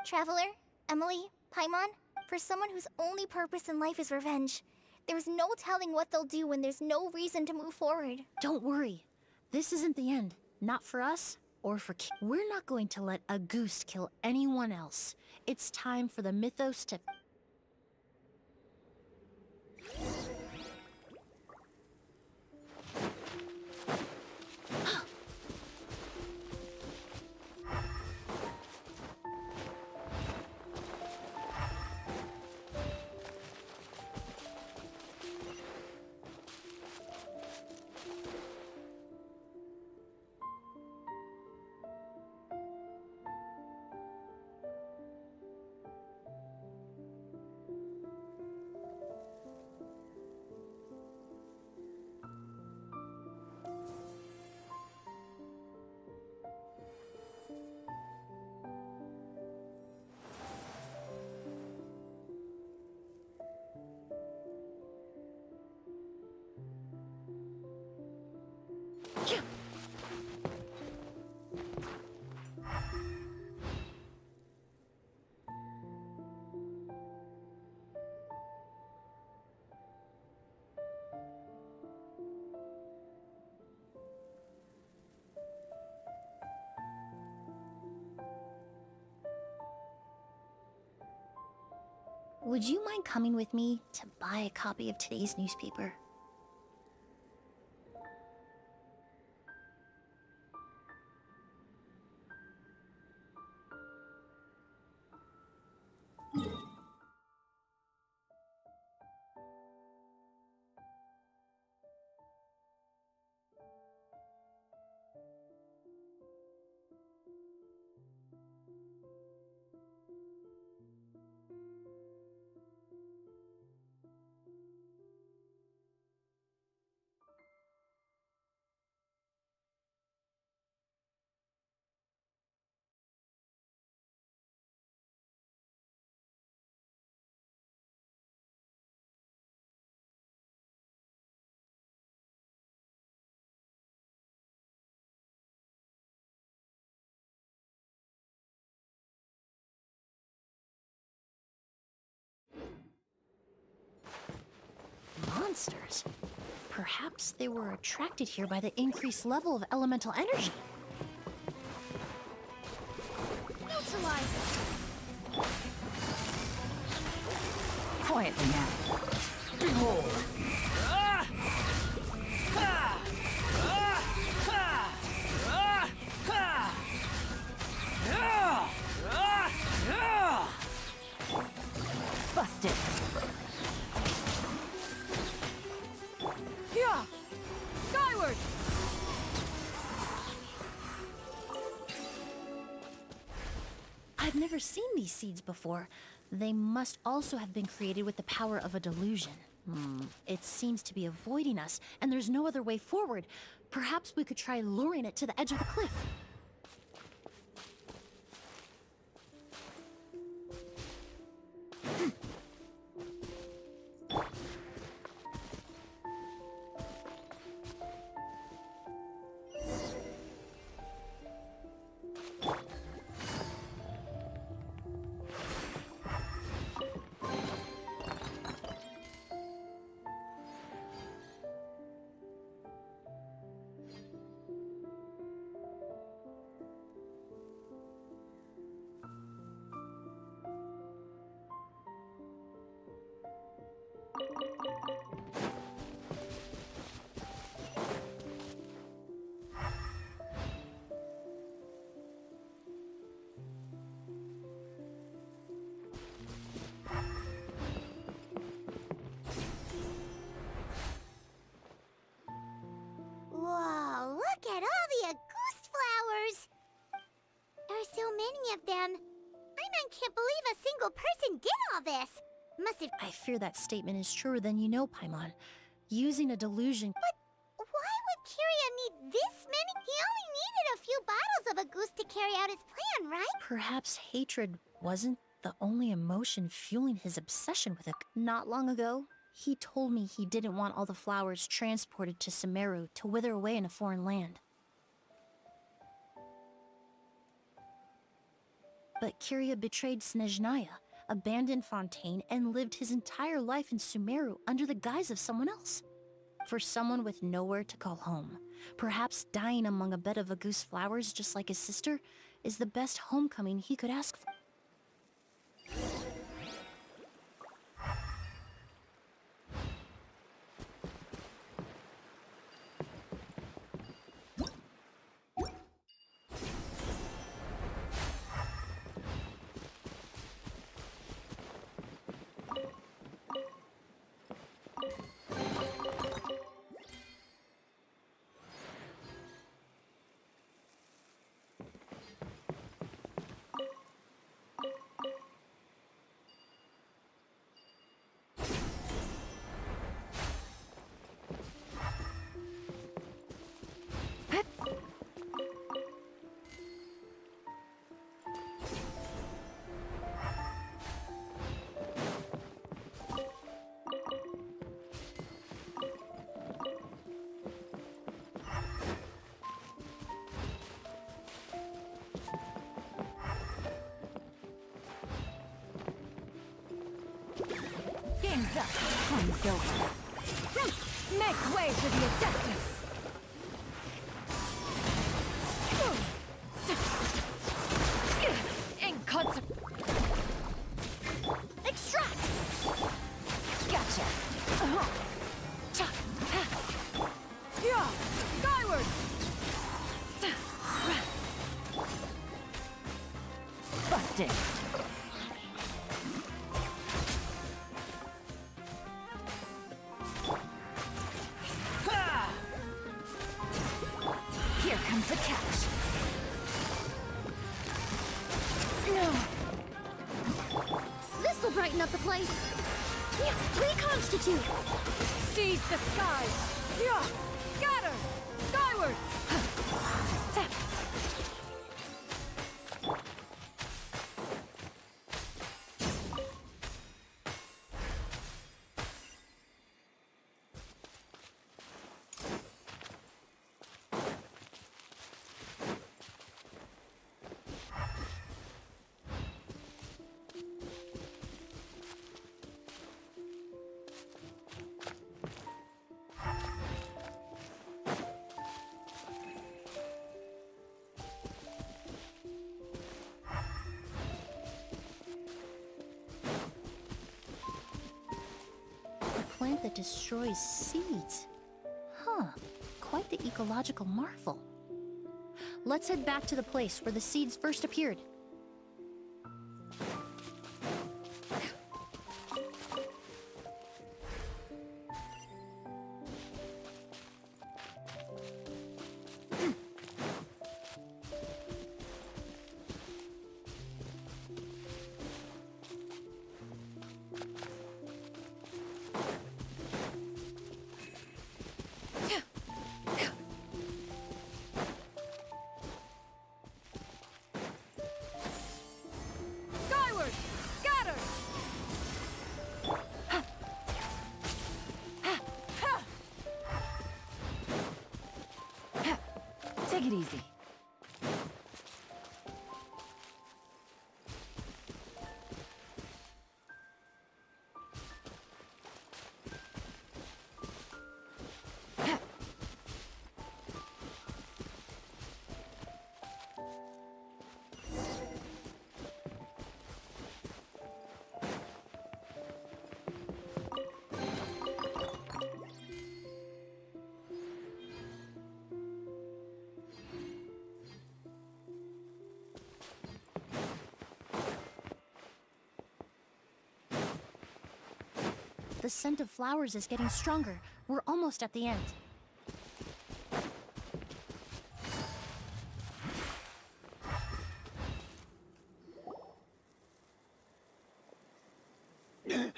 Speaker 1: Traveler, Emilie, Paimon, for someone whose only purpose in life is revenge, there's no telling what they'll do when there's no reason to move forward.
Speaker 3: Don't worry. This isn't the end. Not for us or for we're not going to let a goose kill anyone else. It's time for the mythos to... Would you mind coming with me to buy a copy of today's newspaper? Monsters? Perhaps they were attracted here by the increased level of elemental energy. Neutralize!
Speaker 16: Quietly now. Behold! Busted!
Speaker 9: Yeah! Skyward!
Speaker 3: I've never seen these seeds before. They must also have been created with the power of a delusion. It seems to be avoiding us, and there's no other way forward. Perhaps we could try luring it to the edge of the cliff.
Speaker 1: Whoa, look at all the Auguste flowers! There are so many of them. I can't believe a single person did all this. Must have...
Speaker 3: I fear that statement is truer than you know, Paimon. Using a delusion...
Speaker 1: But why would Kiria need this many? He only needed a few bottles of Auguste to carry out his plan, right?
Speaker 3: Perhaps hatred wasn't the only emotion fueling his obsession with it. Not long ago, he told me he didn't want all the flowers transported to Sumeru to wither away in a foreign land. But Kiria betrayed Snezhnaya, abandoned Fontaine, and lived his entire life in Sumeru under the guise of someone else. For someone with nowhere to call home, Perhaps dying among a bed of Auguste's flowers just like his sister is the best homecoming he could ask for.
Speaker 16: Game's up. Fun's over. Make way for the Adeptus! Inconsequential. Extract! Gotcha! Yeah! Skyward! Busted! Here comes the catch.
Speaker 1: This'll brighten up the place. Reconstitute.
Speaker 16: Seize the skies. Scatter! Skyward!
Speaker 3: A plant that destroys seeds. Huh, quite the ecological marvel. Let's head back to the place where the seeds first appeared.
Speaker 16: Skyward! Scatter! Take it easy.
Speaker 3: The scent of flowers is getting stronger. We're almost at the end. The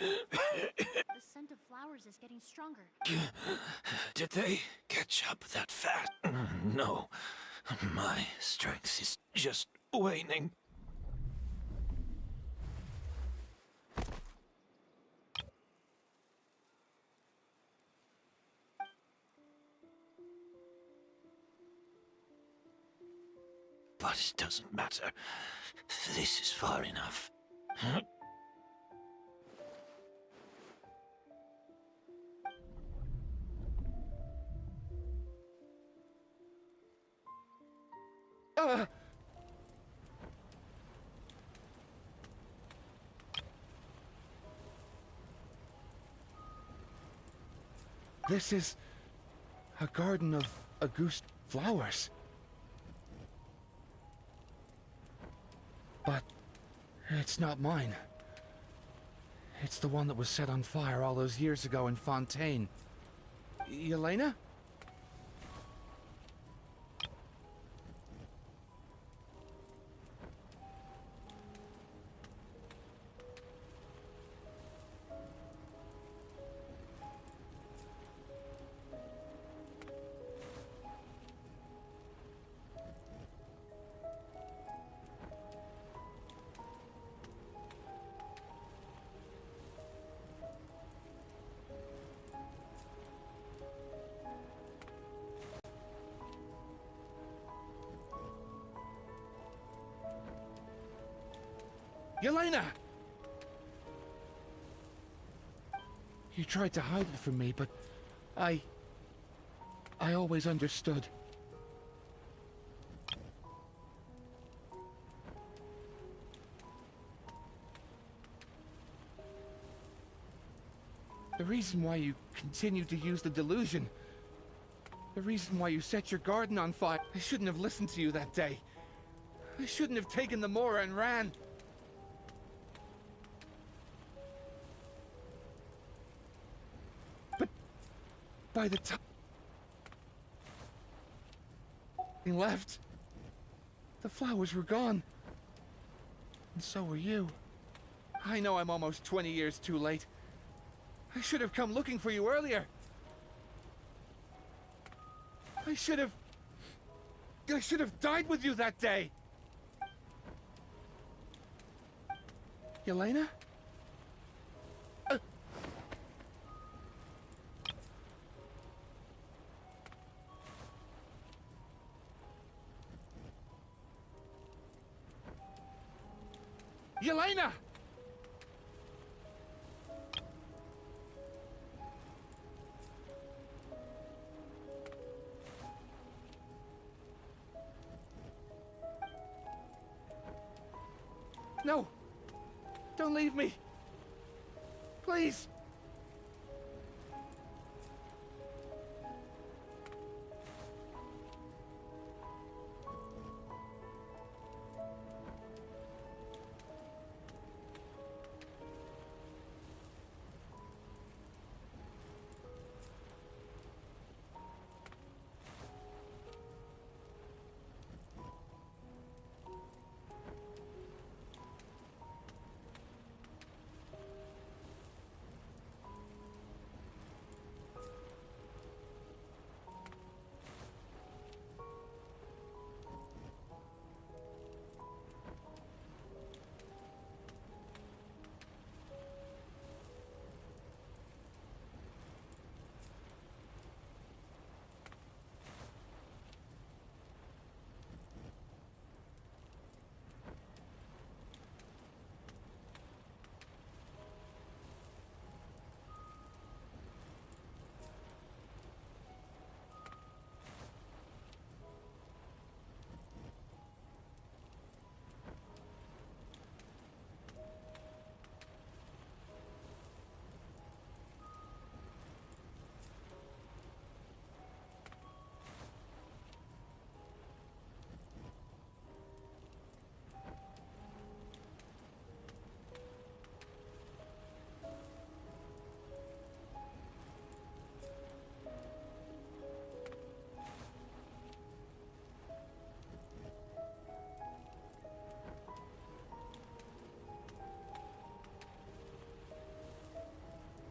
Speaker 3: scent of flowers is getting stronger.
Speaker 7: Did they catch up that fast? No. My strength is just waning. But it doesn't matter. This is far enough.
Speaker 17: This is a garden of Auguste flowers. But it's not mine. It's the one that was set on fire all those years ago in Fontaine. Yelena? Yelena! You tried to hide it from me, but I always understood. The reason why you continued to use the delusion, the reason why you set your garden on fire, I shouldn't have listened to you that day. I shouldn't have taken the Mora and ran. But by the time he left, the flowers were gone. And so were you. I know I'm almost 20 years too late. I should have come looking for you earlier. I should have died with you that day. Yelena? Yelena! No! Don't leave me! Please!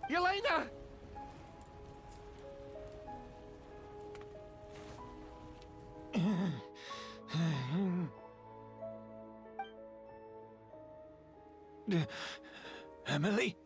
Speaker 17: Yelena!
Speaker 13: Emilie?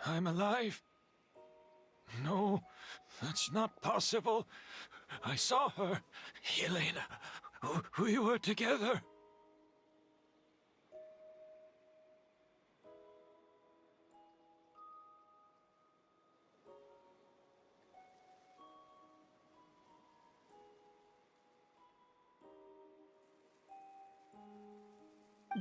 Speaker 5: I'm alive. No, that's not possible. I saw her. Yelena. We were together.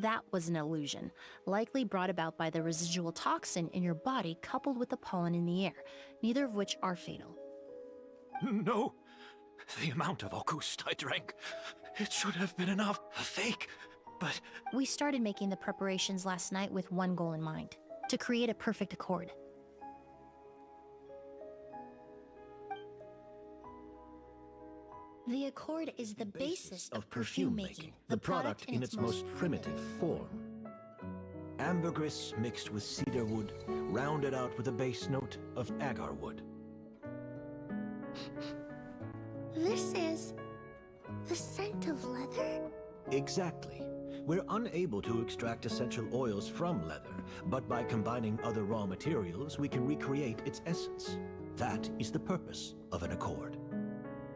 Speaker 3: That was an illusion, likely brought about by the residual toxin in your body coupled with the pollen in the air, neither of which are fatal.
Speaker 7: No. The amount of August I drank, it should have been enough. A fake, but...
Speaker 3: We started making the preparations last night with one goal in mind, to create a perfect accord. The accord is the basis of perfume making,
Speaker 7: the product in its most primitive form. Ambergris mixed with cedar wood, rounded out with a base note of agar wood.
Speaker 1: This is the scent of leather?
Speaker 7: Exactly. We're unable to extract essential oils from leather, but by combining other raw materials, we can recreate its essence. That is the purpose of an accord.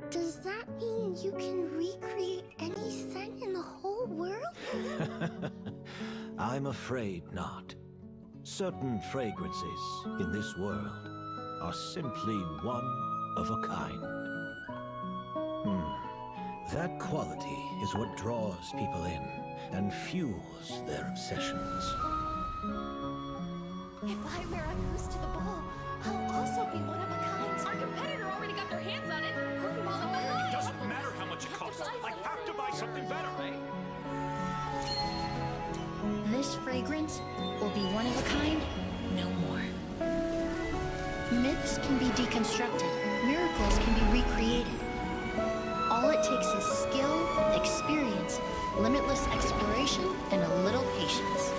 Speaker 1: Does that mean you can recreate any scent in the whole world?
Speaker 7: I'm afraid not. Certain fragrances in this world are simply one of a kind. That quality is what draws people in and fuels their obsessions.
Speaker 9: If I wear a goose to the ball, I'll also be one of a kind.
Speaker 15: Our competitor already got their hands on it.
Speaker 7: It doesn't matter how much it costs. I have to buy something better.
Speaker 3: This fragrance will be one of a kind, no more. Myths can be deconstructed, miracles can be recreated. All it takes is skill, experience, limitless exploration, and a little patience.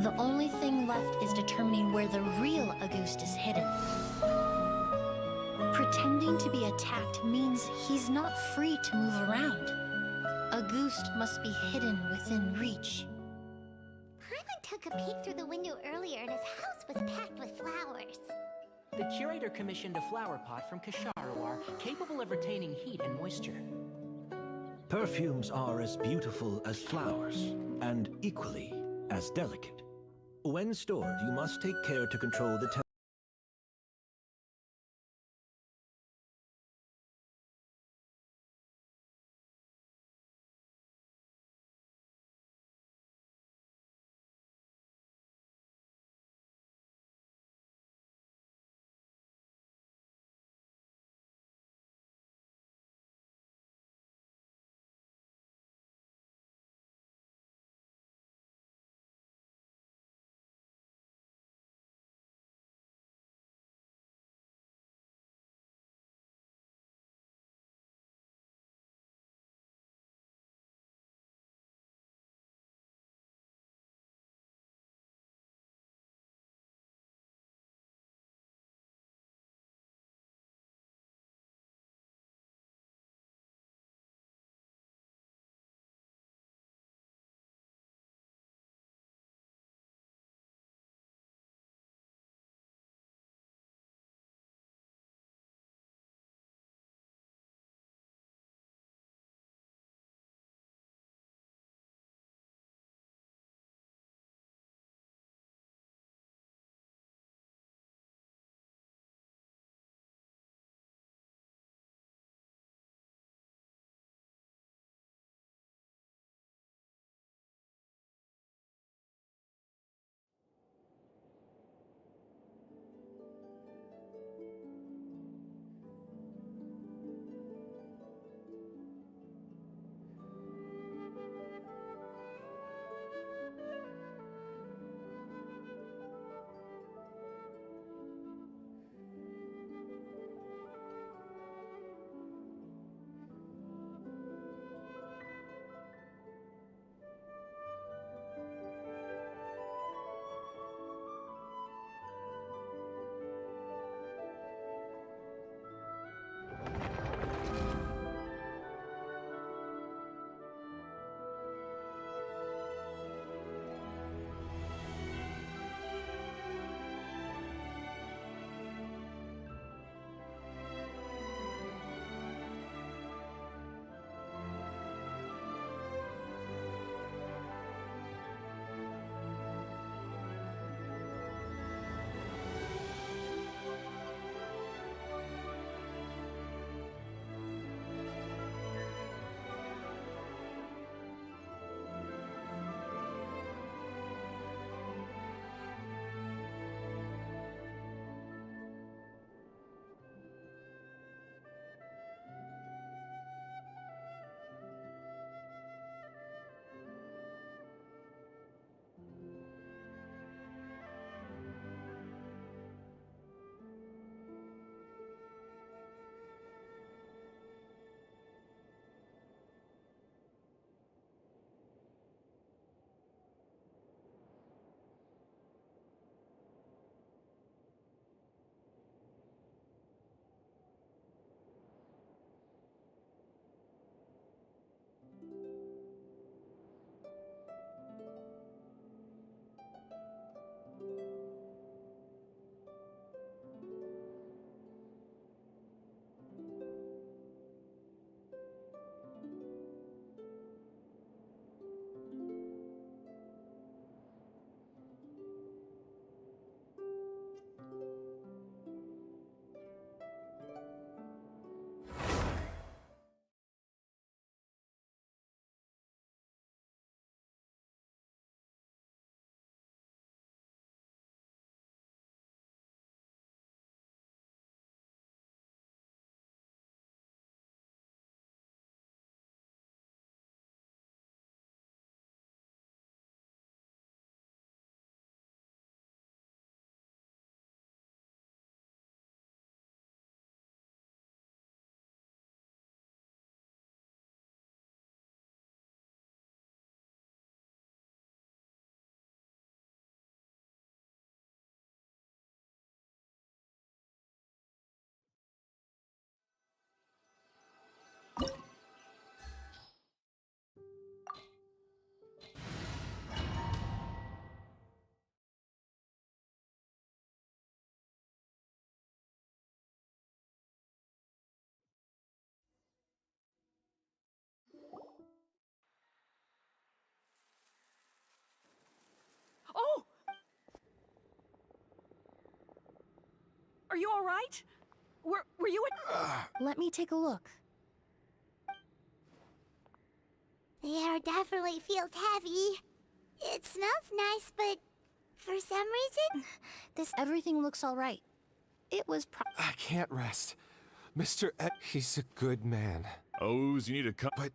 Speaker 3: The only thing left is determining where the real Auguste is hidden. Pretending to be attacked means he's not free to move around. Auguste must be hidden within reach.
Speaker 1: Paimon took a peek through the window earlier and his house was packed with flowers.
Speaker 4: The curator commissioned a flower pot from Kasharawar, capable of retaining heat and moisture.
Speaker 7: Perfumes are as beautiful as flowers, and equally as delicate. When stored, you must take care to control the temperature.
Speaker 15: you all right? Were you
Speaker 3: Let me take a look.
Speaker 1: The air definitely feels heavy. It smells nice, but for some reason,
Speaker 3: Everything looks all right. It was
Speaker 6: I can't rest. Mr. He's a good man.
Speaker 5: O's, you need to cut.
Speaker 6: But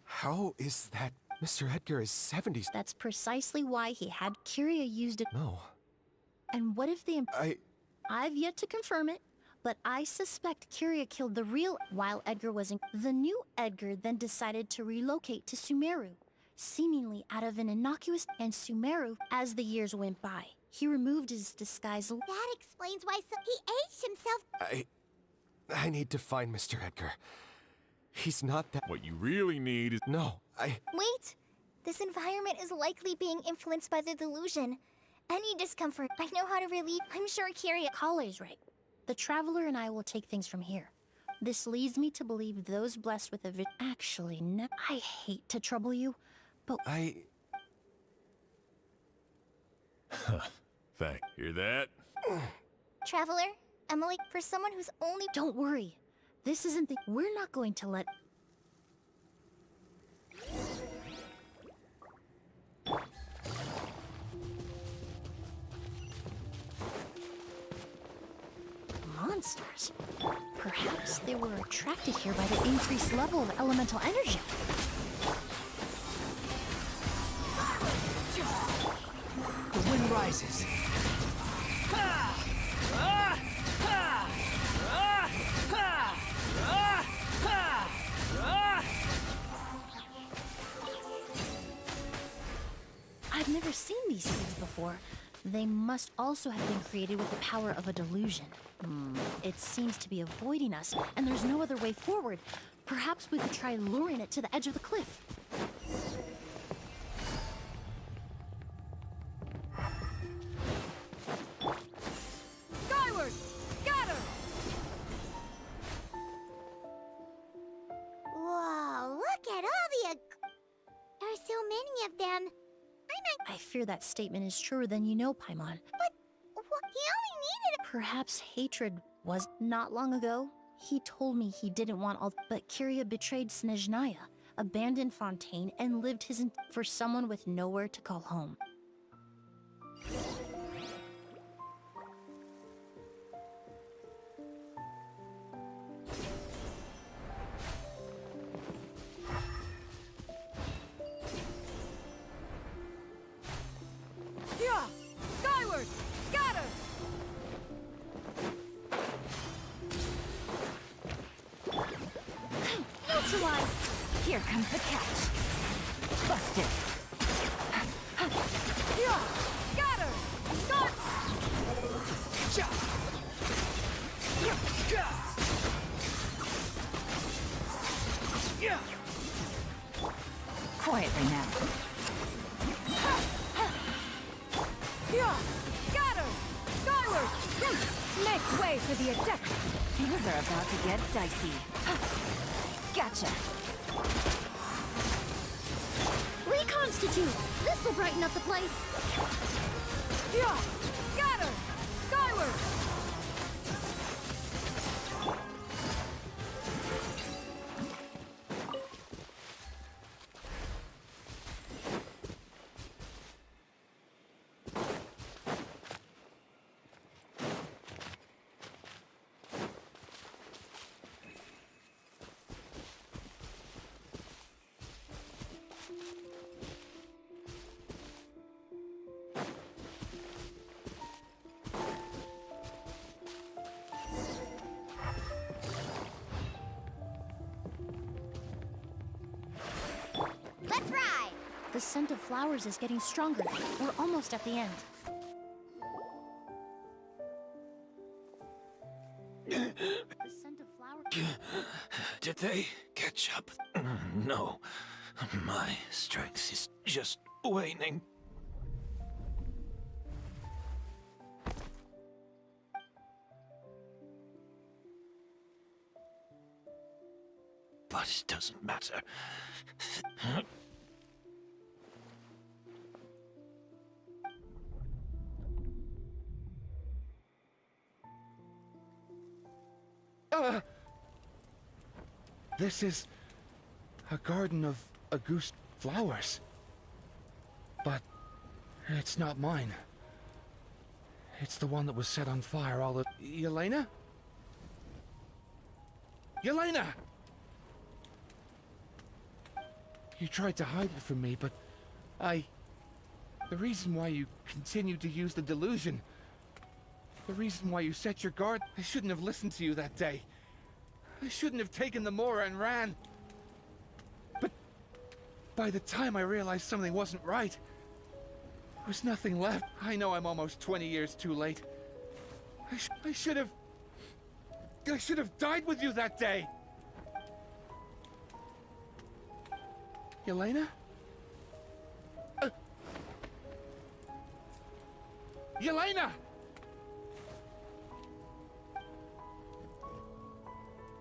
Speaker 6: how is that? Mr. Edgar is 70.
Speaker 3: That's precisely why he had Kyria used it.
Speaker 6: No.
Speaker 3: And what if I've yet to confirm it, but I suspect Kyria killed the real while Edgar was in. The new Edgar then decided to relocate to Sumeru, seemingly out of an innocuous. And Sumeru, as the years went by, he removed his disguise.
Speaker 1: That explains why he aged himself.
Speaker 6: I need to find Mr. Edgar. He's not that.
Speaker 5: What you really need is.
Speaker 6: No,
Speaker 1: Wait! This environment is likely being influenced by the delusion. Any discomfort, I know how to relieve. I'm sure Kyria.
Speaker 3: Kale's right. The Traveler and I will take things from here. This leads me to believe those blessed with a Actually, no. I hate to trouble you, but
Speaker 5: Thank. Hear that?
Speaker 1: Traveler, Emilie, for someone who's only.
Speaker 3: Don't worry. This isn't the. We're not going to let. Monsters. Perhaps they were attracted here by the increased level of elemental energy.
Speaker 10: The wind rises.
Speaker 3: I've never seen these seeds before. They must also have been created with the power of a delusion. It seems to be avoiding us, and there's no other way forward. Perhaps we could try luring it to the edge of the cliff.
Speaker 16: Skyward! Scatter!
Speaker 1: Whoa, look at all the. There are so many of them.
Speaker 3: I fear that statement is truer than you know, Paimon.
Speaker 1: But he only needed
Speaker 3: Perhaps hatred was not long ago. He told me he didn't want all, but Kyria betrayed Snezhnaya, abandoned Fontaine, and lived for someone with nowhere to call home.
Speaker 16: Yeah! Skyward! Scatter!
Speaker 3: Neutralized!
Speaker 16: Here comes the catch. Busted. Yeah! Scatter! Start!
Speaker 10: Yeah!
Speaker 16: Quietly now. Yeah! Scatter! Skyward! Make way for the attack! Things are about to get dicey. Gotcha!
Speaker 3: Reconstitute! This'll brighten up the place!
Speaker 16: Yeah! Scatter! Skyward!
Speaker 1: Let's ride!
Speaker 3: The scent of flowers is getting stronger. We're almost at the end. The scent of flowers.
Speaker 7: Did they catch up? No. My strength is just waning. But it doesn't matter.
Speaker 17: This is a garden of Auguste flowers. But it's not mine. It's the one that was set on fire all the... Yelena? Yelena! You tried to hide it from me, but the reason why you continued to use the delusion, the reason why you set your guard, I shouldn't have listened to you that day. I shouldn't have taken the Mora and ran. But by the time I realized something wasn't right, there was nothing left. I know I'm almost 20 years too late. I should have died with you that day. Yelena? Yelena!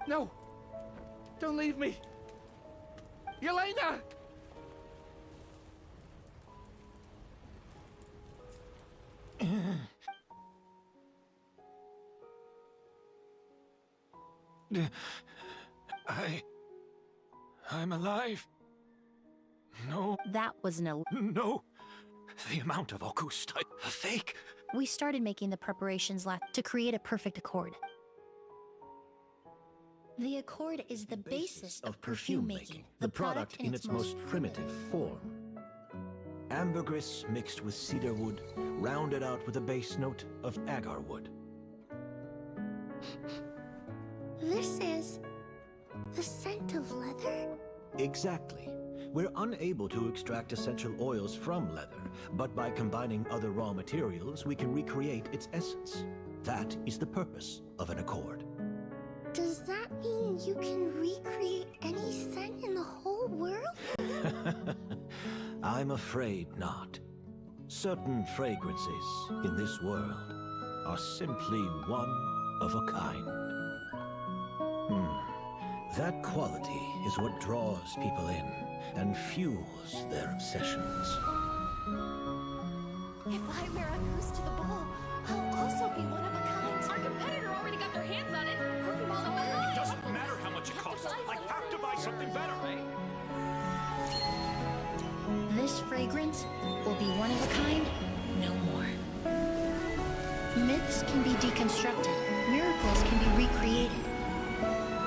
Speaker 17: No! Don't leave me! Yelena!
Speaker 7: I'm alive. No.
Speaker 3: That was an
Speaker 7: No! The amount of Auguste, a fake!
Speaker 3: We started making the preparations to create a perfect accord. The accord is the basis of perfume making,
Speaker 7: the product in its most primitive form. Ambergris mixed with cedar wood, rounded out with a base note of agar wood.
Speaker 1: This is the scent of leather?
Speaker 7: Exactly. We're unable to extract essential oils from leather, but by combining other raw materials, we can recreate its essence. That is the purpose of an accord.
Speaker 1: Does that mean you can recreate any scent in the whole world?
Speaker 7: I'm afraid not. Certain fragrances in this world are simply one of a kind. That quality is what draws people in and fuels their obsessions.
Speaker 9: If I wear a goose to the ball, I'll also be one of a kind.
Speaker 15: Our competitor already got their hands on it.
Speaker 7: It doesn't matter how much it costs. I have to buy something better.
Speaker 3: This fragrance will be one of a kind, no more. Myths can be deconstructed, miracles can be recreated.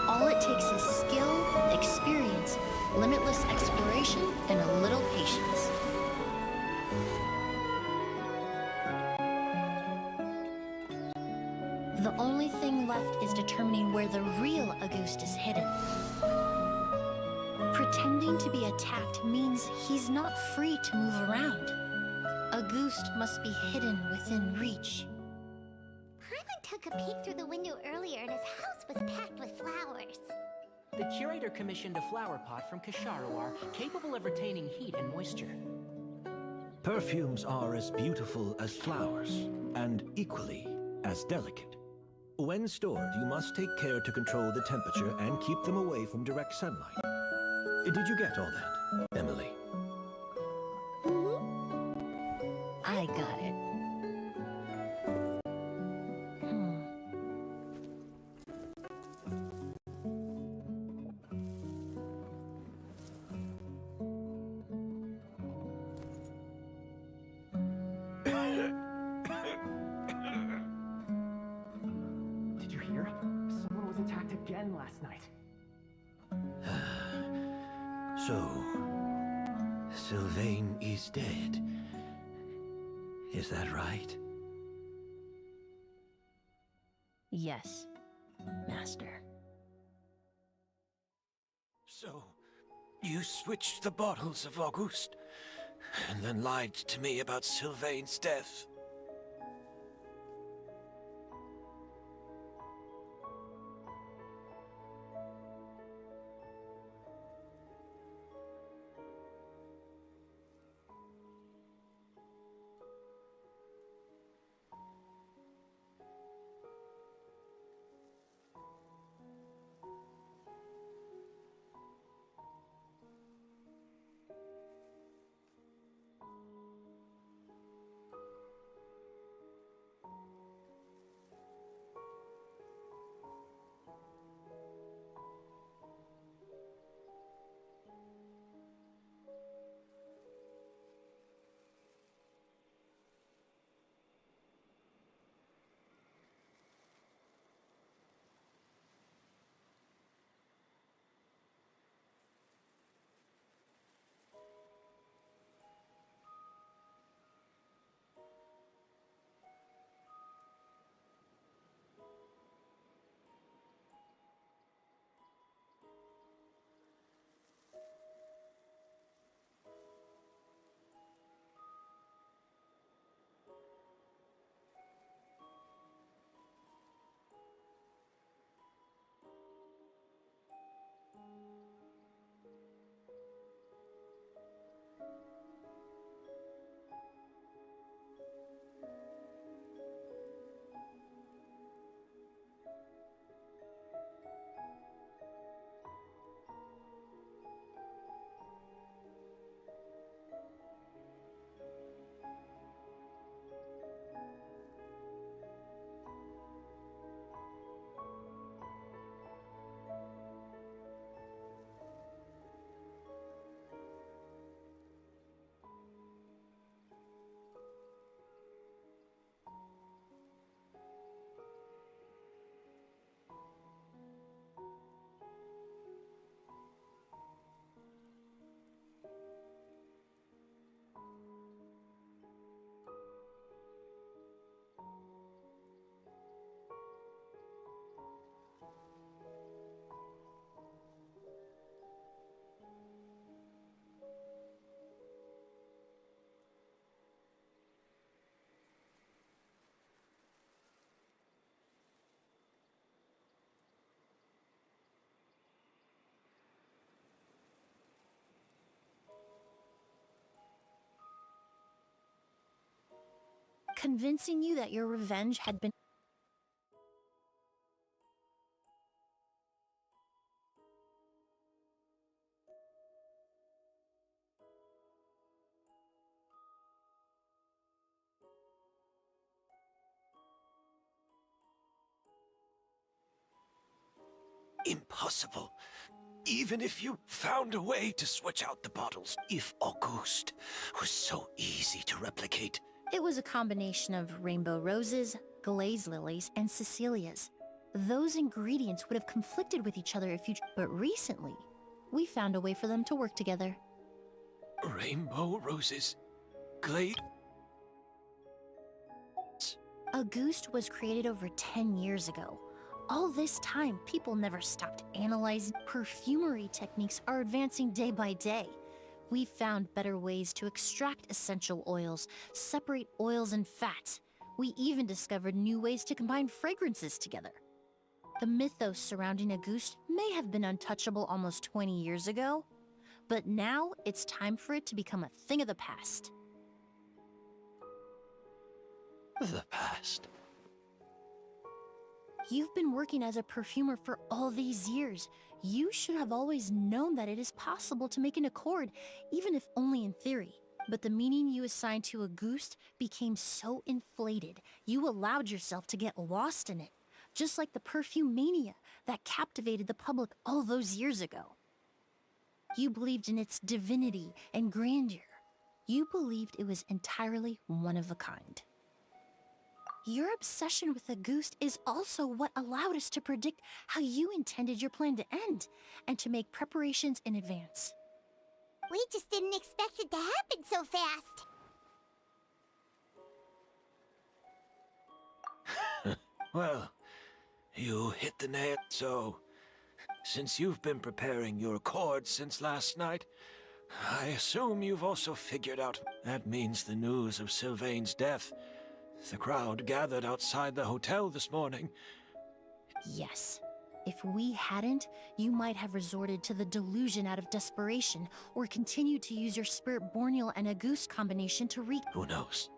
Speaker 3: All it takes is skill, experience, limitless exploration, and a little patience. The only thing left is determining where the real Auguste is hidden. Pretending to be attacked means he's not free to move around. Auguste must be hidden within reach.
Speaker 1: Paimon took a peek through the window earlier and his house was packed with flowers.
Speaker 4: The curator commissioned a flower pot from Kasharawar, capable of retaining heat and moisture.
Speaker 7: Perfumes are as beautiful as flowers, and equally as delicate. When stored, you must take care to control the temperature and keep them away from direct sunlight. Did you get all that, Emilie?
Speaker 3: I got it.
Speaker 11: Did you hear? Someone was attacked again last night.
Speaker 7: So, Sylvain is dead. Is that right?
Speaker 3: Yes, Master.
Speaker 7: So, you switched the bottles of Auguste, and then lied to me about Sylvain's death.
Speaker 3: convincing you that your revenge had been.
Speaker 7: Impossible. Even if you found a way to switch out the bottles. If Auguste was so easy to replicate.
Speaker 3: It was a combination of rainbow roses, glaze lilies, and Cecilias. Those ingredients would have conflicted with each other if you... But recently, we found a way for them to work together.
Speaker 7: Rainbow roses. Glaze...
Speaker 3: Auguste was created over 10 years ago. All this time, people never stopped analyzing. Perfumery techniques are advancing day by day. We've found better ways to extract essential oils, separate oils and fats. We even discovered new ways to combine fragrances together. The mythos surrounding Auguste may have been untouchable almost 20 years ago, but now it's time for it to become a thing of the past.
Speaker 7: The past.
Speaker 3: You've been working as a perfumer for all these years. You should have always known that it is possible to make an accord, even if only in theory. But the meaning you assigned to Auguste became so inflated, you allowed yourself to get lost in it, just like the perfume mania that captivated the public all those years ago. You believed in its divinity and grandeur. You believed it was entirely one of a kind. Your obsession with Auguste is also what allowed us to predict how you intended your plan to end, and to make preparations in advance.
Speaker 1: We just didn't expect it to happen so fast.
Speaker 7: Well, you hit the nail. So, since you've been preparing your accord since last night, I assume you've also figured out. That means the news of Sylvain's death. The crowd gathered outside the hotel this morning.
Speaker 3: Yes. If we hadn't, you might have resorted to the delusion out of desperation, or continued to use your spirit Borneal and Auguste combination to wreak.
Speaker 7: Who knows?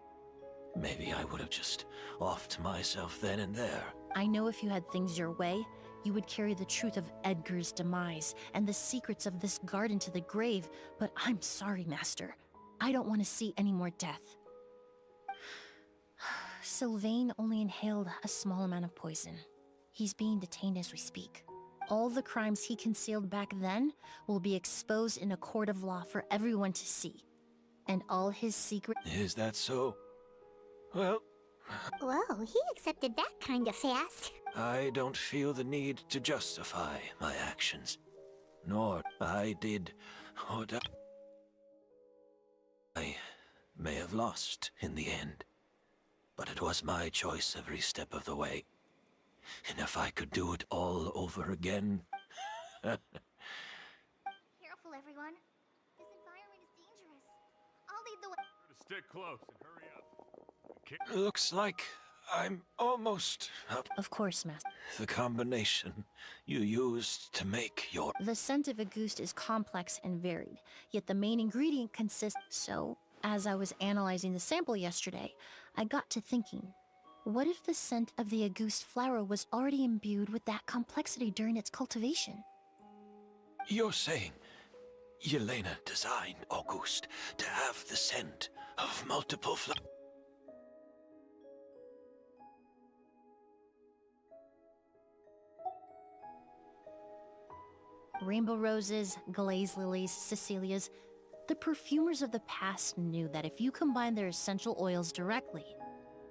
Speaker 7: Maybe I would have just offed myself then and there.
Speaker 3: I know if you had things your way, you would carry the truth of Edgar's demise and the secrets of this garden to the grave, but I'm sorry, Master. I don't want to see any more death. Sylvain only inhaled a small amount of poison. He's being detained as we speak. All the crimes he concealed back then will be exposed in a court of law for everyone to see. And all his secrets...
Speaker 7: Is that so? Well...
Speaker 1: Whoa, he accepted that kind of fast.
Speaker 7: I don't feel the need to justify my actions. Nor I did what I may have lost in the end. But it was my choice every step of the way. And if I could do it all over again...
Speaker 1: Careful, everyone. This environment is dangerous. I'll lead the way.
Speaker 5: Stick close and hurry up.
Speaker 7: Looks like I'm almost up.
Speaker 3: Of course, Master.
Speaker 7: The combination you used to make your...
Speaker 3: The scent of Auguste is complex and varied, yet the main ingredient consists... So, as I was analyzing the sample yesterday, I got to thinking, what if the scent of the Auguste flower was already imbued with that complexity during its cultivation?
Speaker 7: You're saying Yelena designed Auguste to have the scent of multiple flowers?
Speaker 3: Rainbow roses, glaze lilies, Cecilias. The perfumers of the past knew that if you combine their essential oils directly,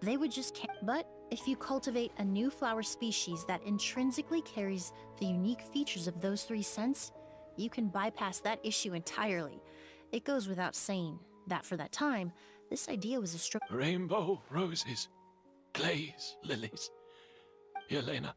Speaker 3: they would just can't. But if you cultivate a new flower species that intrinsically carries the unique features of those three scents, you can bypass that issue entirely. It goes without saying that for that time, this idea was a
Speaker 7: Rainbow roses, glaze lilies. Yelena,